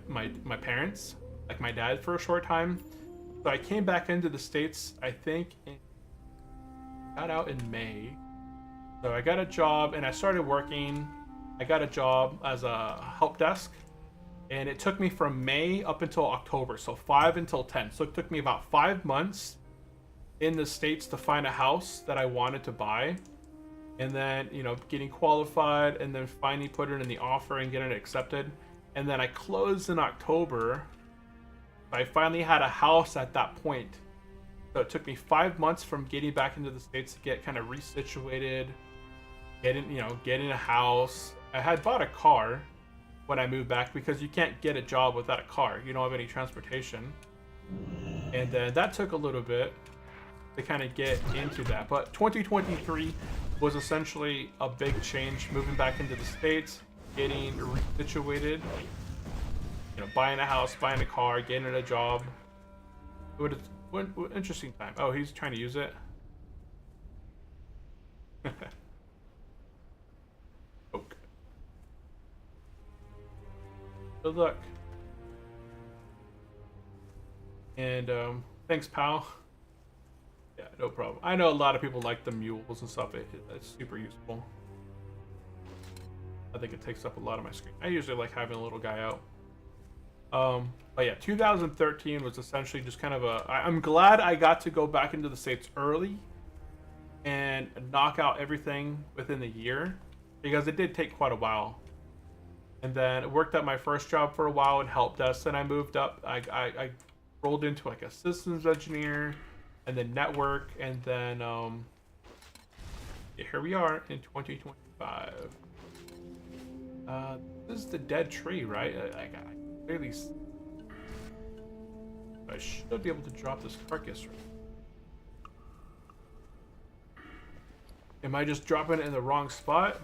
parents, like my dad, for a short time. So I came back into the States, I think, got out in May. So I got a job and I started working. I got a job as a help desk, and it took me from May up until October, so 5 until 10. So it took me about 5 months in the States to find a house that I wanted to buy, and then getting qualified, and then finally put it in the offer and getting it accepted. And then I closed in October. I finally had a house at that point. So it took me 5 months from getting back into the States to get kind of resituated, getting a house. I had bought a car when I moved back because you can't get a job without a car. You don't have any transportation. And then that took a little bit to kind of get into that. But 2023 was essentially a big change, moving back into the States, getting resituated, buying a house, buying a car, getting a job. What interesting time. Oh, he's trying to use it. Okay. Good luck. And thanks, pal. Yeah, no problem. I know a lot of people like the mules and stuff. It's super useful. I think it takes up a lot of my screen. I usually like having a little guy out. But yeah, 2013 was essentially just kind of I'm glad I got to go back into the States early and knock out everything within the year, because it did take quite a while. And then I worked at my first job for a while in help desk. Then I moved up. I rolled into like a systems engineer, and then network, and then here we are in 2025. This is the dead tree, right? I clearly, I should be able to drop this carcass. Am I just dropping it in the wrong spot?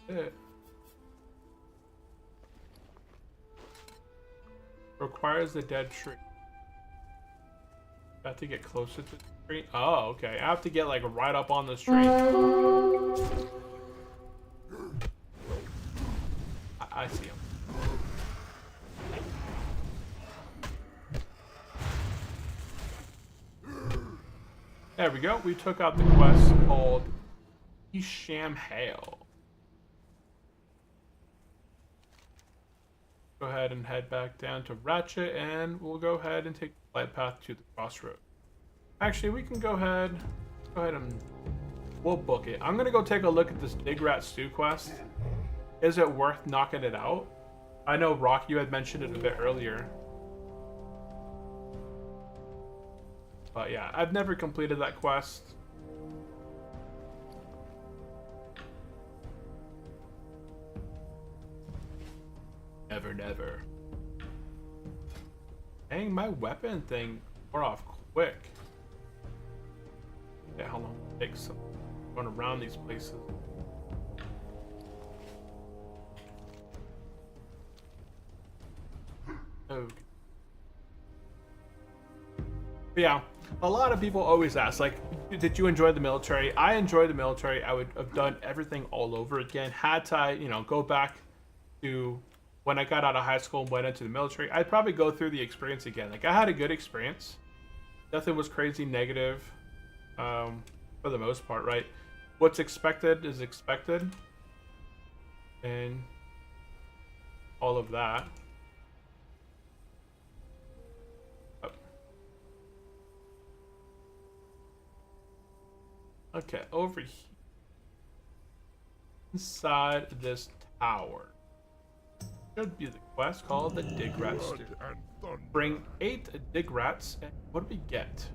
It requires the dead tree. I have to get closer to the tree. Oh, okay. I have to get like right up on this tree. I see him. There we go. We took out the quest called Ashenvale. Go ahead and head back down to Ratchet, and we'll go ahead and take the flight path to the crossroad. Actually, we can go ahead and we'll book it. I'm gonna go take a look at this Dig Rat Stew quest. Is it worth knocking it out? I know, Rock, you had mentioned it a bit earlier. But yeah, I've never completed that quest. Never, never. Dang, my weapon thing wore off quick. Yeah, how long it takes to run around these places. Okay. But yeah, a lot of people always ask, like, did you enjoy the military? I enjoyed the military. I would have done everything all over again. Had to, go back to when I got out of high school and went into the military, I'd probably go through the experience again. Like, I had a good experience. Nothing was crazy negative, for the most part, right? what's expected is expected. And all of that. Oh. Okay, over here. Inside this tower. Should be the quest called the Dig Rat Stew. Blood and thunder. Bring 8 Dig Rats, and what do we get?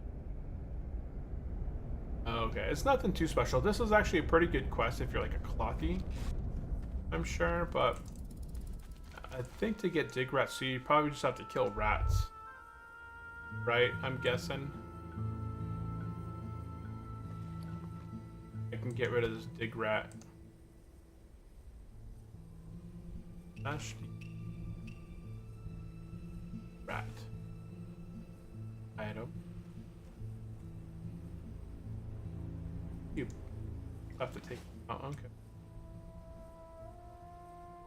Okay, it's nothing too special. This is actually a pretty good quest if you're like a clocky, I'm sure, but I think to get Dig Rat Stew, you probably just have to kill rats. Right? I'm guessing. I can get rid of this Dig Rat. Actually, rat item. You have to take. Oh, okay.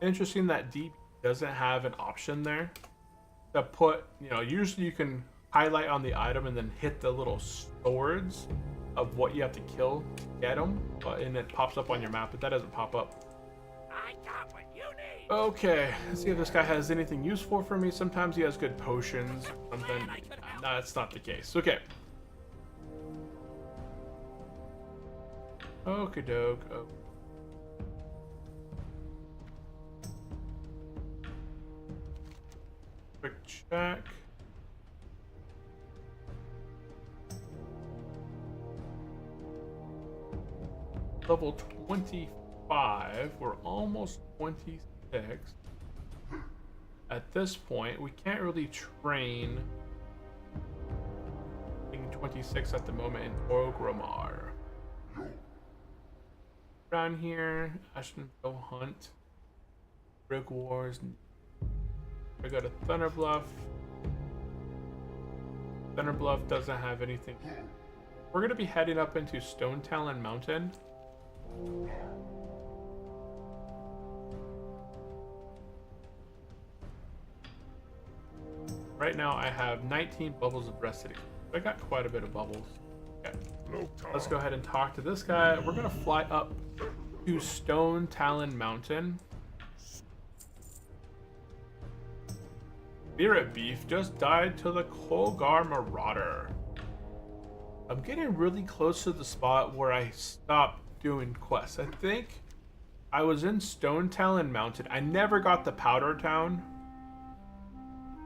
Interesting that DB doesn't have an option there to put. You know, usually you can highlight on the item and then hit the little swords of what you have to kill to get them, and it pops up on your map, but that doesn't pop up. I got what you need. Okay, let's see if this guy has anything useful for me. Sometimes he has good potions. Something. No, that's not the case. Okay. Okie doke. Oh. Quick check. Level 25. We're almost 26. At this point, we can't really train being 26 at the moment in Orgrimmar. Down here, Ashenvale Hunt, Brick Wars. I got a Thunder Bluff. Thunder Bluff doesn't have anything. We're gonna be heading up into Stone Talon Mountain. Right now, I have 19 bubbles of Rested. I got quite a bit of bubbles. Okay. Let's go ahead and talk to this guy. We're gonna fly up to Stone Talon Mountain. Spirit Beef just died to the Kolgar Marauder. I'm getting really close to the spot where I stopped doing quests. I think I was in Stone Talon Mountain. I never got the Powder Town.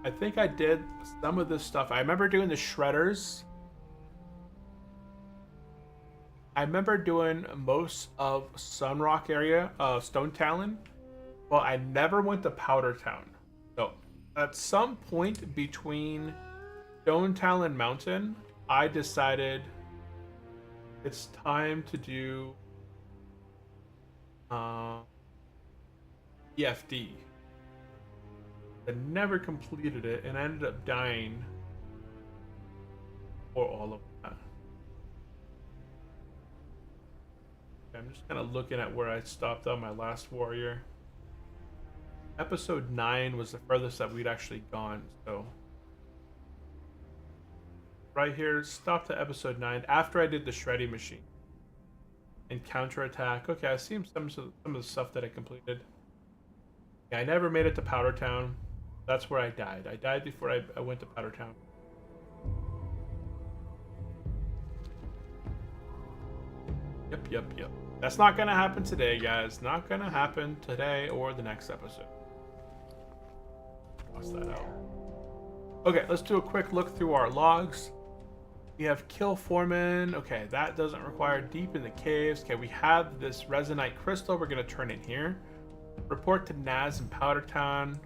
I think I did some of this stuff. I remember doing the Shredders. I remember doing most of Sunrock area, Stone Talon. Well, I never went to Powder Town. So, at some point between Stone Talon Mountain, I decided it's time to do EFD. I never completed it, and I ended up dying for all of that. I'm just kind of looking at where I stopped on my last warrior. Episode 9 was the furthest that we'd actually gone, so right here, stopped at episode 9 after I did the shredding machine and counterattack. Okay, I see some of the stuff that I completed. Yeah, I never made it to Powder Town. That's where I died. I died before I went to Powder Town. Yep. That's not gonna happen today, guys. Not gonna happen today or the next episode. Cross that out. Okay, let's do a quick look through our logs. We have Kill Foreman. Okay, that doesn't require Deep in the Caves. Okay, we have this Resonite Crystal. We're gonna turn in here. Report to Naz in Powder Town.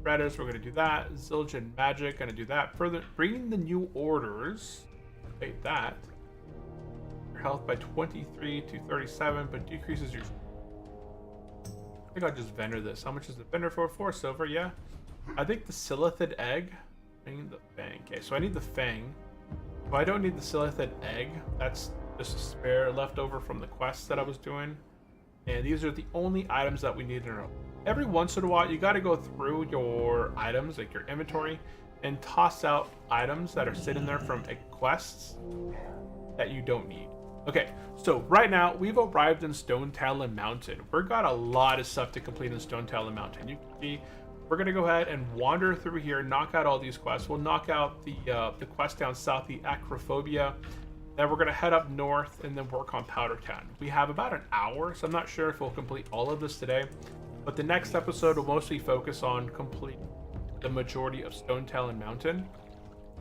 Redders, we're gonna do that. Zildjian Magic, gonna do that. Further, bringing the new orders. Wait, that. Your health by 23 to 37, but decreases your. I think I'll just vendor this. How much is the vendor for? 4 silver, yeah. I think the Silithid Egg. Bringing the Fang. Okay, so I need the Fang. If I don't need the Silithid Egg, that's just a spare left over from the quests that I was doing. And these are the only items that we need in our. Every once in a while, you got to go through your items, like your inventory, and toss out items that are sitting there from quests that you don't need. Okay, so right now we've arrived in Stone Talon Mountain. We've got a lot of stuff to complete in Stone Talon Mountain. You can see we're gonna go ahead and wander through here, knock out all these quests. We'll knock out the quest down south, the Acrophobia. Then we're gonna head up north and then work on Powder Town. We have about an hour, so I'm not sure if we'll complete all of this today. But the next episode will mostly focus on completing the majority of Stone Talon Mountain.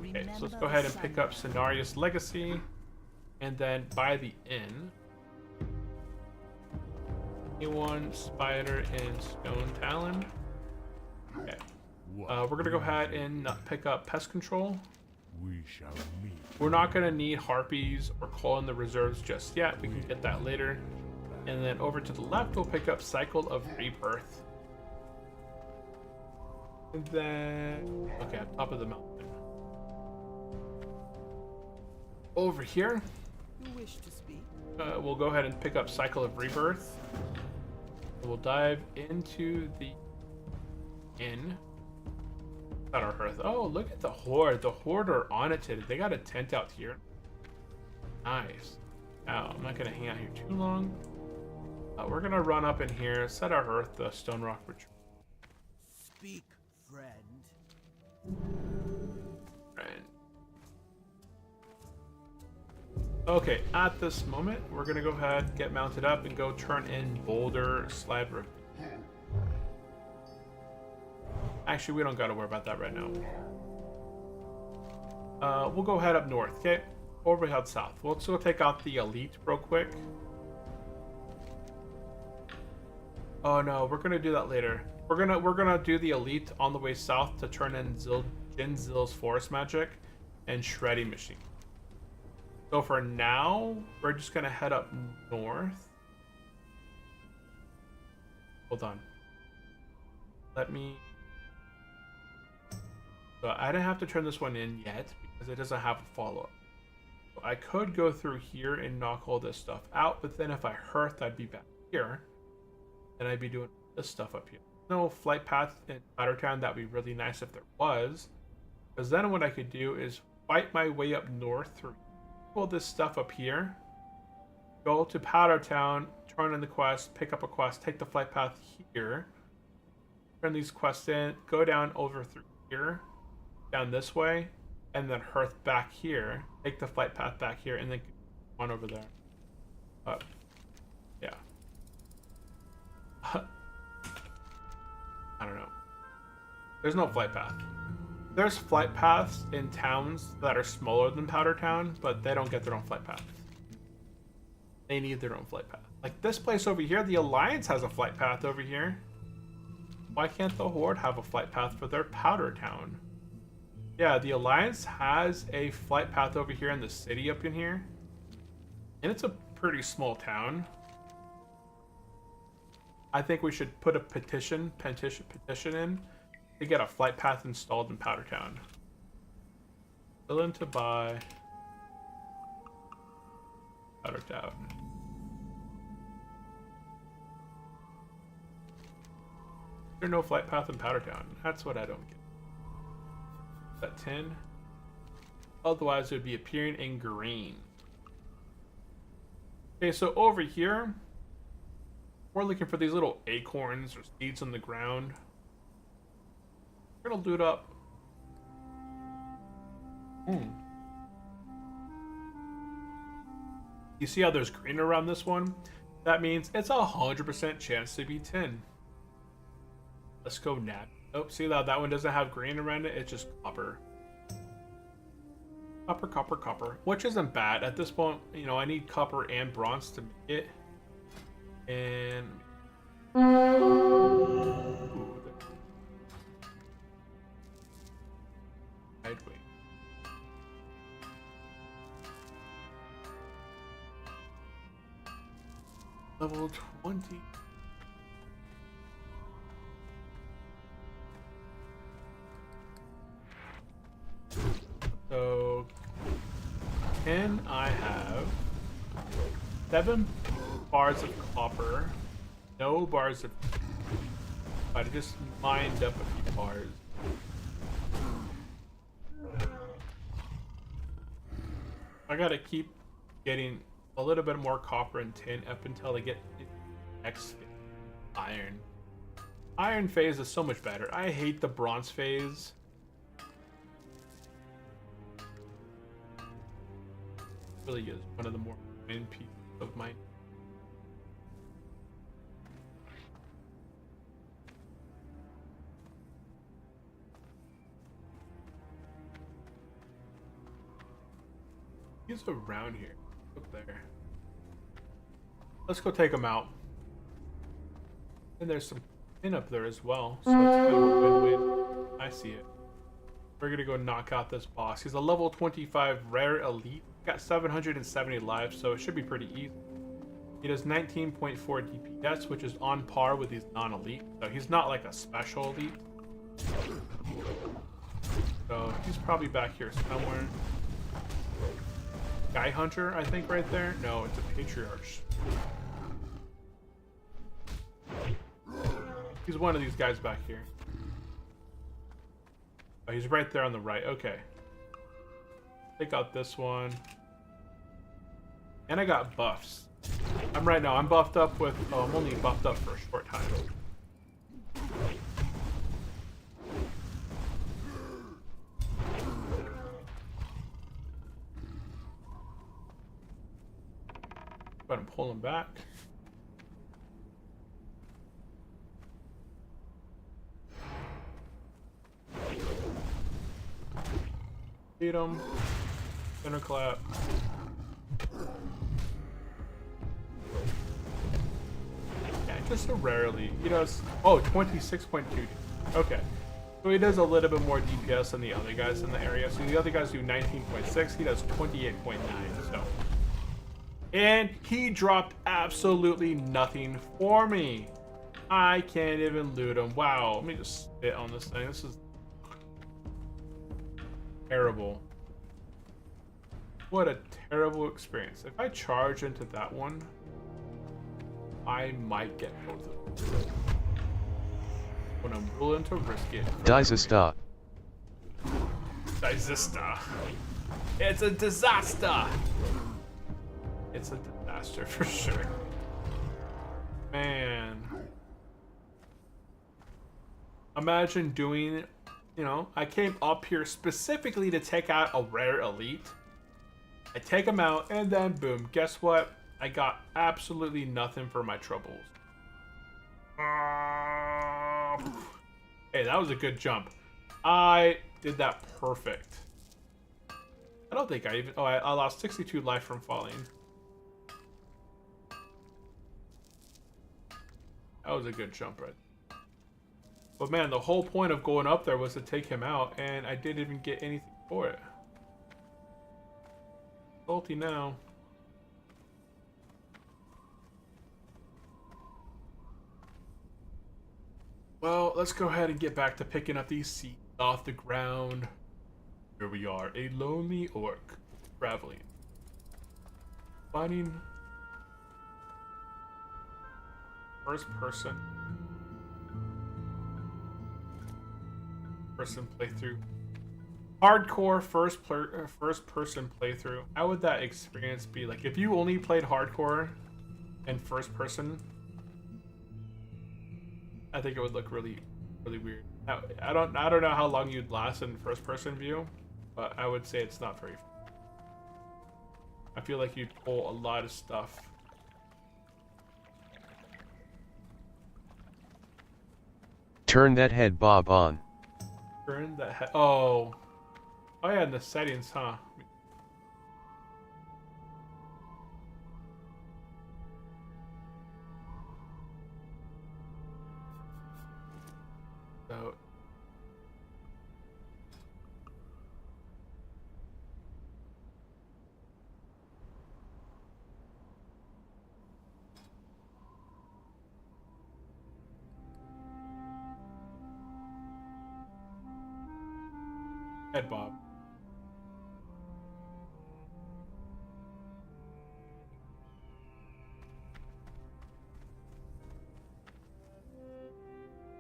Okay, so let's go ahead and pick up Cenarius Legacy. And then by the inn, A1 Spider in Stone Talon. Okay. We're gonna go ahead and pick up Pest Control. We shall meet. We're not gonna need Harpies or call in the reserves just yet. We can get that later. And then over to the left, we'll pick up Cycle of Rebirth. And then, okay, on top of the mountain. Over here, You wish to speak? we'll go ahead and pick up Cycle of Rebirth. We'll dive into the inn. At our hearth. Oh, look at the Horde. The Horde are on it today. They got a tent out here. Nice. Now, I'm not going to hang out here too long. We're going to run up in here, set our hearth, the Stone Rock Retreat. Speak, friend. Okay, at this moment, we're going to go ahead, get mounted up, and go turn in Boulder Slab Review. Actually, we don't got to worry about that right now. We'll go head up north, okay? Or we head south. We'll still take out the Elite real quick. Oh no, we're gonna do that later. We're gonna do the Elite on the way south to turn in Jinzil's Forest Magic and Shredding Machine. So for now, we're just gonna head up north. Hold on. Let me... So I didn't have to turn this one in yet because it doesn't have a follow-up. So I could go through here and knock all this stuff out, but then if I hearth, I'd be back here. And I'd be doing this stuff up here. No flight path in Powder Town. That'd be really nice if there was. Because then what I could do is fight my way up north through all this stuff up here. Go to Powder Town, turn in the quest, pick up a quest, take the flight path here. Turn these quests in, go down over through here, down this way, and then hearth back here. Take the flight path back here, and then on over there. Yeah. I don't know. There's no flight path. There's flight paths in towns that are smaller than Powder Town, but they don't get their own flight path. They need their own flight path. Like this place over here, the Alliance has a flight path over here. Why can't the Horde have a flight path for their Powder Town? Yeah, the Alliance has a flight path over here in the city up in here. And it's a pretty small town. I think we should put a petition in to get a flight path installed in Powder Town. Willing to buy Powder Town. There's no flight path in Powder Town. That's what I don't get. Is that 10? Otherwise, it would be appearing in green. Okay, so over here, we're looking for these little acorns or seeds on the ground. We're gonna loot up. You see how there's green around this one? That means it's 100% chance to be 10. Let's go nat. Oh, see that one doesn't have green around it. It's just copper. Copper, copper, copper. Which isn't bad. At this point, you know, I need copper and bronze to make it. And... Ooh. I'd wait. Level 20. So, can I have 7 bars of copper, no bars of... I just mined up a few bars. I gotta keep getting a little bit more copper and tin up until they get next iron. Iron phase is so much better. I hate the bronze phase. Really is one of the more main pieces of mine. He's around here. Up there. Let's go take him out. And there's some tin up there as well. So it's kind of a win-win. I see it. We're gonna go knock out this boss. He's a level 25 rare elite. Got 770 lives, so it should be pretty easy. He does 19.4 DPS, which is on par with these non-elite. So he's not like a special elite. So he's probably back here somewhere. Guy Hunter, I think, right there. No, it's a Patriarch. He's one of these guys back here. Oh, he's right there on the right. Okay. Take out this one. And I got buffs. I'm buffed up with... Oh, I'm only buffed up for a short time. But I'm pulling back. Beat him. Center clap. Yeah, just a rarely. He does. Oh, 26.2. Okay. So he does a little bit more DPS than the other guys in the area. So the other guys do 19.6. He does 28.9. So. And he dropped absolutely nothing for me. I can't even loot him. Wow. Let me just spit on this thing. This is terrible. What a terrible experience. If I charge into that one, I might get both of them. When I'm willing to risk it. Disaster. Disaster. It's a disaster. It's a disaster for sure. Man. Imagine doing, you know, I came up here specifically to take out a rare elite. I take him out and then boom, guess what? I got absolutely nothing for my troubles. Hey, that was a good jump. I did that perfect. I don't think I even... Oh, I lost 62 life from falling. That was a good jump, right? But man, the whole point of going up there was to take him out, and I didn't even get anything for it. Salty now. Well, let's go ahead and get back to picking up these seeds off the ground. Here we are, a lonely orc traveling. Finding first person playthrough. Hardcore first person playthrough. How would that experience be like if you only played hardcore and first person? I think it would look really weird. Now, I don't know how long you'd last in first person view, but I would say it's not very fun. I feel like you'd pull a lot of stuff. Turn that head bob on. Turn that head. Oh yeah, in the settings, huh? So head bob.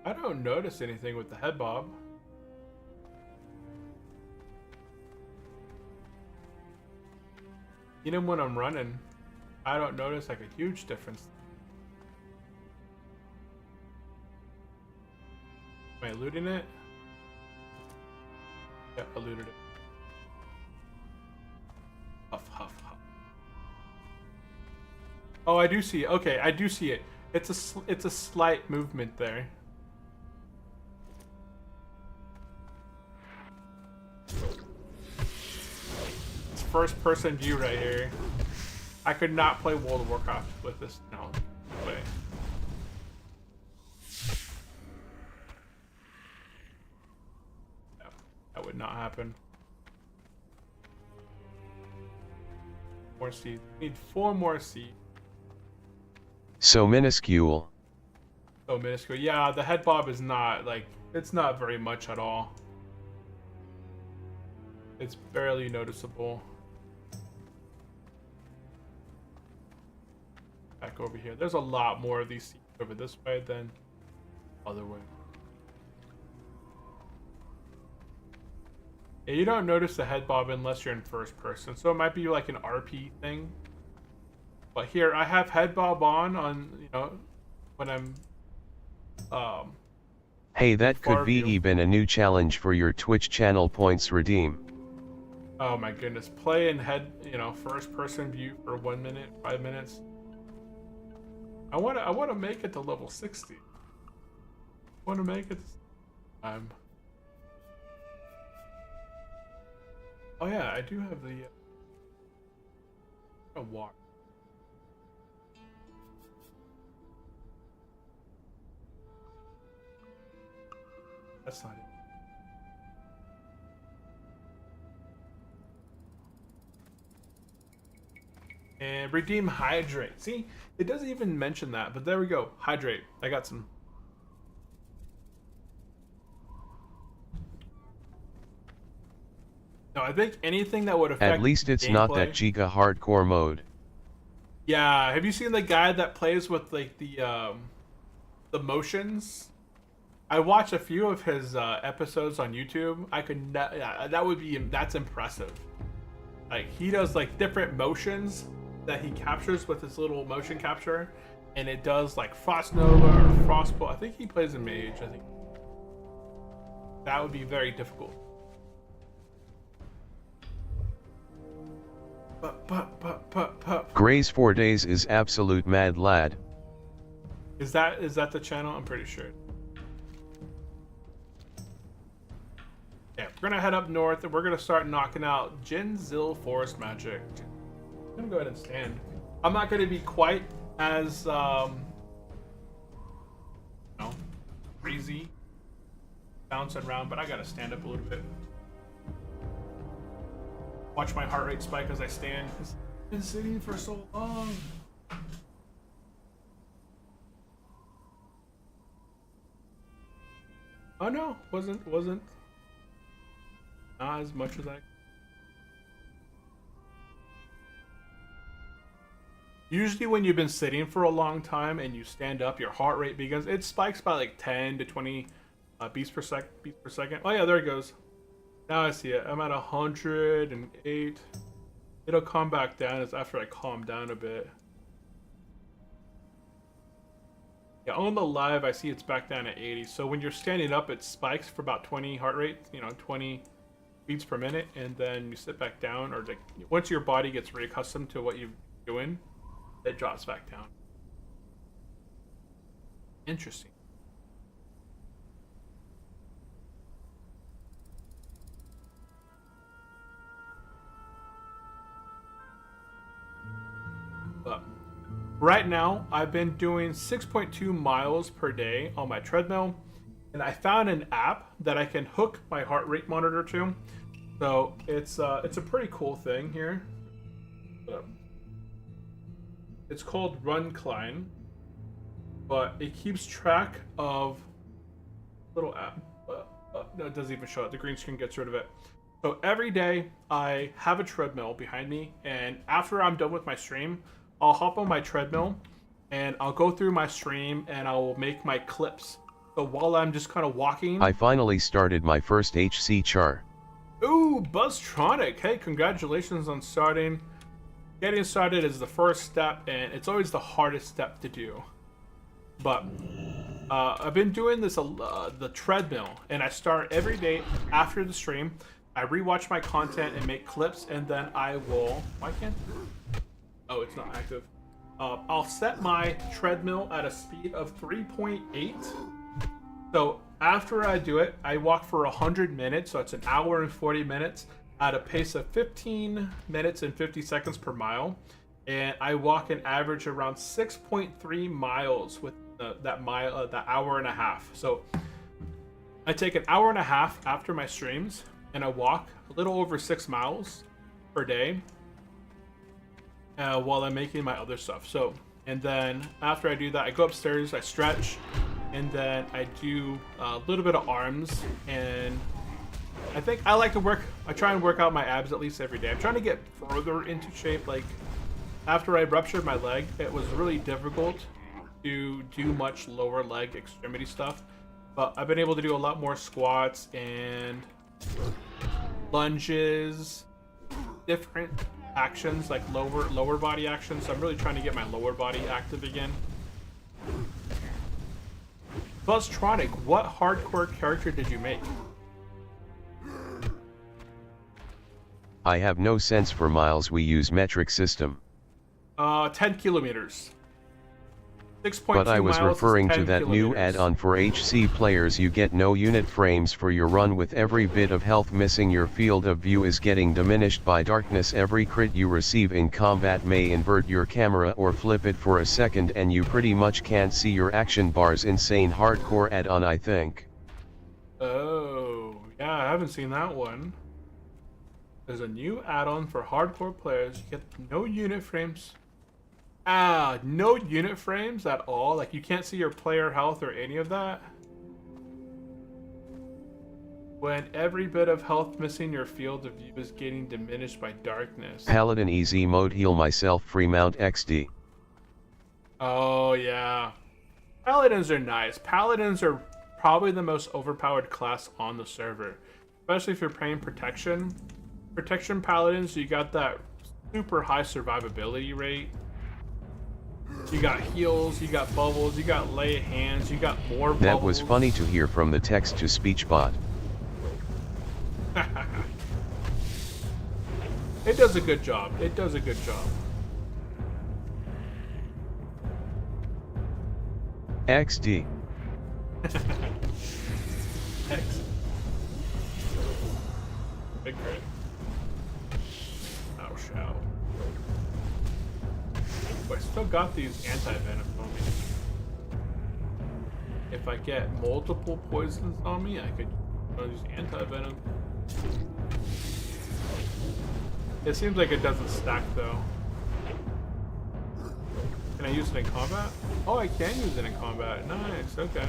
I don't notice anything with the head bob. Even when I'm running. I don't notice like a huge difference. Am I looting it? Yep, I looted it. Huff, huff, huff. Oh, I do see it. Okay, I do see it. It's a slight movement there. It's first person view right here. I could not play World of Warcraft with this. No way. No, that would not happen. More seeds. We need 4 more seeds. So minuscule. So minuscule. Yeah, the head bob is not like, it's not very much at all. It's barely noticeable. Back over here. There's a lot more of these seeds over this way than other way. Yeah, you don't notice the head bob unless you're in first person, so it might be like an RP thing. But here, I have head bob on, you know, when I'm, Hey, that could be view. even a new challenge for your Twitch channel. Points redeem. Oh my goodness, play in head, you know, first person view for 1 minute, 5 minutes. I wanna make it to level 60. I wanna make it time. Oh yeah, I do have the water. That's not it. And redeem hydrate. See, it doesn't even mention that, but there we go. Hydrate. I got some. No, I think anything that would affect At least it's not that Giga hardcore mode. Yeah, have you seen the guy that plays with like the motions? I watched a few of his episodes on YouTube. I could not, yeah, that's impressive. Like he does like different motions that he captures with his little motion capture, and it does like Frost Nova or Frostbolt. I think he plays a mage. I think that would be very difficult. Gray's 4 days is absolute mad lad. Is that the channel? I'm pretty sure. Yeah, we're gonna head up north and we're gonna start knocking out Jin Zil Forest Magic. I'm gonna go ahead and stand. I'm not gonna be quite as crazy bouncing around, but I gotta stand up a little bit. Watch my heart rate spike as I stand. I've been sitting for so long. Oh no, wasn't not as much as I. Usually when you've been sitting for a long time and you stand up, your heart rate begins, it spikes by like 10 to 20 beats per second. Oh yeah, there it goes. Now I see it. I'm at 108. It'll calm back down as after I calm down a bit. Yeah, on the live I see it's back down at 80. So when you're standing up, it spikes for about 20 heart rate, 20 beats per minute, and then you sit back down, or like once your body gets reaccustomed to what you're doing, it drops back down. Interesting. But right now, I've been doing 6.2 miles per day on my treadmill, and I found an app that I can hook my heart rate monitor to. So it's a pretty cool thing here. It's called RunClimb, but it keeps track of little app. No, it doesn't even show it. The green screen gets rid of it. So every day I have a treadmill behind me, and after I'm done with my stream, I'll hop on my treadmill and I'll go through my stream and I'll make my clips. So while I'm just kind of walking. I finally started my first HC char. Ooh, Buzztronic. Hey, congratulations on starting getting started is the first step, and it's always the hardest step to do. But I've been doing this the treadmill, and I start every day after the stream. I rewatch my content and make clips, and then I will. Why can't? Oh, it's not active. I'll set my treadmill at a speed of 3.8. So after I do it, I walk for 100 minutes. So it's an hour and 40 minutes at a pace of 15 minutes and 50 seconds per mile. And I walk an average around 6.3 miles with that hour and a half. So I take an hour and a half after my streams, and I walk a little over 6 miles per day while I'm making my other stuff. So, and then after I do that, I go upstairs, I stretch, and then I do a little bit of arms. And I think I like to work, I try and work out my abs at least every day. I'm trying to get further into shape. Like after I ruptured my leg, it was really difficult to do much lower leg extremity stuff, but I've been able to do a lot more squats and lunges, different actions like lower body actions. So I'm really trying to get my lower body active again. Buzztronic, what hardcore character did you make? I have no sense for miles, we use metric system. 10 kilometers. 6.2 But I was miles referring is 10 to that new kilometers. add-on for HC players. You get no unit frames for your run. With every bit of health missing, your field of view is getting diminished by darkness. Every crit you receive in combat may invert your camera or flip it for a second, and you pretty much can't see your action bars. Insane hardcore add-on, I think. Oh, yeah, I haven't seen that one. There's a new add-on for hardcore players. You get no unit frames. No unit frames at all? Like, you can't see your player health or any of that? When every bit of health missing, your field of view is getting diminished by darkness. Paladin easy mode, heal myself, free mount XD. Oh, yeah. Paladins are nice. Paladins are probably the most overpowered class on the server. Especially if you're playing protection. Protection paladins, you got that super high survivability rate. You got heals, you got bubbles, you got lay hands, you got more bubbles. That was funny to hear from the text-to-speech bot. It does a good job. It does a good job. XD. X. Big crit. Oh, shout. I still got these anti-venom on me. If I get multiple poisons on me, I could use anti-venom. It seems like it doesn't stack though. Can I use it in combat? Oh, I can use it in combat. Nice, okay.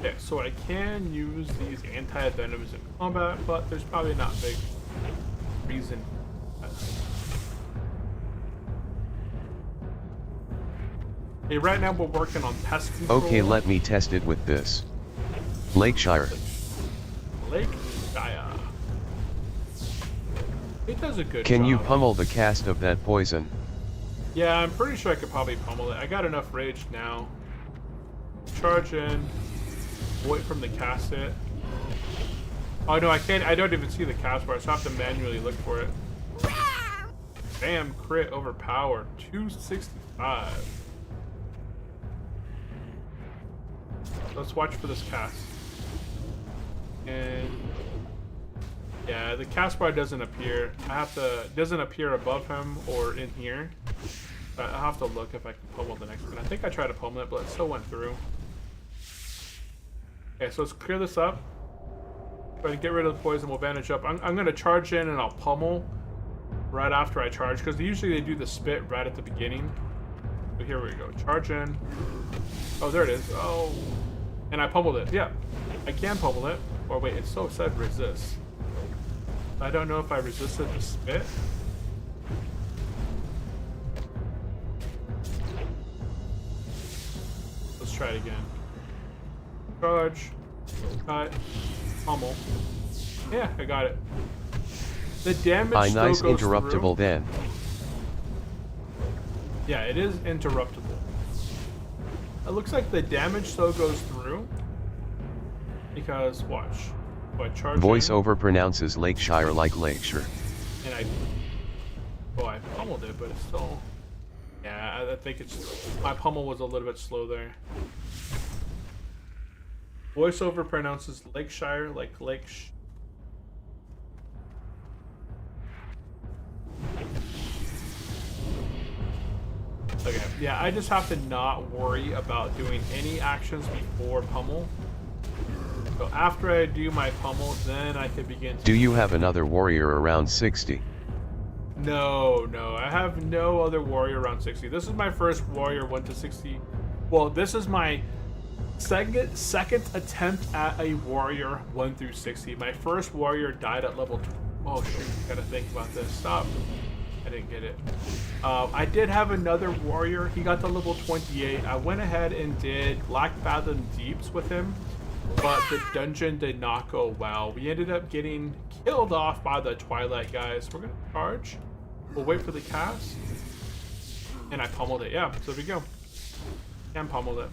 Okay, so I can use these anti-venoms in combat, but there's probably not a big reason. Hey, right now we're working on pest control. Okay, let me test it with this. Lakeshire. Lakeshire. It does a good job. Can you pummel the cast of that poison? Yeah, I'm pretty sure I could probably pummel it. I got enough rage now. Charge in. Wait from the cast it. Oh no, I can't. I don't even see the cast bar, so I have to manually look for it. Damn, crit overpowered. 265. Let's watch for this cast. And yeah, the cast bar doesn't appear. Doesn't appear above him or in here. But I'll have to look if I can pummel the next one. I think I tried to pummel it, but it still went through. Okay, so let's clear this up. If I can get rid of the poison, we'll bandage up. I'm gonna charge in and I'll pummel right after I charge, because usually they do the spit right at the beginning. So here we go. Charge in. Oh, there it is. Oh. And I pummeled it. Yeah. I can pummel it. Or wait, it still said resist. I don't know if I resisted the spit. try it again. Charge. Cut. Pummel. Yeah, I got it. The damage still nice goes interruptible through. then. Yeah, it is interruptible. It looks like the damage still goes through. Because, watch. So I charge in, Voiceover pronounces Lakeshire like Lakeshire. and I pummeled it, but it's still... Yeah, I think it's... My pummel was a little bit slow there. Voiceover pronounces Lakeshire like Lakeshire. Okay, yeah, I just have to not worry about doing any actions before pummel. So after I do my pummel, then I can begin to... Do you have another warrior around 60? No, I have no other warrior around 60. This is my first warrior 1 to 60. Well, this is my second attempt at a warrior 1 through 60. My first warrior died at level 2. Oh shoot, gotta think about this. Stop. I didn't get it. I did have another warrior. He got to level 28. I went ahead and did Black Fathom Deeps with him, but the dungeon did not go well. We ended up getting killed off by the Twilight guys. We're gonna charge. We'll wait for the cast. And I pummeled it. Yeah, so there we go. And pummeled it.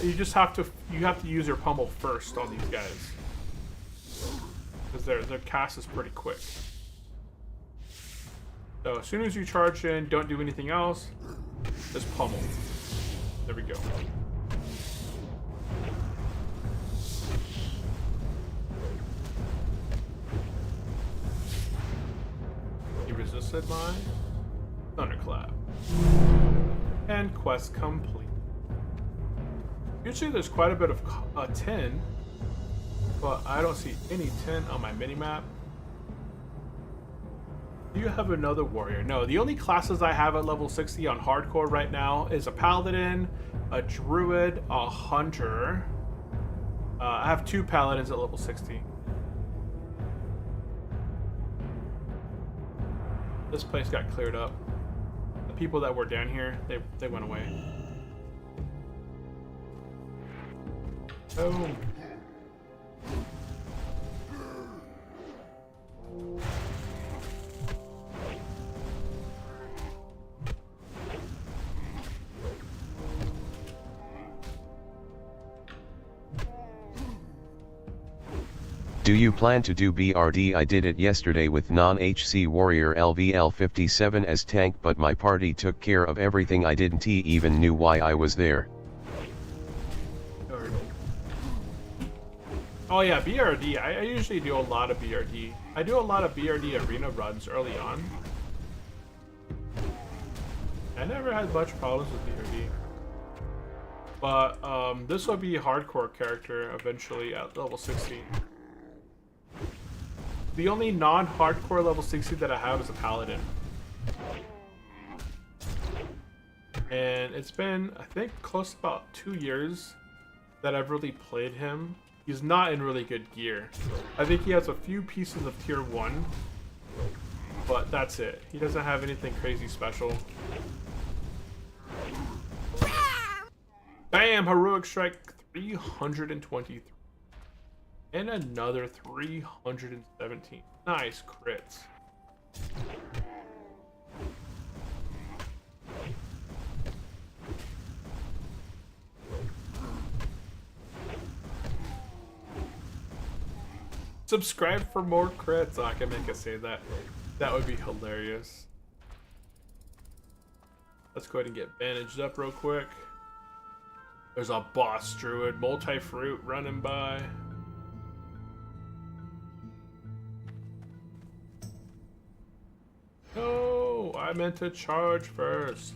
You just have to use your pummel first on these guys. Because their cast is pretty quick. So as soon as you charge in, don't do anything else. Just pummel. There we go. You resisted my thunderclap. And quest complete. Usually there's quite a bit of tin, but I don't see any tin on my minimap. Do you have another warrior? No, the only classes I have at level 60 on hardcore right now is a paladin, a druid, a hunter. I have 2 paladins at level 60. This place got cleared up. The people that were down here, they went away. Oh. Do you plan to do BRD? I did it yesterday with non-HC warrior LVL 57 as tank, but my party took care of everything. I didn't even knew why I was there. Oh yeah, BRD. I usually do a lot of BRD. I do a lot of BRD arena runs early on. I never had much problems with BRD. But this will be a hardcore character eventually at level 60. The only non-hardcore level 60 that I have is a paladin. And it's been, I think, close to about 2 years that I've really played him. He's not in really good gear. I think he has a few pieces of tier 1, but that's it. He doesn't have anything crazy special. Bam! Heroic Strike 323. And another 317. Nice crits. Subscribe for more crits. Oh, I can make us say that. That would be hilarious. Let's go ahead and get bandaged up real quick. There's a boss druid, multi-fruit running by. No, I meant to charge first.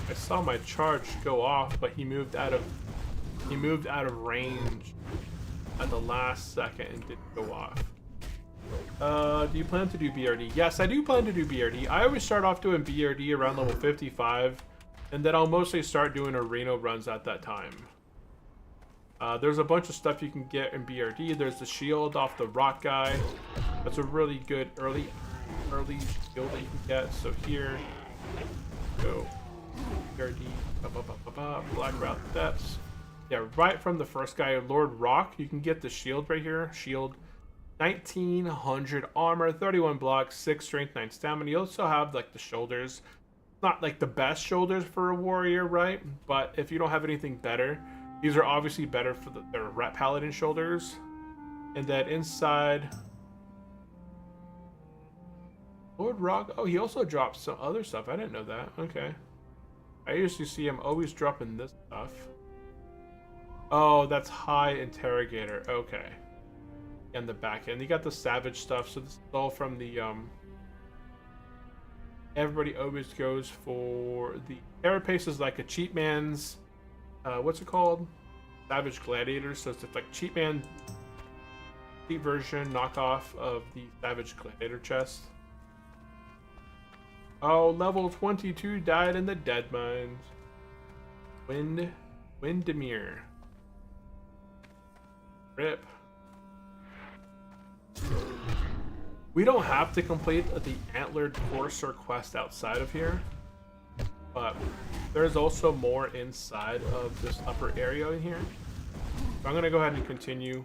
I saw my charge go off, but he moved out of range at the last second and didn't go off. Do you plan to do BRD? Yes, I do plan to do BRD. I always start off doing BRD around level 55, and then I'll mostly start doing arena runs at that time. There's a bunch of stuff you can get in BRD. There's the shield off the rock guy. That's a really good early shield that you can get. So here, go. PRD, Black Route Depths. Yeah, right from the first guy, Lord Rock, you can get the shield right here. Shield, 1900 armor, 31 blocks, 6 strength, 9 stamina. You also have like the shoulders. Not like the best shoulders for a warrior, right? But if you don't have anything better, these are obviously better for the rat paladin shoulders. And then inside, Lord Rock. Oh, he also drops some other stuff. I didn't know that. Okay. I usually see him always dropping this stuff. Oh, that's High Interrogator. Okay. And the back end. You got the Savage stuff. So this is all from the everybody always goes for the Carapace is like a cheap man's what's it called? Savage Gladiator. So it's like cheap man, cheap version knockoff of the Savage Gladiator chest. Oh, level 22 died in the Dead Mines. Windemere. Rip. We don't have to complete the Antlered Courser quest outside of here, but there's also more inside of this upper area in here. So I'm gonna go ahead and continue.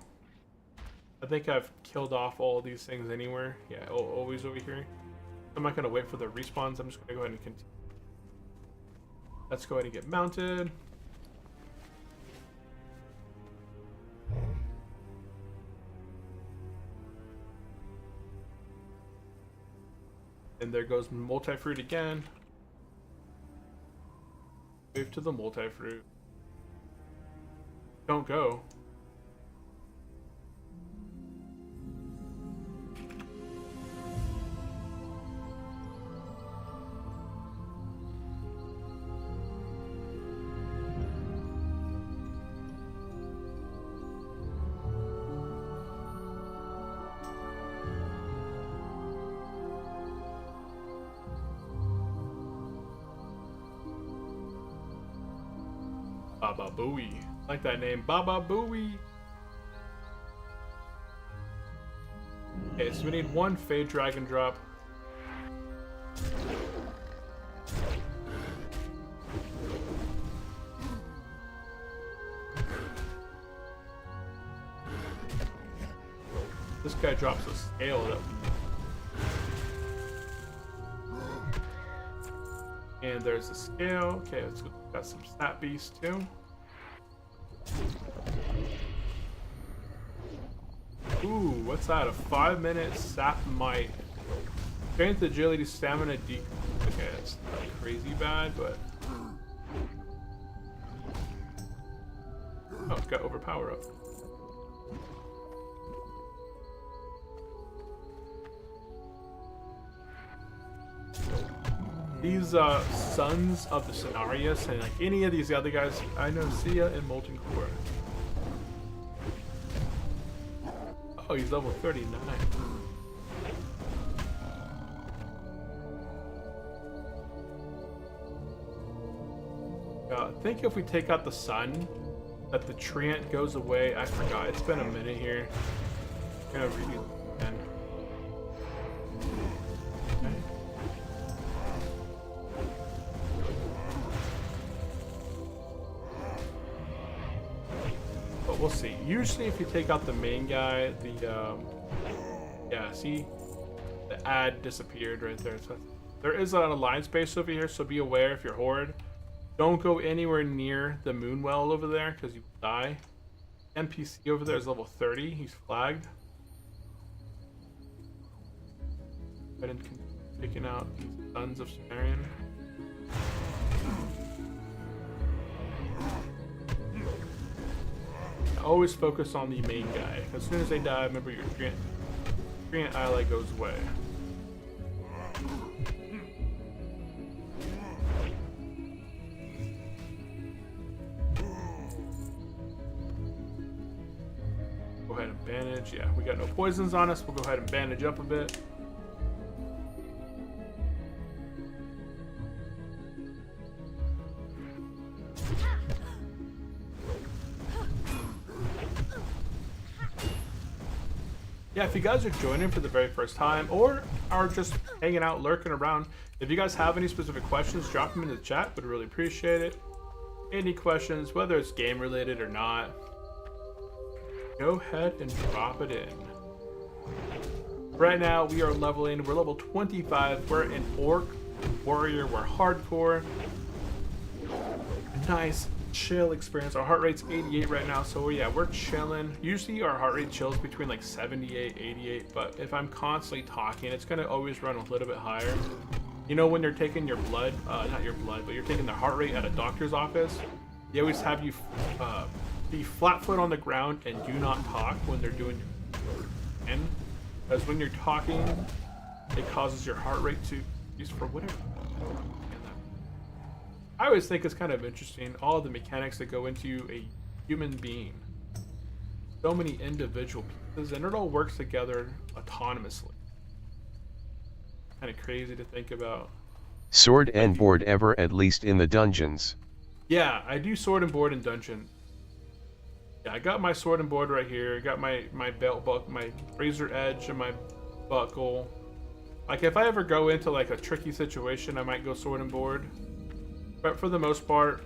I think I've killed off all these things anywhere. Yeah, always over here. I'm not gonna wait for the respawns. I'm just gonna go ahead and continue. Let's go ahead and get mounted. And there goes multi-fruit again. Wave to the multi-fruit. Don't go. Baba Booey. I like that name. Baba Booey. Okay, so we need one Fade Dragon drop. This guy drops a scale up. And there's a scale. Okay, let's go. Got some stat beasts too. Ooh, what's that? A 5-minute sap might. Strength, agility, stamina, decrease. Okay, that's not crazy bad, but. Oh, it's got overpower up. These sons of the Cenarius and like any of these other guys, I know Sia and Molten Core. Oh, he's level 39. I think if we take out the sun, that the Treant goes away. I forgot. It's been a minute here. I'm gonna read it again. Okay. But we'll see. Usually, if you take out the main guy, the yeah, see, the ad disappeared right there. So there is an alliance base over here, so be aware if you're Horde. Don't go anywhere near the Moonwell over there because you die. NPC over there is level 30. He's flagged. Go ahead and continue picking out these Sons of Sumerian. Always focus on the main guy. As soon as they die, remember your Treant ally goes away. Go ahead and bandage. Yeah, we got no poisons on us. We'll go ahead and bandage up a bit. yeah, if you guys are joining for the very first time or are just hanging out, lurking around, if you guys have any specific questions, drop them in the chat. Would really appreciate it. Any questions, whether it's game related or not, go ahead and drop it in. Right now, we are leveling. We're level 25. We're in Orc Warrior. We're hardcore. Nice chill experience. Our heart rate's 88 right now, so yeah, we're chilling. Usually our heart rate chills between like 78, 88, but if I'm constantly talking, it's gonna always run a little bit higher. You know, when they're taking your blood, not your blood, but you're taking the heart rate at a doctor's office, they always have you be flat foot on the ground and do not talk when they're doing your and because when you're talking, it causes your heart rate to use for whatever. I always think it's kind of interesting, all the mechanics that go into a human being. So many individual pieces, and it all works together autonomously. Kind of crazy to think about. Sword and board ever, at least in the dungeons. Yeah, I do sword and board in dungeon. Yeah, I got my sword and board right here. I got my belt buckle, my razor edge, and my buckle. Like if I ever go into like a tricky situation, I might go sword and board. But for the most part,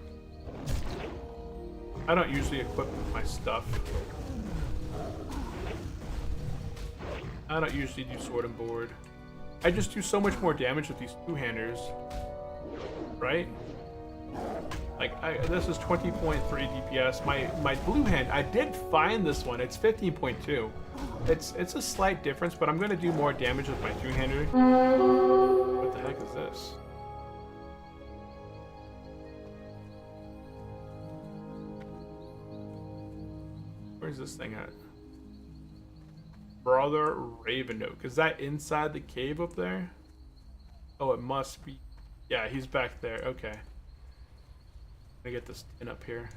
I don't usually equip my stuff. I don't usually do sword and board. I just do so much more damage with these two-handers, right? Like, this is 20.3 DPS. My blue hand, I did find this one. It's 15.2. It's a slight difference, but I'm gonna do more damage with my two-hander. What the heck is this? Where's this thing at? Brother Ravenoak. Is that inside the cave up there? Oh, it must be. Yeah, he's back there. Okay. Let me get this in up here.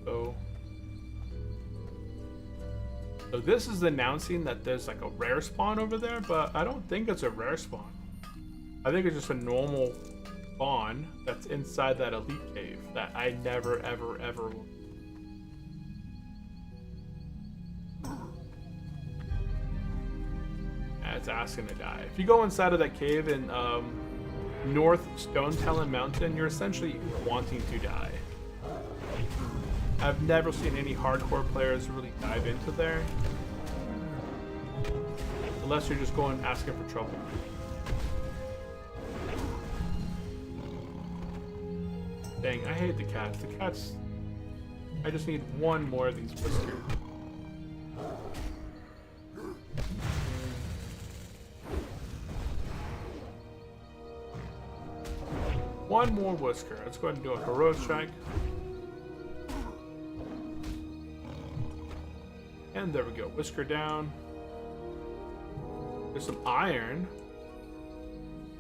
So this is announcing that there's like a rare spawn over there, but I don't think it's a rare spawn. I think it's just a normal spawn that's inside that elite cave that I never ever it's asking to die. If you go inside of that cave in North Stonetalon Mountain, you're essentially wanting to die. I've never seen any hardcore players really dive into there unless you're just going asking for trouble. Dang, I hate the cats. The cats... I just need one more of these whiskers. One more whisker. Let's go ahead and do a heroic strike. And there we go. Whisker down. There's some iron.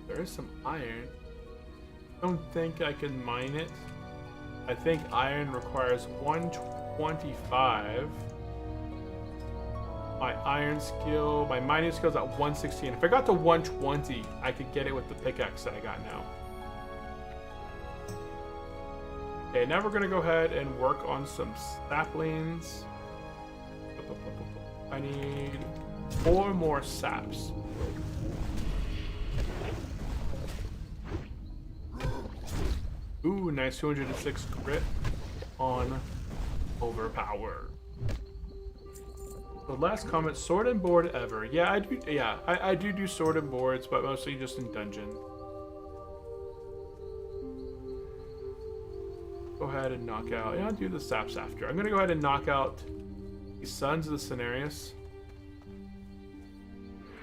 There is some iron. Don't think I can mine it. I think iron requires 125. My iron skill, my mining skill is at 116. If I got to 120, I could get it with the pickaxe that I got now. Okay, now we're gonna go ahead and work on some saplings. I need 4 more saps. Ooh, nice 206 crit on overpower. The last comment, sword and board ever. Yeah, I do. Yeah, I do sword and boards, but mostly just in dungeon. Go ahead and knock out. Yeah, I'll do the saps after. I'm gonna go ahead and knock out the Sons of the Cenarius.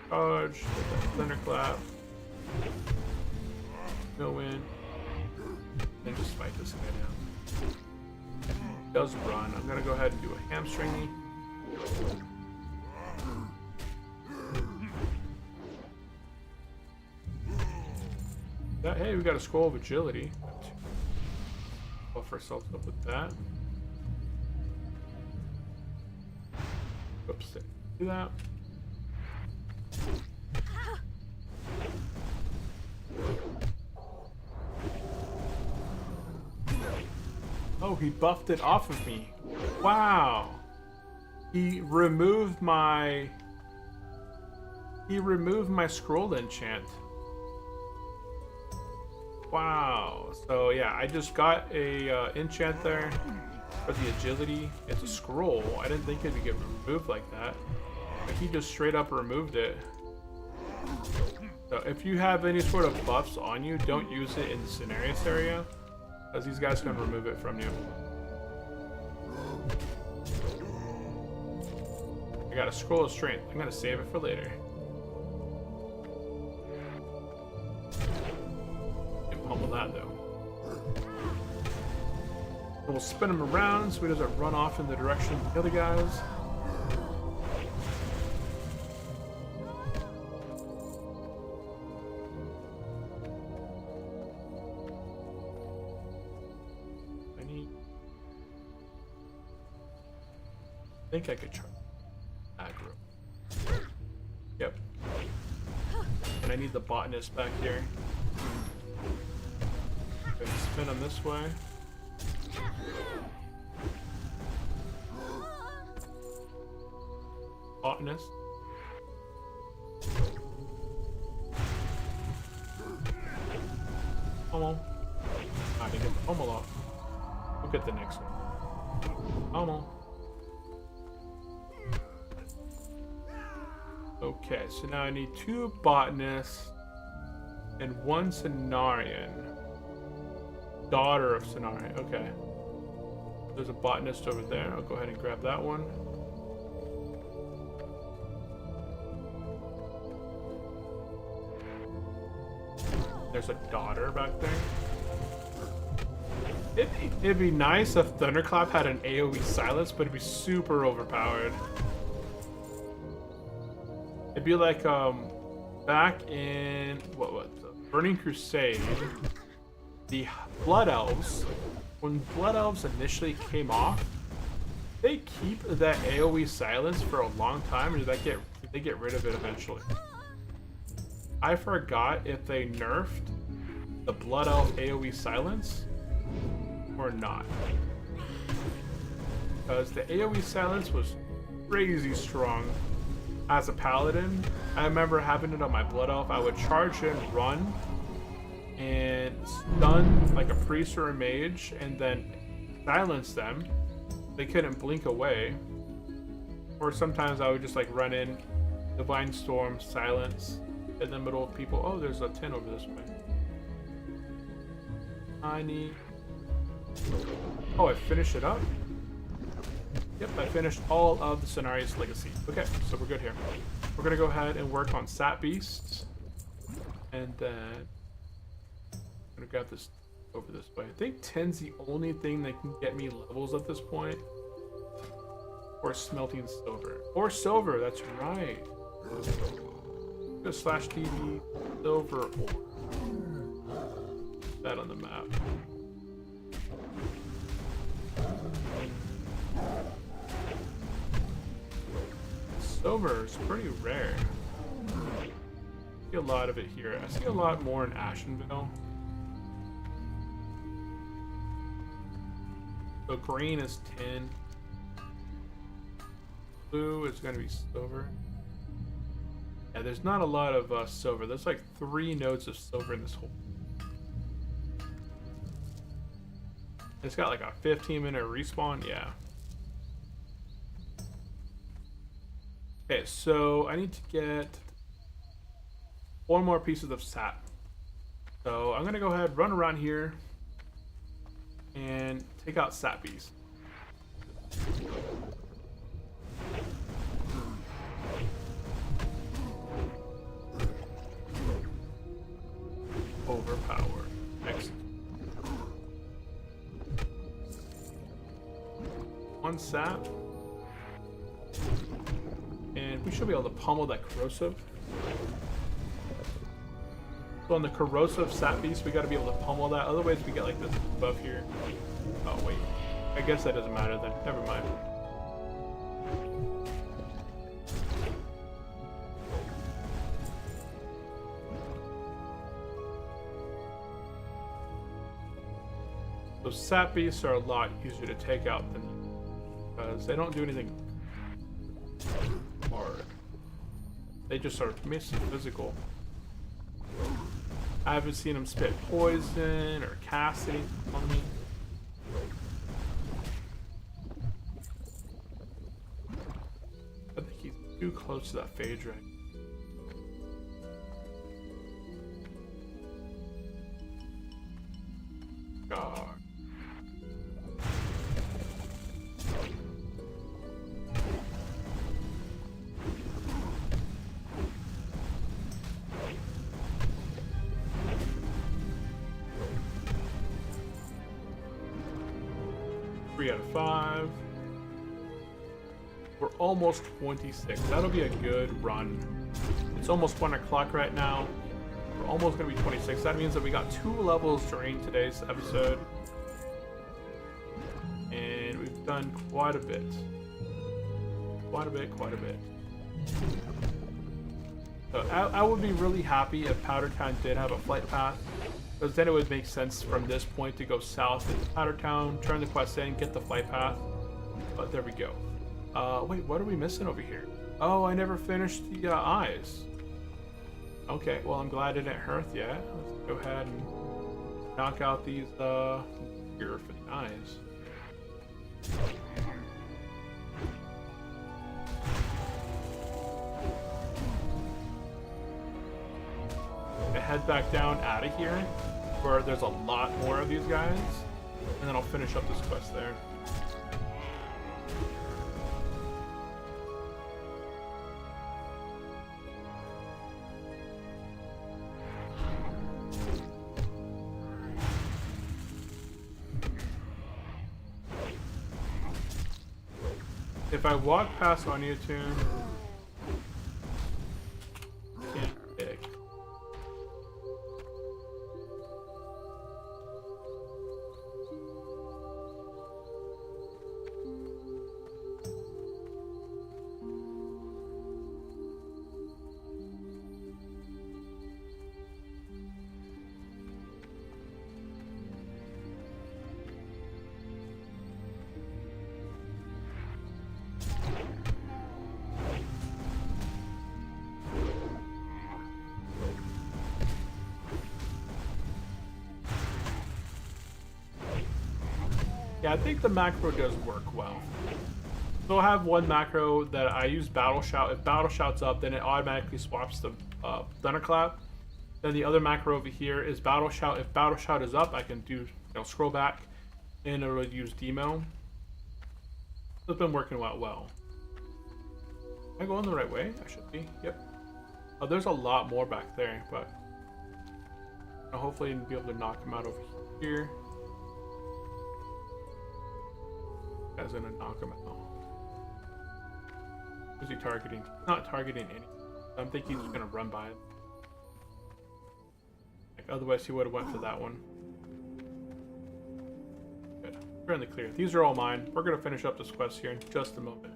Charge, thunderclap. Go in. And just fight this guy down. He does run. I'm gonna go ahead and do a hamstringy. Hey, we got a scroll of agility. Buff ourselves up with that. Oops, do that. Oh, he buffed it off of me. Wow. He removed my scroll enchant. Wow. So yeah, I just got a enchant there for the agility. It's a scroll. I didn't think it would get removed like that. But he just straight up removed it. So if you have any sort of buffs on you, don't use it in the Cenarius area, because these guys can remove it from you. I got a scroll of strength. I'm gonna save it for later. Can't pummel that though. And we'll spin him around so he doesn't run off in the direction of the other guys. I think I could try aggro. Yep. And I need the botanist back here. Okay, spin him this way. Botanist. Pummel. I didn't get the pummel off. We'll get the next one. Pummel. Okay, so now I need 2 botanists and 1 Cenarian. Daughter of Cenarian. Okay. There's a botanist over there. I'll go ahead and grab that one. There's a daughter back there. It'd be nice if Thunderclap had an AoE silence, but it'd be super overpowered. It'd be like back in the Burning Crusade, the Blood Elves. When Blood Elves initially came off, they keep that AoE silence for a long time, or did they get rid of it eventually? I forgot if they nerfed the Blood Elf AoE silence or not, because the AoE silence was crazy strong. As a paladin, I remember having it on my Blood Elf. I would charge in, run, and stun like a priest or a mage, and then silence them. They couldn't blink away. Or sometimes I would just like run in, Divine Storm, silence, in the middle of people. Oh, there's a 10 over this way. Oh, I finished it up? Yep, I finished all of the Cenarius Legacy. Okay, so we're good here. We're gonna go ahead and work on Sap Beasts. And then I'm gonna grab this over this way. I think 10's the only thing that can get me levels at this point. Or smelting silver. Or silver, that's right. Go /TV silver ore. That on the map. Silver is pretty rare. I see a lot of it here. I see a lot more in Ashenvale. So green is 10. Blue is going to be silver. Yeah, there's not a lot of silver. There's like 3 nodes of silver in this whole. It's got like a 15-minute respawn. Yeah. Okay, so I need to get 4 more pieces of sap. So I'm gonna go ahead, run around here, and take out sap bees. Overpower. Excellent. 1 sap. And we should be able to pummel that corrosive. So on the corrosive sap beast, we gotta be able to pummel that. Otherwise we get like this buff here. Oh wait. I guess that doesn't matter then. Never mind. Those sap beasts are a lot easier to take out than because they don't do anything hard. They just are mostly physical. I haven't seen him spit poison or cast anything on me. I think he's too close to that phage right. God. 3 out of 5. We're almost 26. That'll be a good run. It's almost 1 o'clock right now. We're almost going to be 26. That means that we got 2 levels during today's episode. And we've done quite a bit. Quite a bit. So I would be really happy if Powdertown did have a flight path. Because then it would make sense from this point to go south into Powdertown, turn the quest in, get the flight path. But there we go. Wait, what are we missing over here? Oh, I never finished the eyes. Okay, well, I'm glad it didn't hurt yet. Let's go ahead and knock out these here for the eyes. I head back down out of here, where there's a lot more of these guys, and then I'll finish up this quest there. If I walk past Anya Tomb, can't pick. Yeah, I think the macro does work well. So I have one macro that I use Battle Shout. If Battle Shout's up, then it automatically swaps the Thunderclap. Then the other macro over here is Battle Shout. If Battle Shout is up, I can do scroll back and it'll use Demo. It's been working out well. Am I going the right way? I should be. Yep. Oh, there's a lot more back there, but I'll hopefully be able to knock him out over here. Guy's gonna knock him out. Who's he targeting? He's not targeting any. I'm thinking he's just gonna run by it. Like, otherwise he would have went for that one. Good. We're in the clear. These are all mine. We're gonna finish up this quest here in just a moment.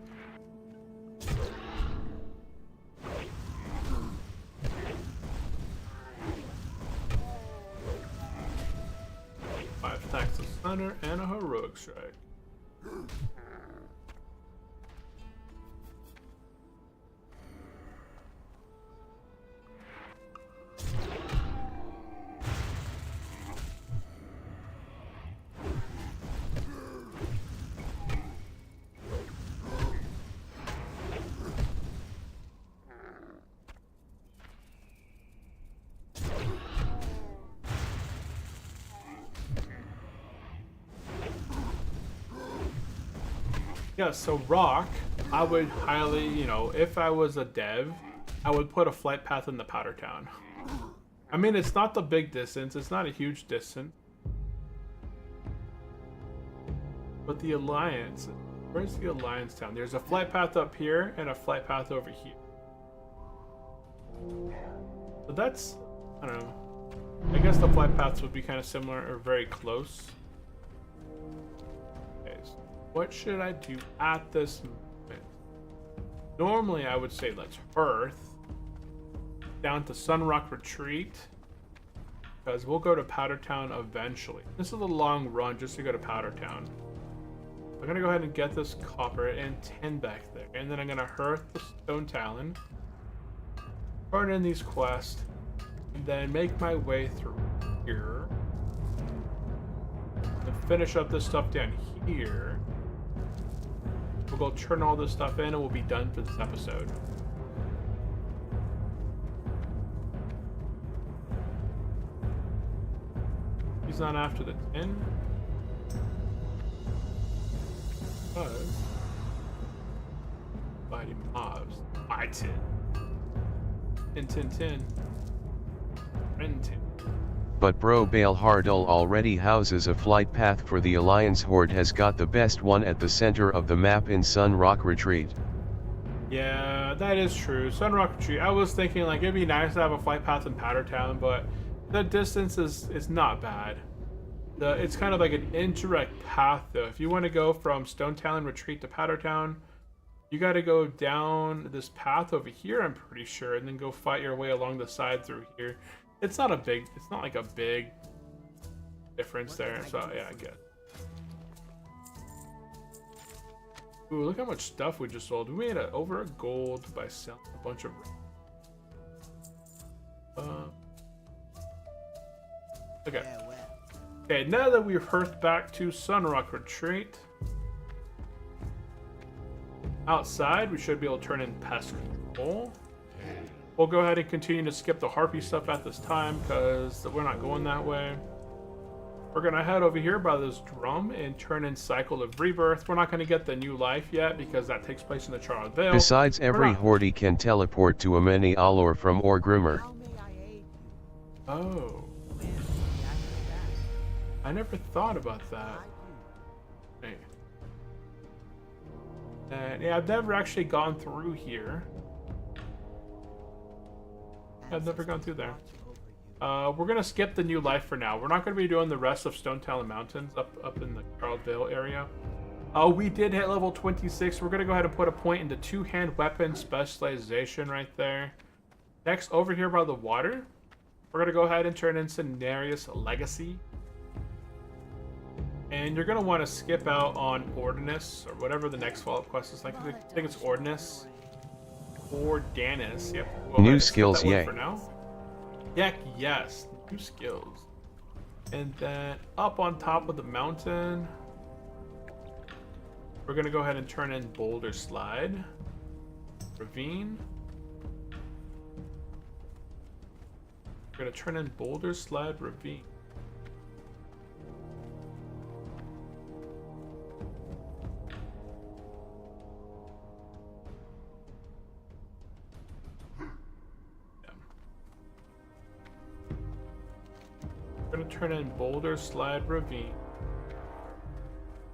Five attacks of Thunder and a Heroic Strike. Yeah, so Rock, I would highly, if I was a dev, I would put a flight path in the Powdertown. I mean, it's not the big distance, it's not a huge distance. But the Alliance, where's the Alliance town? There's a flight path up here and a flight path over here. So that's, I don't know. I guess the flight paths would be kind of similar or very close. Okay, so what should I do at this moment? Normally I would say let's Earth down to Sunrock Retreat because we'll go to Powder Town eventually. This is a long run just to go to Powder Town. I'm gonna go ahead and get this copper and tin back there, and then I'm gonna hearth the Stone Talon, turn in these quests, and then make my way through here, and finish up this stuff down here. We'll go turn all this stuff in, and we'll be done for this episode. He's not after the tin. Because fighting mobs. My tin. Tin. Ren tin. But bro, Bale Hardal already houses a flight path for the Alliance Horde, has got the best one at the center of the map in Sun Rock Retreat. Yeah, that is true. Sun Rock Retreat. I was thinking like it'd be nice to have a flight path in Powder Town, but the distance is not bad. It's kind of like an indirect path though. If you want to go from Stone Talon Retreat to Powder Town, you got to go down this path over here, I'm pretty sure, and then go fight your way along the side through here. It's not like a big difference there. So yeah, I get it. Ooh, look how much stuff we just sold. We made over a gold by selling a bunch of. Okay. Okay, now that we've hearthed back to Sunrock Retreat, outside we should be able to turn in pest control. We'll go ahead and continue to skip the harpy stuff at this time because we're not going that way. We're gonna head over here by this drum and turn in Cycle of Rebirth. We're not gonna get the new life yet because that takes place in the Charred Vale. Besides, every horde can teleport to Ameni Alor from Orgrimmar. How may I aid you? Oh, When may I do that? I never thought about that. I do. Hey. And yeah, I've never actually gone through here. I've never gone through there. We're gonna skip the new life for now. We're not gonna be doing the rest of Stone Talon Mountains up in the Charred Vale area. We did hit level 26. We're gonna go ahead and put a point into two-hand weapon specialization right there. Next, over here by the water, we're gonna go ahead and turn in Cenarius Legacy. And you're gonna want to skip out on Ordinus or whatever the next follow-up quest is like. I think it's Ordinus or Danis. Yep. We'll New skills, yay. yay. For now. Heck yes, new skills. And then up on top of the mountain, we're gonna go ahead and turn in Boulder Slide, Ravine. We're gonna turn in Boulder Slide, Ravine. We're gonna turn in Boulder Slide Ravine.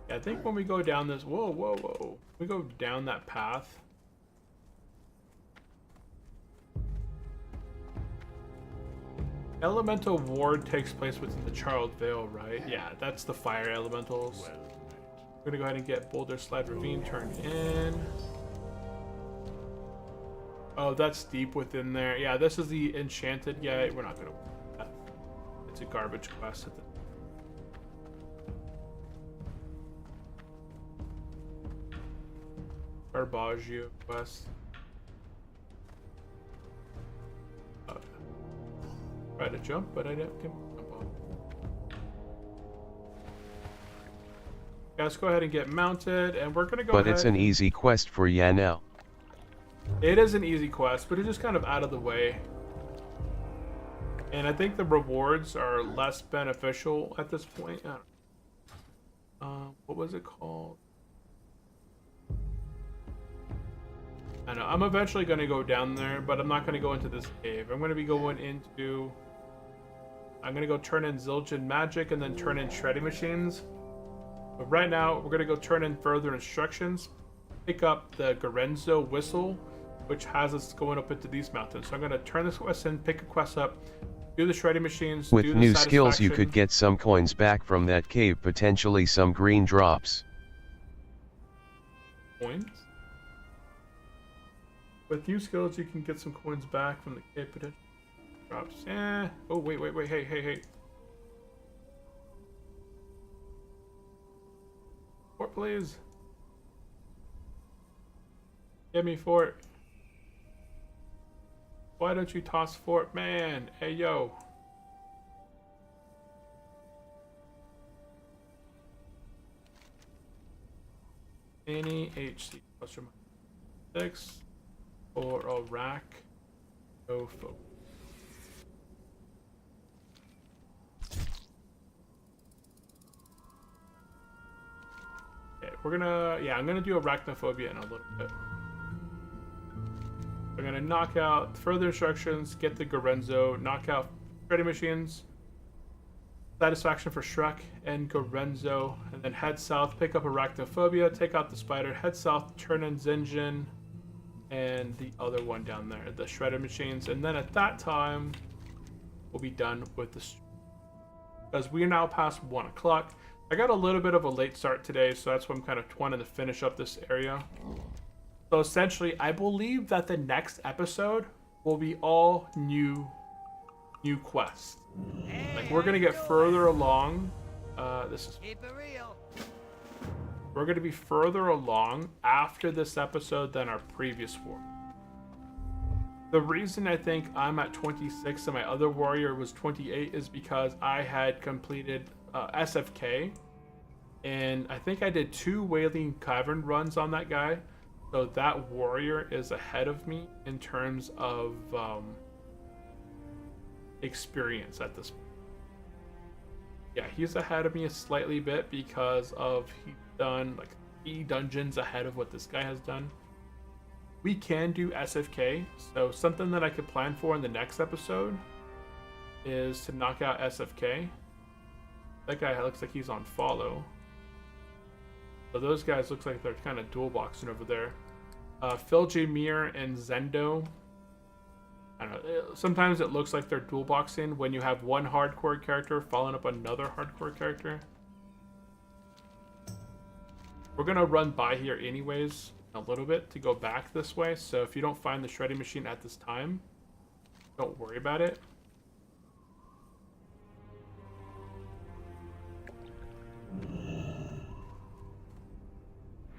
Yeah, I think when we go down this, whoa, we go down that path. Elemental Ward takes place within the Charred Vale, right? Yeah, that's the fire elementals. We're gonna go ahead and get Boulder Slide Ravine turned in. Oh, that's deep within there. Yeah, this is the enchanted. Yeah, we're not gonna. It's a garbage quest. Garbaggio quest. Try to jump, but I didn't jump off. Yeah, let's go ahead and get mounted, and we're gonna go ahead. But it's an easy quest for ya now. It is an easy quest, but it's just kind of out of the way. And I think the rewards are less beneficial at this point. What was it called? I know. I'm eventually going to go down there, but I'm not going to go into this cave. I'm going to be going into... I'm going to go turn in Zildjian Magic and then turn in Shredding Machines. But right now, we're going to go turn in further instructions. Pick up the Garenzo Whistle, which has us going up into these mountains. So I'm going to turn this quest in, pick a quest up, do the Shredding Machines, With do the new skills you Satisfaction. could get some coins back from that cave, potentially some green drops. Coins? With new skills, you can get some coins back from the cave potential. drops. Eh. Oh, wait. Hey. Fort, please. Get me fort. Why don't you toss fort, man? Hey, yo. Any HC plus or minus 6 for a rack. Go focus. Okay, we're gonna, I'm gonna do arachnophobia in a little bit. We're gonna knock out further instructions, get the Gorenzo, knock out shredding machines, satisfaction for Shrek and Gorenzo, and then head south, pick up arachnophobia, take out the spider, head south, turn in Zinjin, and the other one down there, the shredder machines, and then at that time, we'll be done with the because we are now past 1 o'clock. I got a little bit of a late start today, so that's why I'm kind of wanting to finish up this area. So essentially, I believe that the next episode will be all new quests. Like, we're gonna get further along. Keep it real. We're gonna be further along after this episode than our previous war. The reason I think I'm at 26 and my other warrior was 28 is because I had completed SFK, and I think I did 2 Wailing Cavern runs on that guy. So that warrior is ahead of me in terms of experience at this point. Yeah, he's ahead of me a slightly bit because of he's done like 3 dungeons ahead of what this guy has done. We can do SFK, so something that I could plan for in the next episode is to knock out SFK. That guy looks like he's on follow. So those guys looks like they're kind of dual boxing over there. Phil J. Mir and Zendo. I don't know. Sometimes it looks like they're dual boxing when you have one hardcore character following up another hardcore character. We're gonna run by here anyways a little bit to go back this way. So if you don't find the shredding machine at this time, don't worry about it.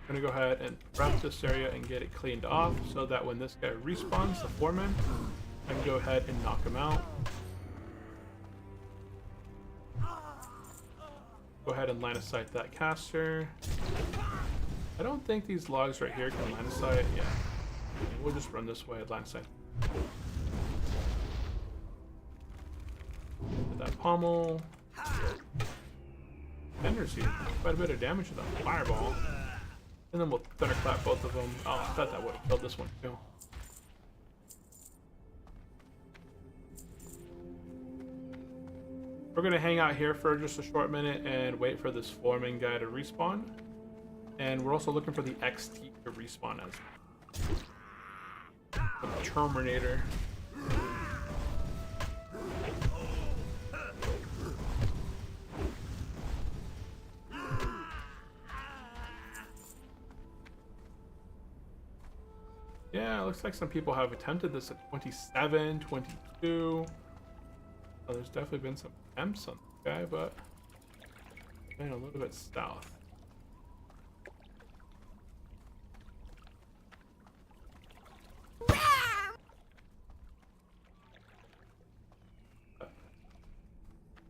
I'm gonna go ahead and wrap this area and get it cleaned off so that when this guy respawns, the foreman, I can go ahead and knock him out. Go ahead and line of sight that caster. I don't think these logs right here can line of sight. Yeah, we'll just run this way at line of sight. Hit that pommel. Fender's here. Quite a bit of damage with that fireball. And then we'll thunderclap both of them. Oh, I thought that would have killed this one too. We're gonna hang out here for just a short minute and wait for this foreman guy to respawn. And we're also looking for the XT to respawn as the Terminator. Yeah, it looks like some people have attempted this at 27, 22. Oh, there's definitely been some attempts on this guy, but been a little bit south.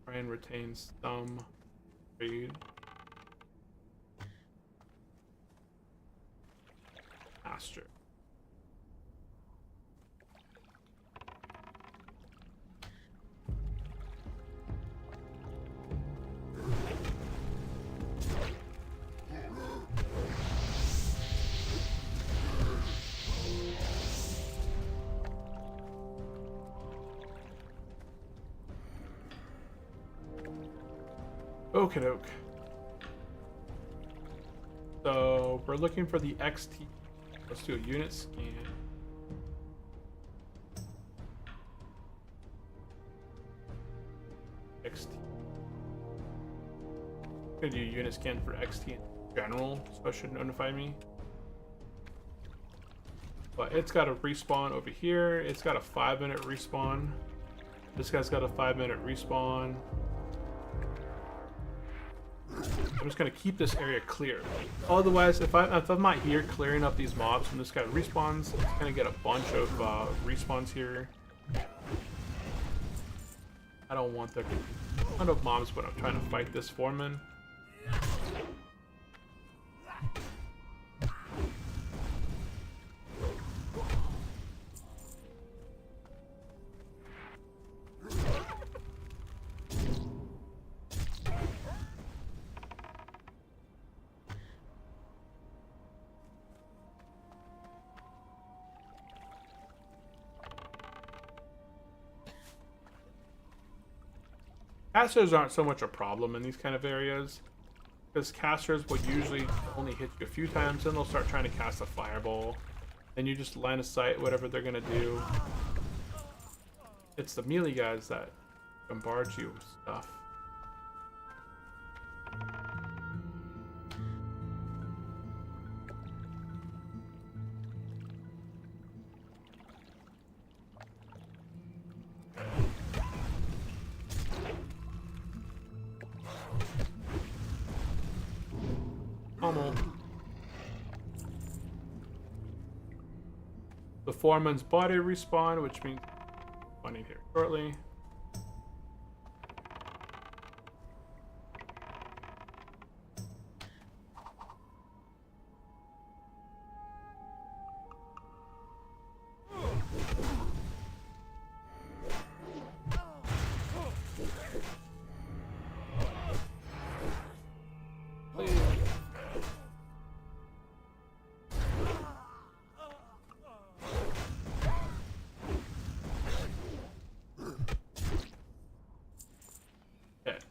Try and retain some speed. Master. Okie doke. So we're looking for the XT. Let's do a unit scan. XT. I'm gonna do a unit scan for XT in general, so it should notify me. But it's got a respawn over here. It's got a 5-minute respawn. This guy's got a 5-minute respawn. I'm just gonna keep this area clear. Otherwise, if I'm not here clearing up these mobs when this guy respawns, it's gonna get a bunch of respawns here. I don't want the ton of mobs, but I'm trying to fight this foreman. Casters aren't so much a problem in these kind of areas, because casters will usually only hit you a few times, then they'll start trying to cast a fireball, and you just line of sight whatever they're gonna do. It's the melee guys that bombard you with stuff. The foreman's body respawn, which means spawning here shortly.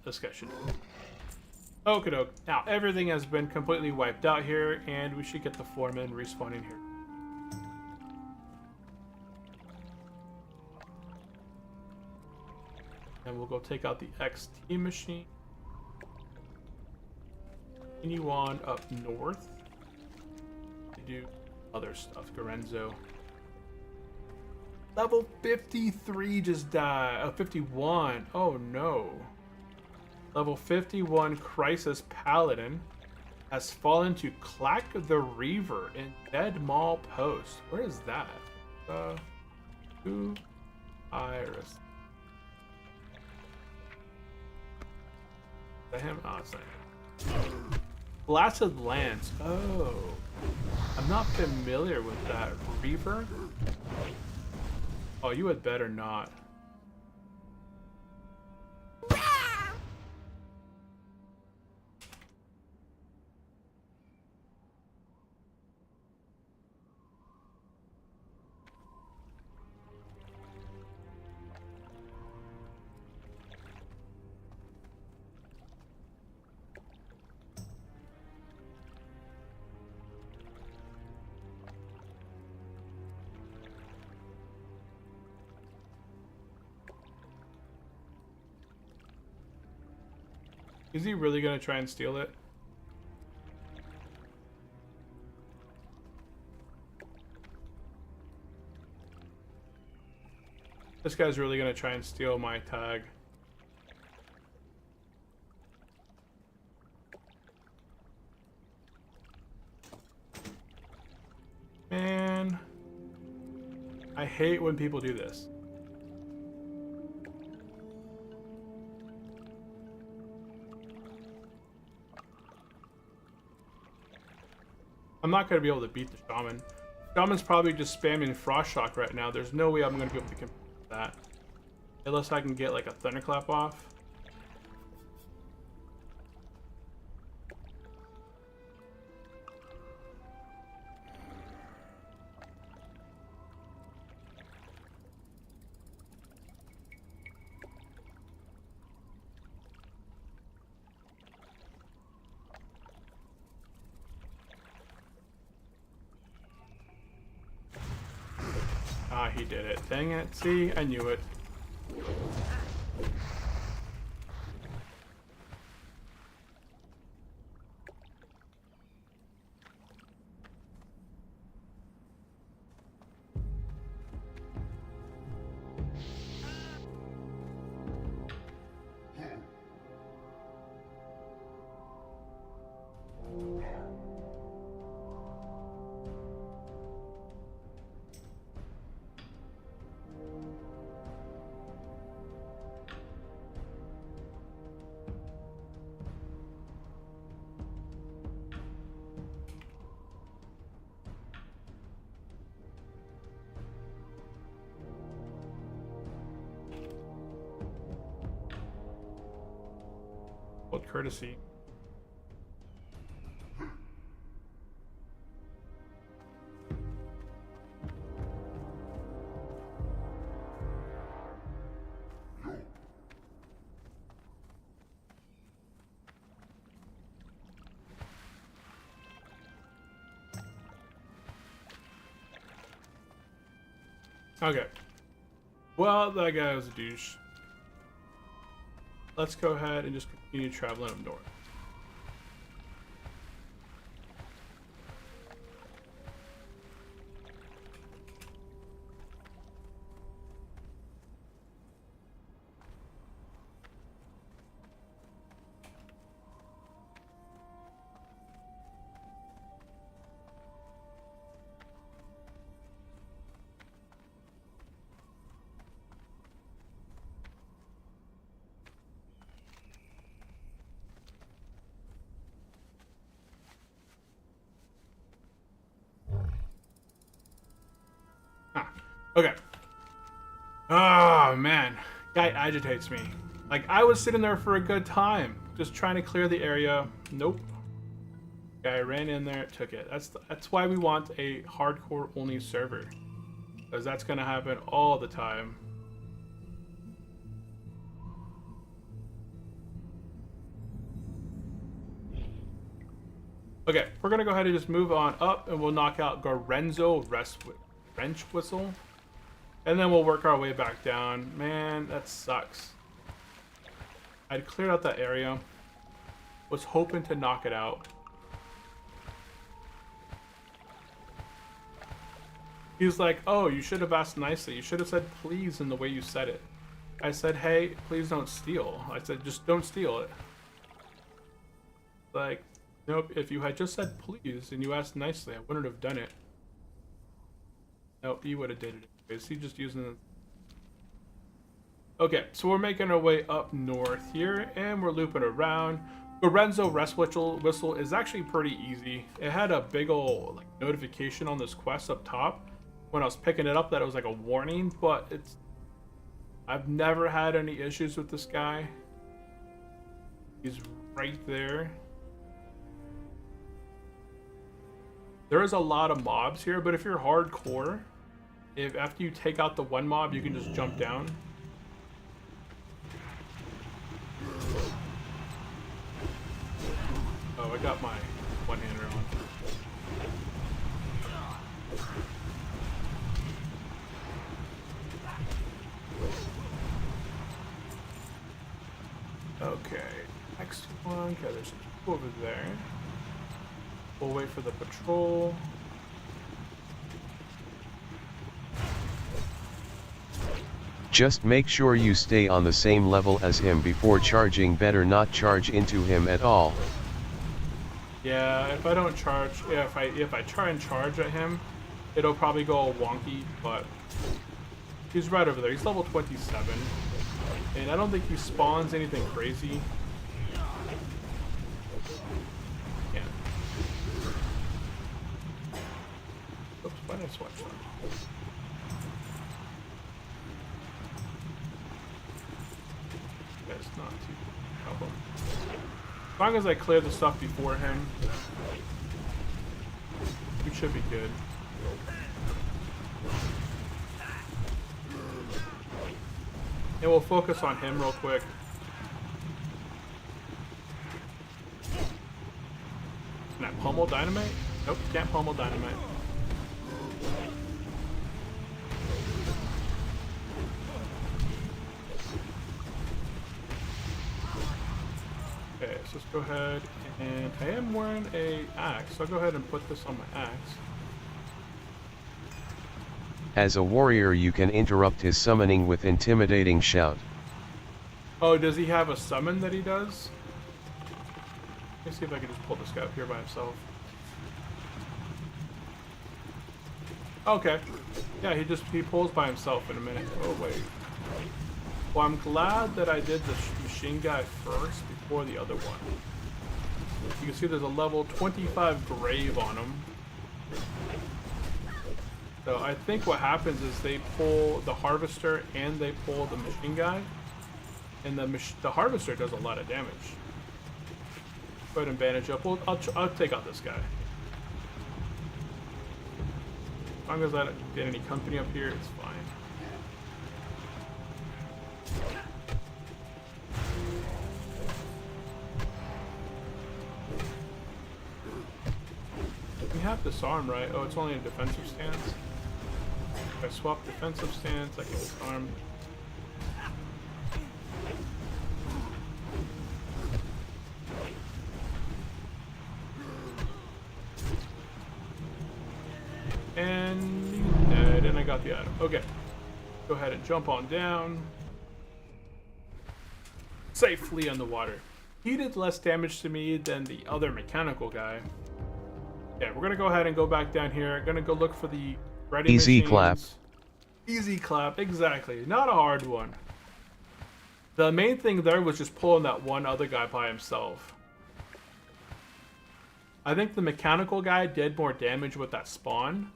This guy should. Okie doke. Now everything has been completely wiped out here, and we should get the foreman respawning here. And we'll go take out the XT machine. Continue on up north to do other stuff. Gorenzo. Level 53 just died. 51. Oh no. Level 51 Crisis Paladin has fallen to Clack the Reaver in Dead Mall Post. Where is that? Who? Iris. Is that him? Oh, it's not him. Blasted Lance. Oh. I'm not familiar with that. Reaver? Oh, you had better not. Is he really gonna try and steal it? This guy's really gonna try and steal my tag. Man, I hate when people do this. I'm not going to be able to beat the Shaman. Shaman's probably just spamming Frost Shock right now. There's no way I'm going to be able to compete with that. Unless I can get like a Thunderclap off. Ah, he did it. Dang it. See, I knew it. courtesy. Okay. Well, that guy was a douche. Let's go ahead and just continue traveling up north. Okay. Oh, man. Guy agitates me. Like, I was sitting there for a good time, just trying to clear the area. Nope. Guy ran in there, took it. That's why we want a hardcore only server. Because that's going to happen all the time. Okay, we're going to go ahead and just move on up, and we'll knock out Gorenzo Wrench Whistle. And then we'll work our way back down. Man, that sucks. I'd cleared out that area. Was hoping to knock it out. He's like, oh, you should have asked nicely. You should have said please in the way you said it. I said, hey, please don't steal. I said, just don't steal it. Like, nope, if you had just said please and you asked nicely, I wouldn't have done it. Nope, you would have did it. Is he just using the... Okay, so we're making our way up north here, and we're looping around. Gorenzo Rest Whistle is actually pretty easy. It had a big ol' like notification on this quest up top when I was picking it up that it was like a warning, but it's... I've never had any issues with this guy. He's right there. There is a lot of mobs here, but if you're hardcore, if after you take out the one mob, you can just jump down. Oh, I got my one-hander on. Okay, next one. Okay, there's some people over there. We'll wait for the patrol. Just make sure you stay on the same level as him before charging. Better not charge into him at all. Yeah, if I don't charge, if I try and charge at him, it'll probably go all wonky, but he's right over there. He's level 27, and I don't think he spawns anything crazy. Yeah. Oops, why did I switch that? That's not too problem. As long as I clear the stuff before him, we should be good. And we'll focus on him real quick. Can I pummel dynamite? Nope, can't pummel dynamite. Okay, so let's go ahead, and I am wearing a axe, so I'll go ahead and put this on my axe. As a warrior, you can interrupt his summoning with intimidating shout. Oh, does he have a summon that he does? Let me see if I can just pull this guy up here by himself. Okay. Yeah, he pulls by himself in a minute. Oh, wait. Well, I'm glad that I did the machine guy first before the other one. You can see there's a level 25 grave on him. So I think what happens is they pull the harvester and they pull the machine guy. And the harvester does a lot of damage. Go ahead and bandage up. Well, I'll take out this guy. As long as I don't get any company up here, it's fine. We have disarm, right? Oh, it's only a defensive stance. If I swap defensive stance, I can disarm. And dead, and I got the item. Okay. Go ahead and jump on down. Safely on the water. He did less damage to me than the other mechanical guy. Yeah, we're gonna go ahead and go back down here. Gonna go look for the ready Easy machines. clap. Easy clap, exactly. Not a hard one. The main thing there was just pulling that one other guy by himself. I think the mechanical guy did more damage with that spawn.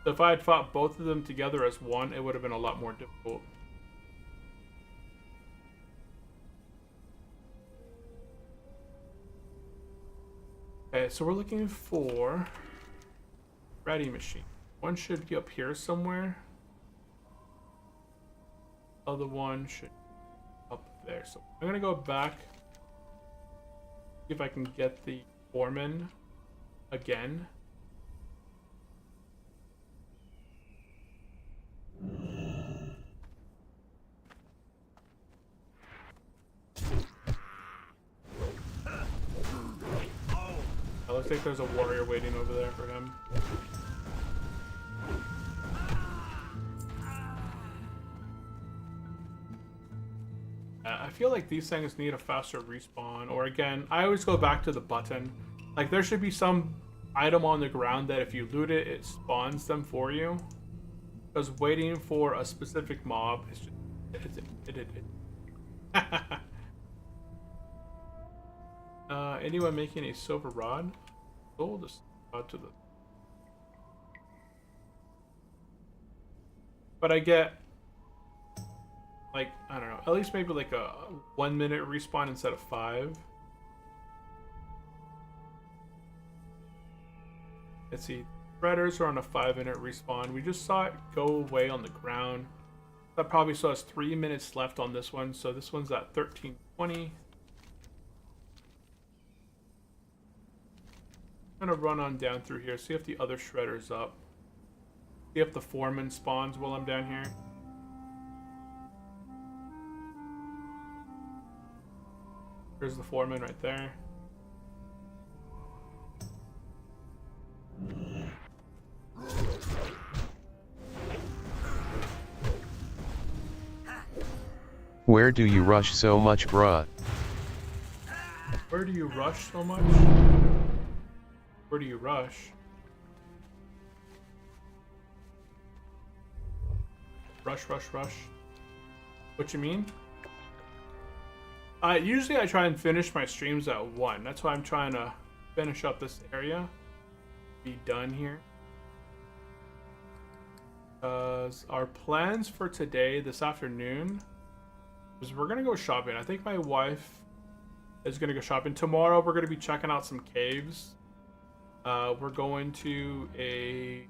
So if I had fought both of them together as one, it would have been a lot more difficult. Okay, so we're looking for ready machine. One should be up here somewhere. Other one should be up there. So I'm gonna go back. See if I can get the foreman again. It looks like there's a warrior waiting over there for him. I feel like these things need a faster respawn, or again, I always go back to the button. Like, there should be some item on the ground that if you loot it, it spawns them for you. Because waiting for a specific mob is just... anyone making a silver rod? Gold is rod to the... But I get... like, I don't know, at least maybe like a 1 minute respawn instead of 5. Let's see, Threaders are on a 5-minute respawn. We just saw it go away on the ground. That probably still has 3 minutes left on this one, so this one's at 13:20. I'm gonna run on down through here, see if the other shredder's up. See if the foreman spawns while I'm down here. There's the foreman right there. Where do you rush so much, bruh? Where do you rush so much? Where do you rush? Rush, rush, rush. What you mean? Usually I try and finish my streams at 1. That's why I'm trying to finish up this area. Be done here. Our plans for today, this afternoon, is we're gonna go shopping. I think my wife is gonna go shopping. Tomorrow we're gonna be checking out some caves. We're going to a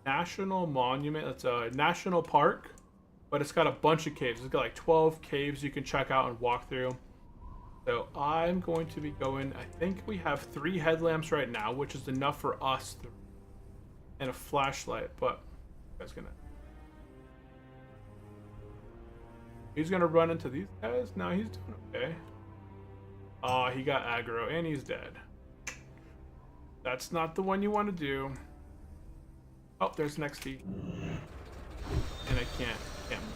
national monument. It's a national park, but it's got a bunch of caves. It's got like 12 caves you can check out and walk through. So I'm going to be going, I think we have 3 headlamps right now, which is enough for us, and a flashlight, but he's gonna run into these guys? No, he's doing okay. Oh, he got aggro and he's dead. That's not the one you want to do. Oh, there's an XT. And I can't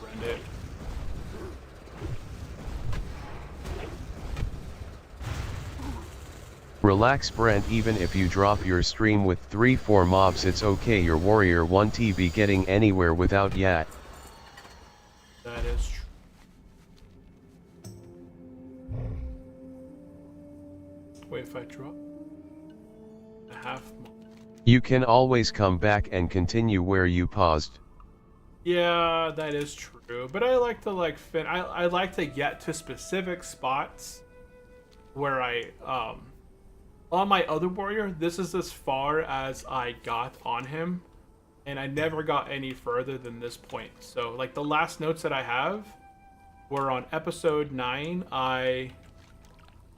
rend it. Relax, Brent, even if you drop your stream with 3-4 mobs, it's okay. Your warrior 1T be getting anywhere without yat. That is true. Wait, if I drop a half mob. You can always come back and continue where you paused. Yeah, that is true. But I like to I like to get to specific spots where I on my other warrior, this is as far as I got on him, and I never got any further than this point. So like the last notes that I have were on episode 9. I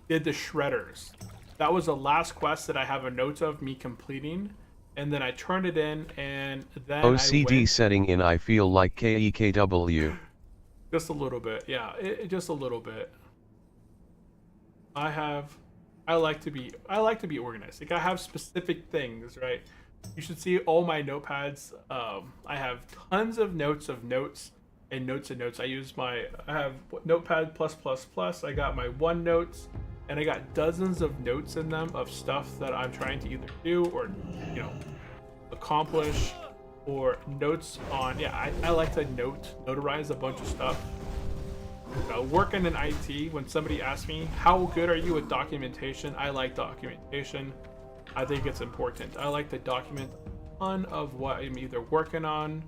did the shredders. That was the last quest that I have a note of me completing, and then I turned it in, and then OCD I went, setting in. I feel like KEKW. just a little bit, yeah, just a little bit. I like to be organized. Like I have specific things, right? You should see all my notepads. I have tons of notes and notes and notes. I have Notepad plus plus plus. I got my OneNotes, and I got dozens of notes in them of stuff that I'm trying to either do or, you know, accomplish, or notes on. Yeah, I like to notarize a bunch of stuff. Working in IT, when somebody asks me how good are you with documentation, I like documentation. I think it's important. I like to document a ton of what I'm either working on,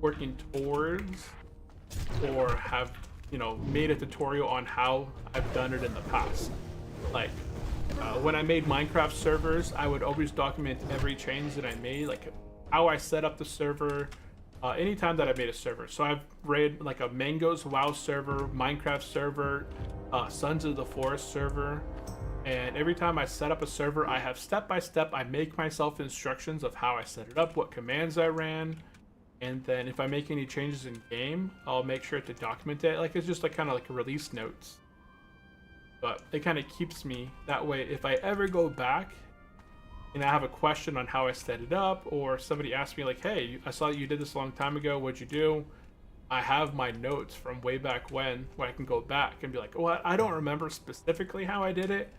working towards, or have, you know, made a tutorial on how I've done it in the past. Like when I made Minecraft servers, I would always document every change that I made, like how I set up the server, anytime that I made a server. So I've read like a Mango's WoW server, Minecraft server, Sons of the Forest server, and every time I set up a server, I have step by step, I make myself instructions of how I set it up, what commands I ran, and then if I make any changes in game, I'll make sure to document it. Like it's just like kind of like a release notes. But it kind of keeps me that way. If I ever go back and I have a question on how I set it up, or somebody asks me like, hey, I saw that you did this a long time ago, what'd you do? I have my notes from way back when, where I can go back and be like, well, I don't remember specifically how I did it,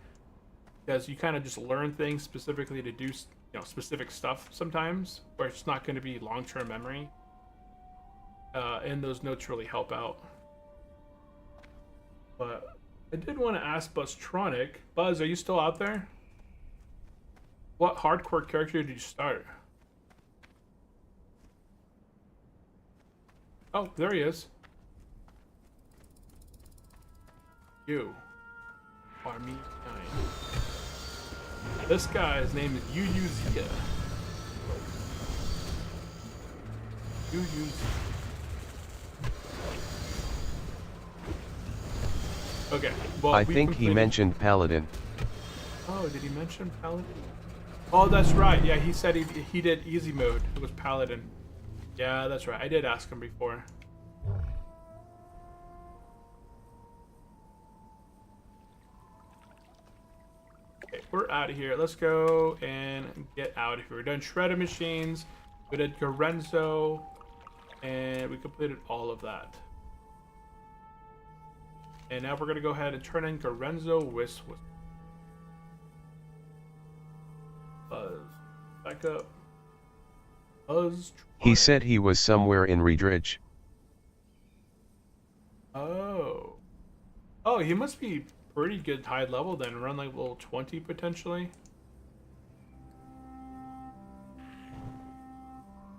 because you kind of just learn things specifically to do, you know, specific stuff sometimes, where it's not going to be long-term memory. And those notes really help out. But I did want to ask Buzztronic. Buzz, are you still out there? What hardcore character did you start? Oh, there he is. You are me 9. This guy's name is UUZia. UUZia. Okay, well, I think he mentioned Paladin. Oh, did he mention Paladin? Oh, that's right. Yeah, he said he did easy mode. It was Paladin. Yeah, that's right. I did ask him before. Okay, we're out of here. Let's go and get out of here. We're done shredded machines. We did Gorenzo, and we completed all of that. And now we're gonna go ahead and turn in Gorenzo Wisp. Back up. He said he was somewhere in Redridge. Oh. Oh, he must be pretty good high level then, around like level 20 potentially.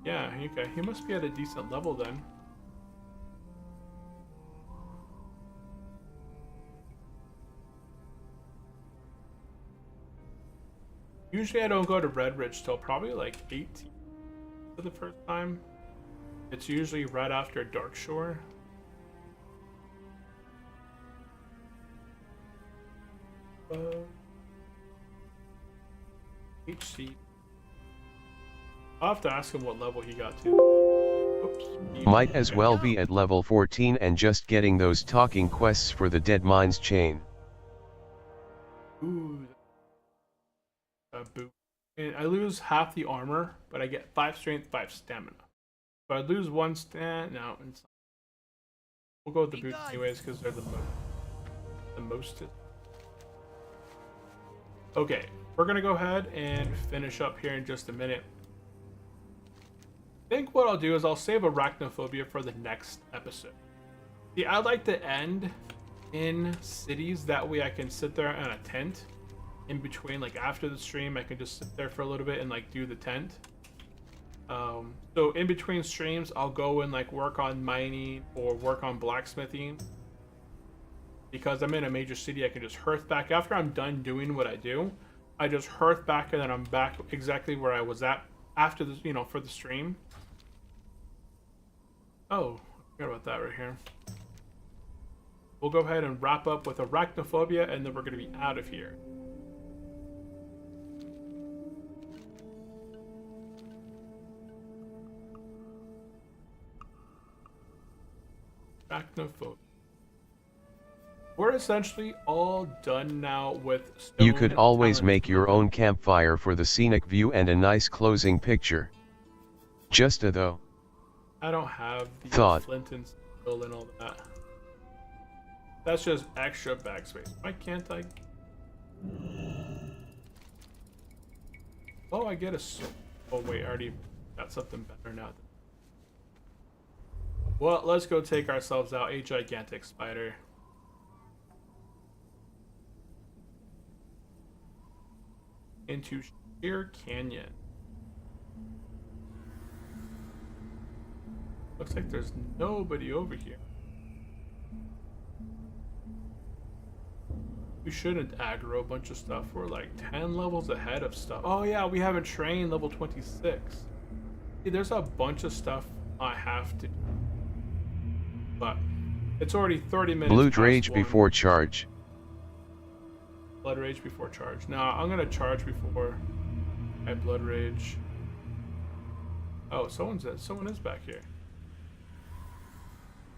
Yeah, okay. He must be at a decent level then. Usually I don't go to Redridge till probably like 18 for the first time. It's usually right after Darkshore. HC. I'll have to ask him what level he got to. Oops. Might as well be at level 14 and just getting those talking quests for the Dead Mines chain. Ooh. Boot. And I lose half the armor, but I get 5 strength, 5 stamina. So I lose 1 stamina. No, it's not. We'll go with the boots anyways because they're the most. Okay, we're gonna go ahead and finish up here in just a minute. I think what I'll do is I'll save Arachnophobia for the next episode. See, I like to end in cities, that way I can sit there in a tent in between, like after the stream I can just sit there for a little bit and like do the tent. So in between streams I'll go and like work on mining or work on blacksmithing. because I'm in a major city. I can just hearth back after I'm done doing what I do. I just hearth back and then I'm back exactly where I was at after the, for the stream. Oh, I forgot about that right here. We'll go ahead and wrap up with arachnophobia, and then we're going to be out of here. Arachnophobia. We're essentially all done now with stone. You could always talent. make your own campfire for the scenic view and a nice closing picture. Just a though. I don't have the Thought. flint and steel and all that. That's just extra backspace. Why can't I? Oh, I get a sword. Oh wait, I already got something better now. Well, let's go take ourselves out a gigantic spider. Into Sheer Canyon. Looks like there's nobody over here. We shouldn't aggro a bunch of stuff. We're like 10 levels ahead of stuff. Oh yeah, we haven't trained level 26. See, there's a bunch of stuff I have to do. But it's already 30 minutes. Blue past Rage 1. before charge. Blood Rage before charge. No, I'm gonna charge before I Blood Rage. Oh, someone is back here.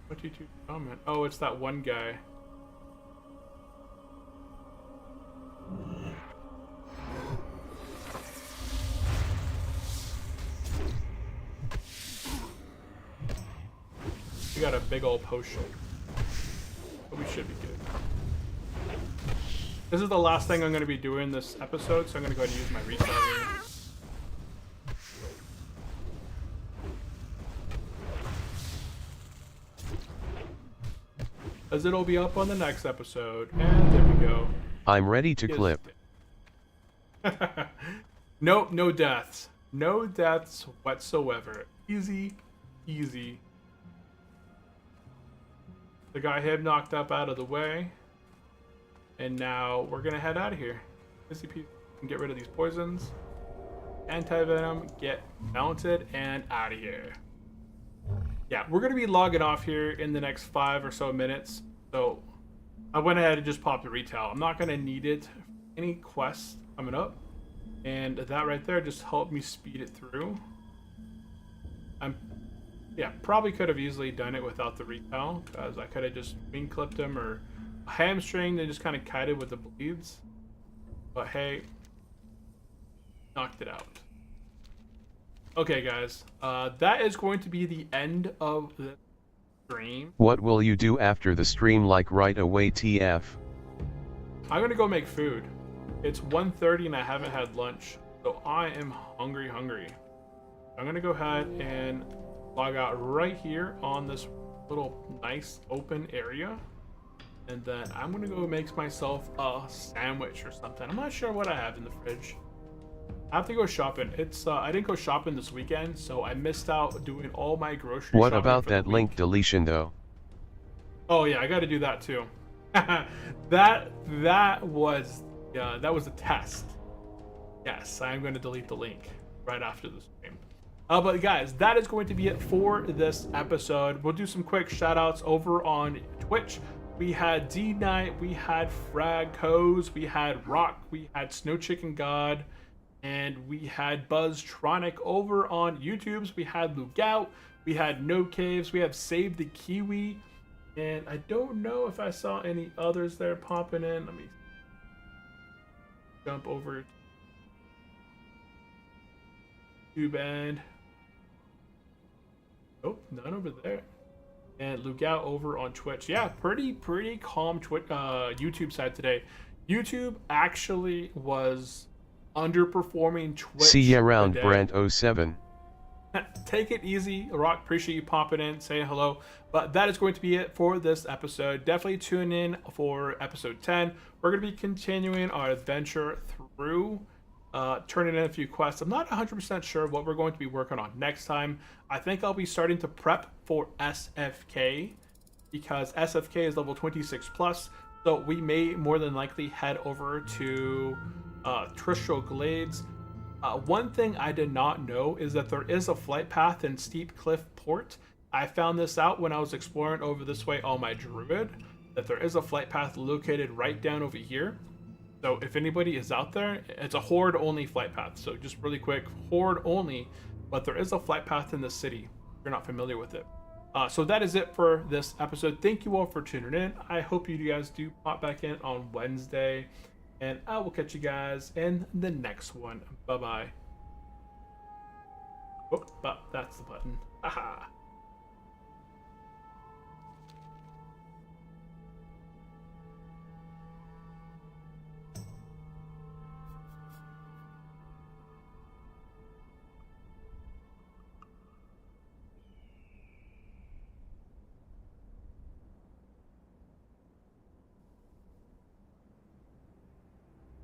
What did you comment? Oh, it's that one guy. We got a big old potion. But we should be good. This is the last thing I'm going to be doing this episode, so I'm going to go ahead and use my retail here. As it'll be up on the next episode. And there we go. I'm ready to clip. Nope, no deaths. No deaths whatsoever. Easy, easy. The guy had knocked up out of the way. And now we're going to head out of here. Busy people can get rid of these poisons. Anti-venom, get mounted, and out of here. Yeah, we're going to be logging off here in the next 5 or so minutes. So I went ahead and just popped the retail. I'm not going to need it. Any quests coming up. And that right there just helped me speed it through. Yeah, probably could have easily done it without the retail, because I could have just wing clipped him or hamstringed and just kind of kited with the bleeds. But hey, knocked it out. Okay, guys, that is going to be the end of the stream. What will you do after the stream, like right away, TF? I'm gonna go make food. It's 1:30 and I haven't had lunch, so I am hungry. I'm gonna go ahead and log out right here on this little nice open area, and then I'm gonna go make myself a sandwich or something. I'm not sure what I have in the fridge. I have to go shopping. I didn't go shopping this weekend, so I missed out doing all my grocery What shopping about for the that week. link deletion though? Oh yeah, I got to do that too. that was a test. Yes, I'm going to delete the link right after the stream. But guys, that is going to be it for this episode. We'll do some quick shout outs over on Twitch. We had D Knight, we had Frag Coz, we had Rock, we had Snow Chicken God, and we had Buzztronic over on YouTube's. We had Lookout, we had No Caves, we have Save the Kiwi, and I don't know if I saw any others there popping in. Let me jump over to YouTube and nope, none over there. And Lookout over on Twitch. Yeah, pretty calm YouTube side today. YouTube actually was underperforming Twitch. See ya around, today. Brand07. Take it easy, Rock. Appreciate you popping in, saying hello. But that is going to be it for this episode. Definitely tune in for episode 10. We're going to be continuing our adventure through turning in a few quests. I'm not 100% sure what we're going to be working on next time. I think I'll be starting to prep for SFK, because SFK is level 26 plus. So we may more than likely head over to Tristral Glades. One thing I did not know is that there is a flight path in Steep Cliff Port. I found this out when I was exploring over this way on my Druid, that there is a flight path located right down over here. So if anybody is out there, it's a horde only flight path. So just really quick, horde only, but there is a flight path in the city if you're not familiar with it. So that is it for this episode. Thank you all for tuning in. I hope you guys do pop back in on Wednesday, and I will catch you guys in the next one. Bye bye. Oh, that's the button. Haha.